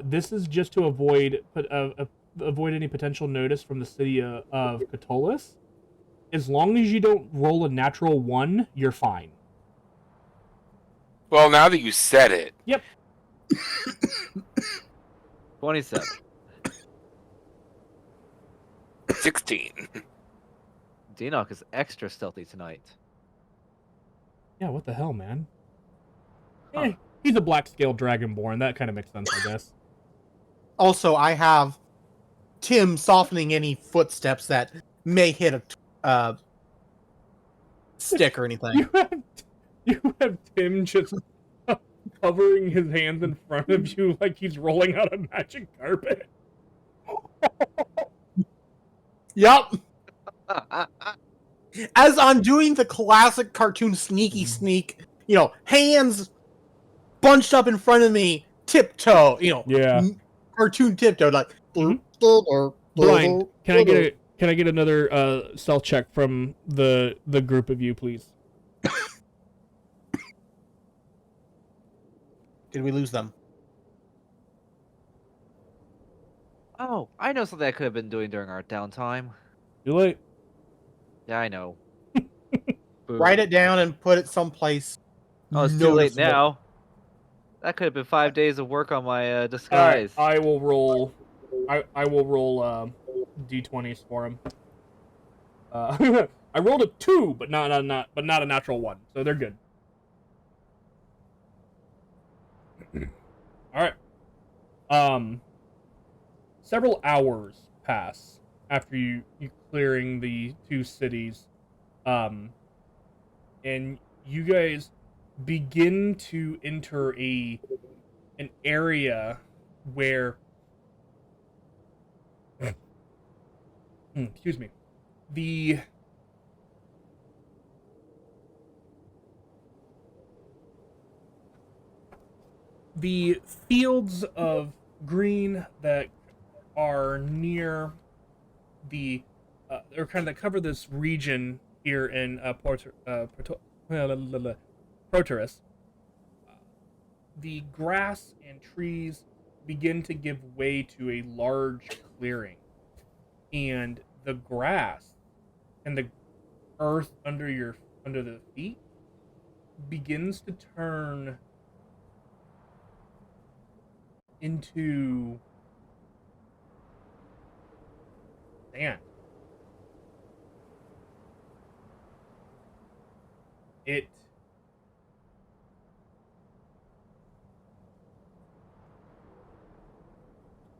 This is just to avoid avoid any potential notice from the city of Catullus. As long as you don't roll a natural 1, you're fine.
Well, now that you said it,
Yep.
27.
16.
Dinoc is extra stealthy tonight.
Yeah, what the hell, man?
Huh.
He's a black scale dragonborn. That kind of makes sense, I guess.
Also, I have Tim softening any footsteps that may hit a stick or anything.
You have Tim just covering his hands in front of you like he's rolling out a magic carpet.
Yup. As I'm doing the classic cartoon sneaky sneak, hands bunched up in front of me, tiptoe,
Yeah.
cartoon tiptoe, like.
Blind, can I get another stealth check from the group of you, please?
Did we lose them?
Oh, I know something I could have been doing during our downtime.
Too late.
Yeah, I know. Boo.
Write it down and put it someplace.
Oh, it's too late
noticeable.
now. That could have been 5 days of work on my
All right,
disguise.
I will roll. I will roll d20s for him. I rolled a 2, but not a natural 1, so they're good. All right. Several hours pass after you clearing the 2 cities, and you guys begin to enter an area where excuse me, the fields of green that are near the or kind of that cover this region here in Proterus, the grass and trees begin to give way to a large clearing, and the grass and the earth under the feet begins to turn into sand.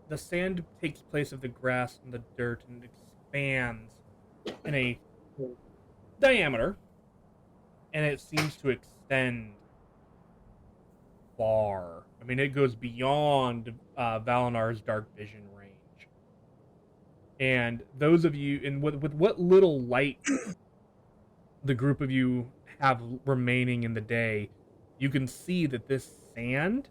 The sand takes place of the grass and the dirt and expands in a diameter, and it seems to extend far. I mean, it goes beyond Valinar's dark vision range. And those of you, and with what little light the group of you have remaining in the day, you can see that this sand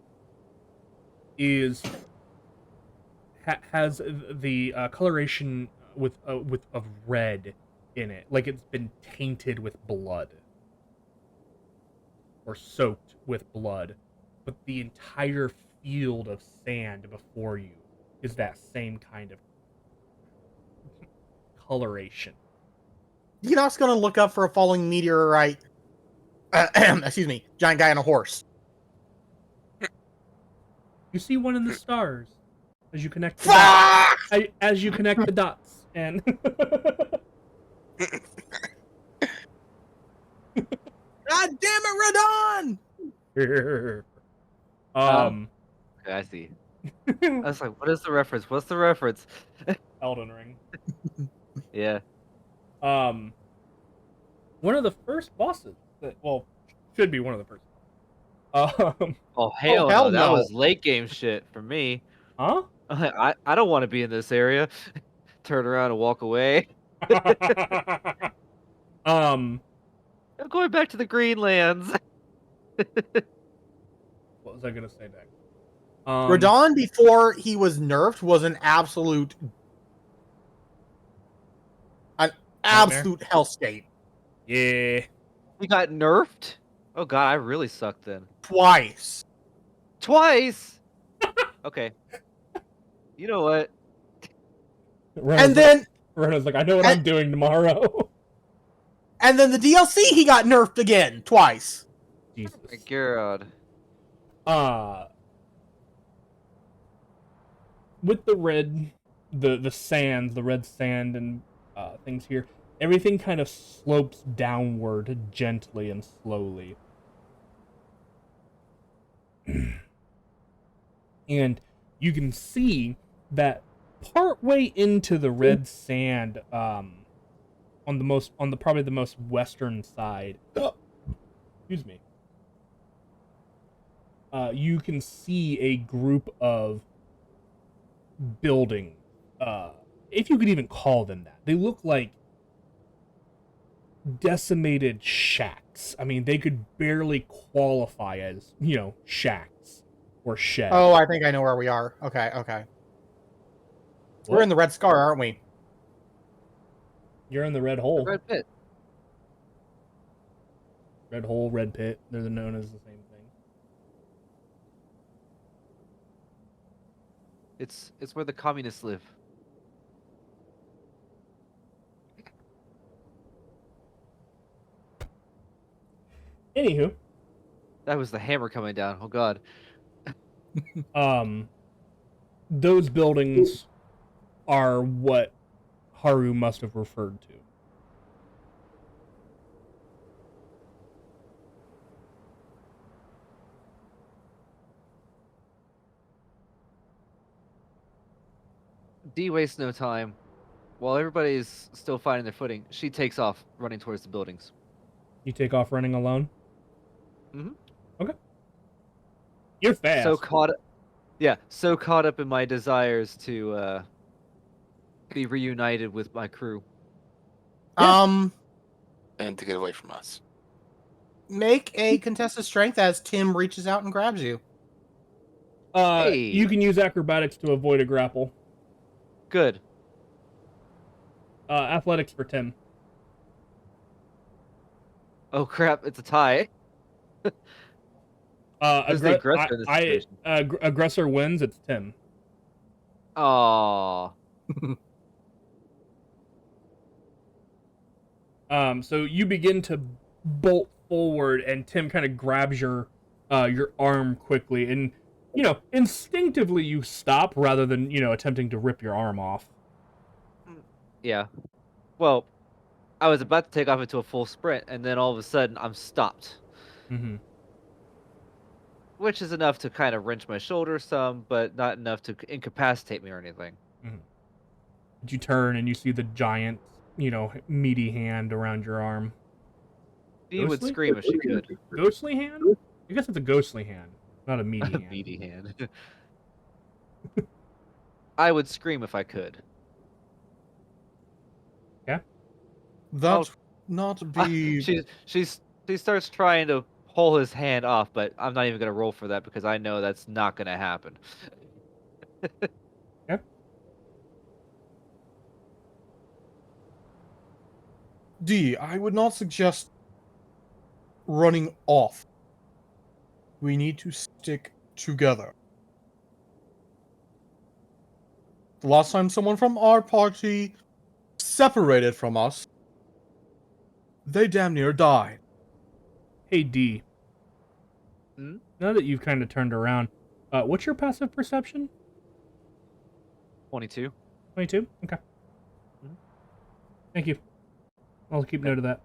has the coloration with of red in it, like it's been tainted with blood or soaked with blood. But the entire field of sand before you is that same kind of coloration.
Enoch's gonna look up for a falling meteorite. Excuse me, giant guy on a horse.
You see one in the stars as you connect the
Fuck!
dots, as you connect the dots, and
God damn it, Radon!
Okay, I see. I was like, what is the reference? What's the reference?
Elden Ring.
Yeah.
One of the first bosses that, well, should be one of the first.
Oh hell,
hell
no! That
no.
was late game shit for me.
Huh?
I don't want to be in this area. Turn around and walk away.
I'm
going back to the Greenlands.
What was I gonna say next?
Radon, before he was nerfed, was an absolute hellscape.
Yeah.
He got nerfed? Oh god, I really sucked then.
Twice.
Twice? Okay. You know what?
And then
Rena's like, I know what I'm doing tomorrow.
and then the DLC he got nerfed again twice.
Jesus.
My God.
With the red, the sand, the red sand and things here, everything kind of slopes downward gently and slowly. And you can see that partway into the red sand, on probably the most western side, excuse me, you can see a group of buildings, if you could even call them that. They look like decimated shacks. I mean, they could barely qualify as, shacks or sheds.
Oh, I think I know where we are. Okay.
What?
We're in the Red Scar, aren't we?
You're in the red hole.
The red pit.
Red hole, red pit. They're known as the same thing.
It's where the communists live.
Anywho,
That was the hammer coming down. Oh God.
those buildings are what Haru must have referred to.
D wastes no time. While everybody is still finding their footing, she takes off, running towards the buildings.
You take off running alone?
Mhm.
Okay. You're fast.
So caught up in my desires to be reunited with my crew.
And to get away from us.
Make a contested strength as Tim reaches out and grabs you.
Hey.
You can use acrobatics to avoid a grapple.
Good.
Athletics for Tim.
Oh crap! It's a tie. Who's the aggressor in this situation?
Aggressor wins. It's Tim.
Aww.
So you begin to bolt forward, and Tim kind of grabs your arm quickly, and instinctively you stop rather than attempting to rip your arm off.
Yeah. Well, I was about to take off into a full sprint, and then all of a sudden I'm stopped.
Mm-hmm.
Which is enough to kind of wrench my shoulder some, but not enough to incapacitate me or anything.
Mm-hmm. But you turn and you see the giant, meaty hand around your arm.
She would scream if she could.
Ghostly hand? I guess it's a ghostly hand, not a meaty hand.
Meaty hand. I would scream if I could.
Yeah.
That not be.
She starts trying to pull his hand off, but I'm not even gonna roll for that because I know that's not gonna happen.
Yeah.
D, I would not suggest running off. We need to stick together. The last time someone from our party separated from us, they damn near died.
Hey D.
Hmm?
Now that you've kind of turned around, what's your passive perception?
22.
22? Okay.
Mhm.
Thank you. I'll keep note of that.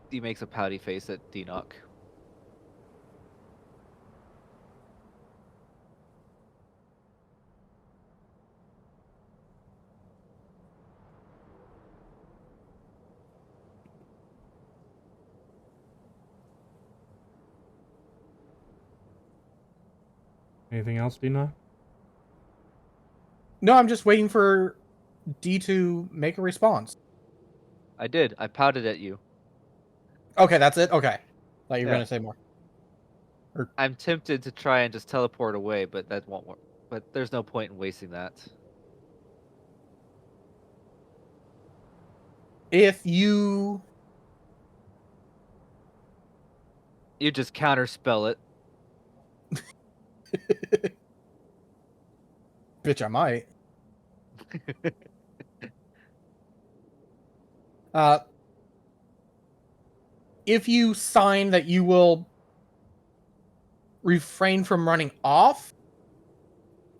He makes a pouty face at D-Knock.
Anything else, Dina?
No, I'm just waiting for D to make a response.
I did. I pouted at you.
Okay, that's it? Okay. Thought you were
Yeah.
going to say more.
I'm tempted to try and just teleport away, but that won't work. But there's no point in wasting that.
If you...
You just counterspell it.
Bitch, I might. If you sign that you will refrain from running off,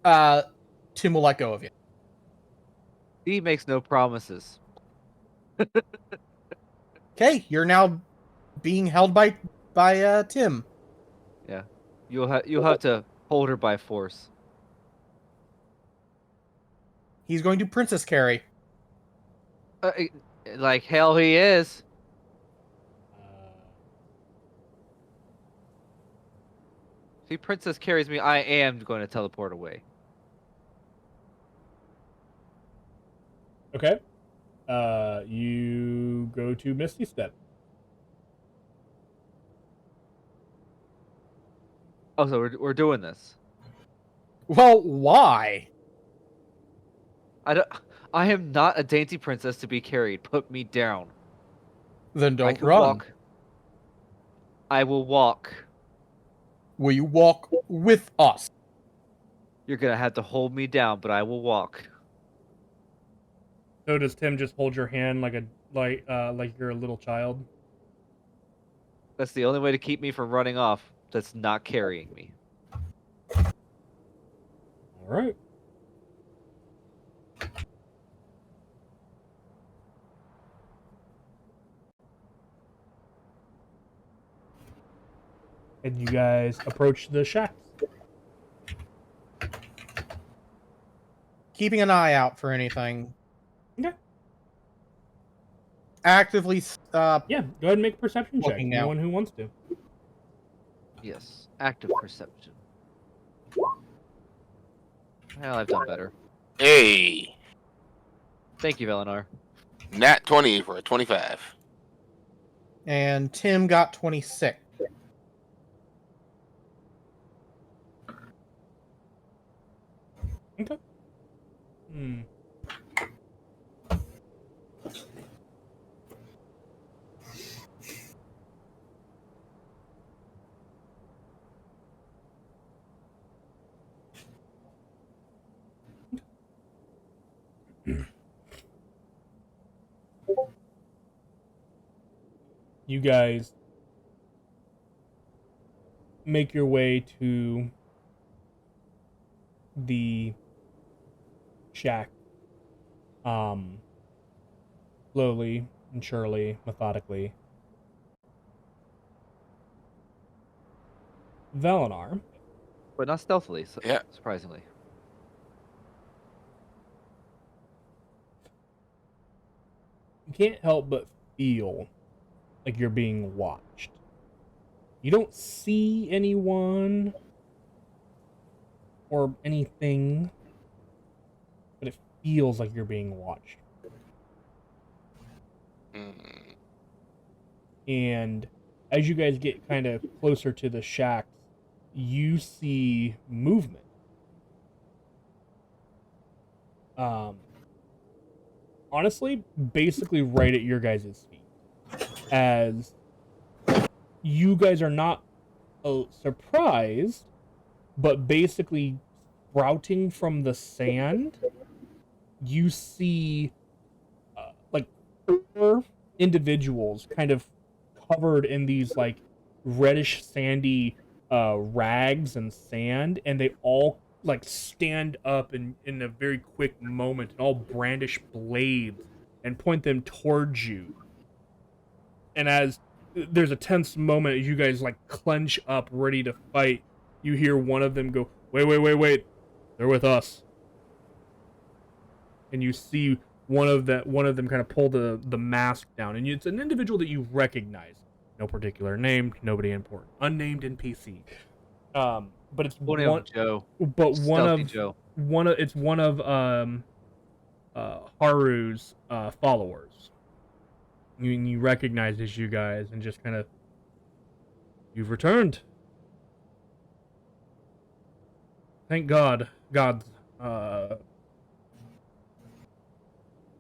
Tim will let go of you.
He makes no promises.
Okay, you're now being held by Tim.
Yeah. You'll have to hold her by force.
He's going to princess carry.
Like hell he is. If he princess carries me, I am going to teleport away.
Okay. You go to Misty Step.
Oh, so we're doing this.
Well, why?
I am not a dainty princess to be carried. Put me down.
Then
I
don't
can
run.
walk. I will walk.
Will you walk with us?
You're gonna have to hold me down, but I will walk.
So does Tim just hold your hand like you're a little child?
That's the only way to keep me from running off. That's not carrying me.
All right. And you guys approach the shacks.
Keeping an eye out for anything.
Okay.
Actively,
Yeah, go ahead and make a perception check.
Looking now.
Anyone who wants to.
Yes. Active perception. Well, I've done better.
Hey,
Thank you, Velenar.
nat 20 for a 25.
and Tim got 26.
Okay. Hmm. You guys make your way to the shack. Slowly and surely, methodically. Velenar.
But not stealthily,
Yeah.
surprisingly.
You can't help but feel like you're being watched. You don't see anyone or anything, but it feels like you're being watched. And as you guys get kind of closer to the shacks, you see movement. Honestly, basically right at your guys' feet. As you guys are not surprised, but basically sprouting from the sand, you see like 4 individuals kind of covered in these like reddish sandy rags and sand, and they all like stand up in a very quick moment and all brandish blades and point them towards you. And as there's a tense moment as you guys like clench up ready to fight, you hear one of them go, wait, they're with us. And you see one of them kind of pull the mask down, and it's an individual that you recognize. No particular name, nobody important, unnamed NPC. But it's
We'll name him Joe.
But
Stealthy
it's one of Haru's followers. You recognizes you guys and just kind of, you've returned. Thank God. God's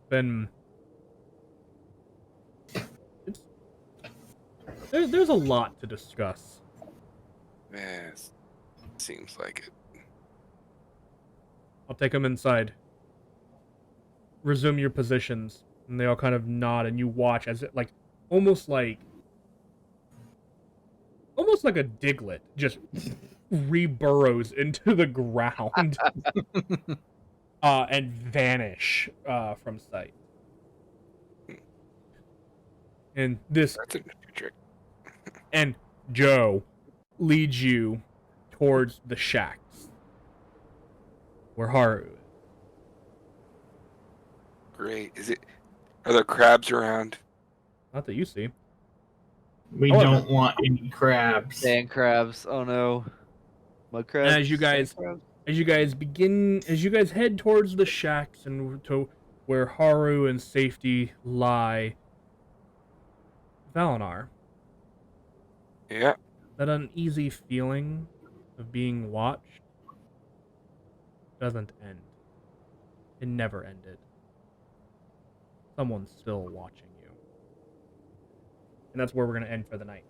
been. There's a lot to discuss.
Yes, seems like it.
I'll take him inside. resume your positions, and they all kind of nod, and you watch as it almost like a diglet just reburrows into the ground and vanish from sight. And
That's a new trick.
and Joe leads you towards the shacks where Haru is.
Great. Are there crabs around?
Not that you see.
We
However-
don't want any crabs.
Sand crabs. Oh no. Mud crabs.
As you
sand
guys
crabs?
as you guys head towards the shacks and to where Haru and safety lie, Valinar,
Yeah.
that uneasy feeling of being watched doesn't end. It never ended. Someone's still watching you. And that's where we're going to end for the night.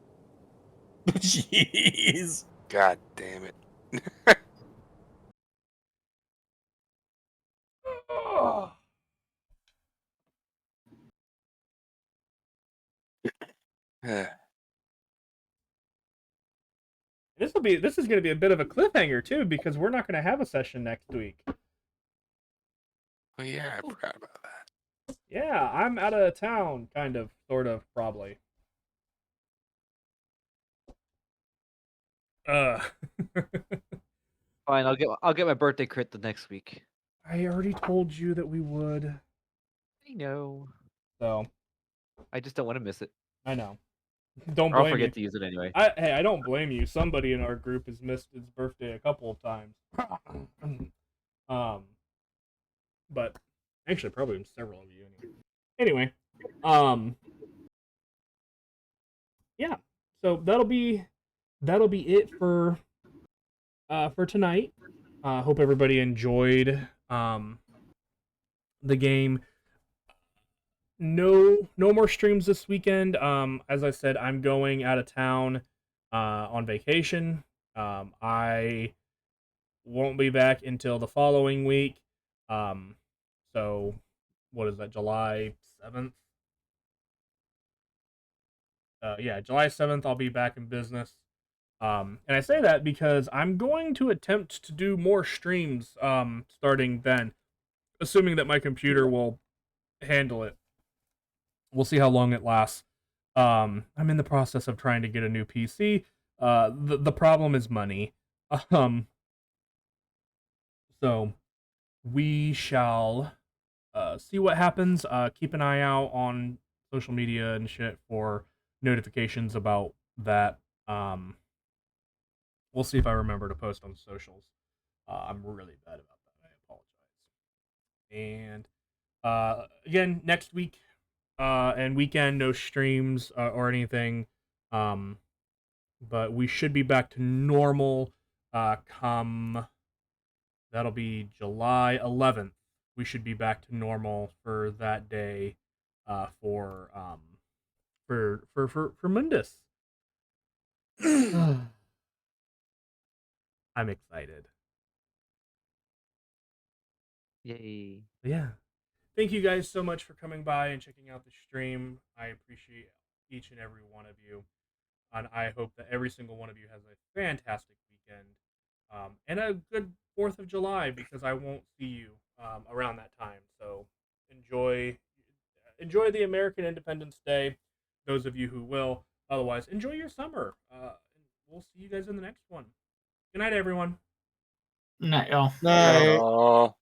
Jeez.
God damn it.
This is going to be a bit of a cliffhanger too, because we're not going to have a session next week.
Oh yeah, I forgot about that.
Yeah, I'm out of town, kind of, sort of, probably.
Fine, I'll get my birthday crit the next week.
I already told you that we would.
I know.
So,
I just don't want to miss it.
I know. Don't
Or I'll
blame
forget
you.
to use it anyway.
Hey, I don't blame you. Somebody in our group has missed his birthday a couple of times. But actually, probably several of you anyway. Yeah. So that'll be it for tonight. Hope everybody enjoyed the game. No more streams this weekend. As I said, I'm going out of town on vacation. I won't be back until the following week. So what is that, July 7th? Yeah, July 7th I'll be back in business. And I say that because I'm going to attempt to do more streams starting then, assuming that my computer will handle it. We'll see how long it lasts. I'm in the process of trying to get a new PC. The problem is money. So we shall see what happens. Keep an eye out on social media and shit for notifications about that. We'll see if I remember to post on socials. I'm really bad about that. I apologize. And again, next week and weekend, no streams or anything. But we should be back to normal come. That'll be July 11th. We should be back to normal for that day for Mundus. I'm excited.
Yay.
But yeah. Thank you guys so much for coming by and checking out the stream. I appreciate each and every one of you. And I hope that every single one of you has a fantastic weekend. And a good 4th of July, because I won't see you around that time. So enjoy the American Independence Day, those of you who will. Otherwise, enjoy your summer. We'll see you guys in the next one. Good night, everyone.
Night, y'all.
Night.
Oh.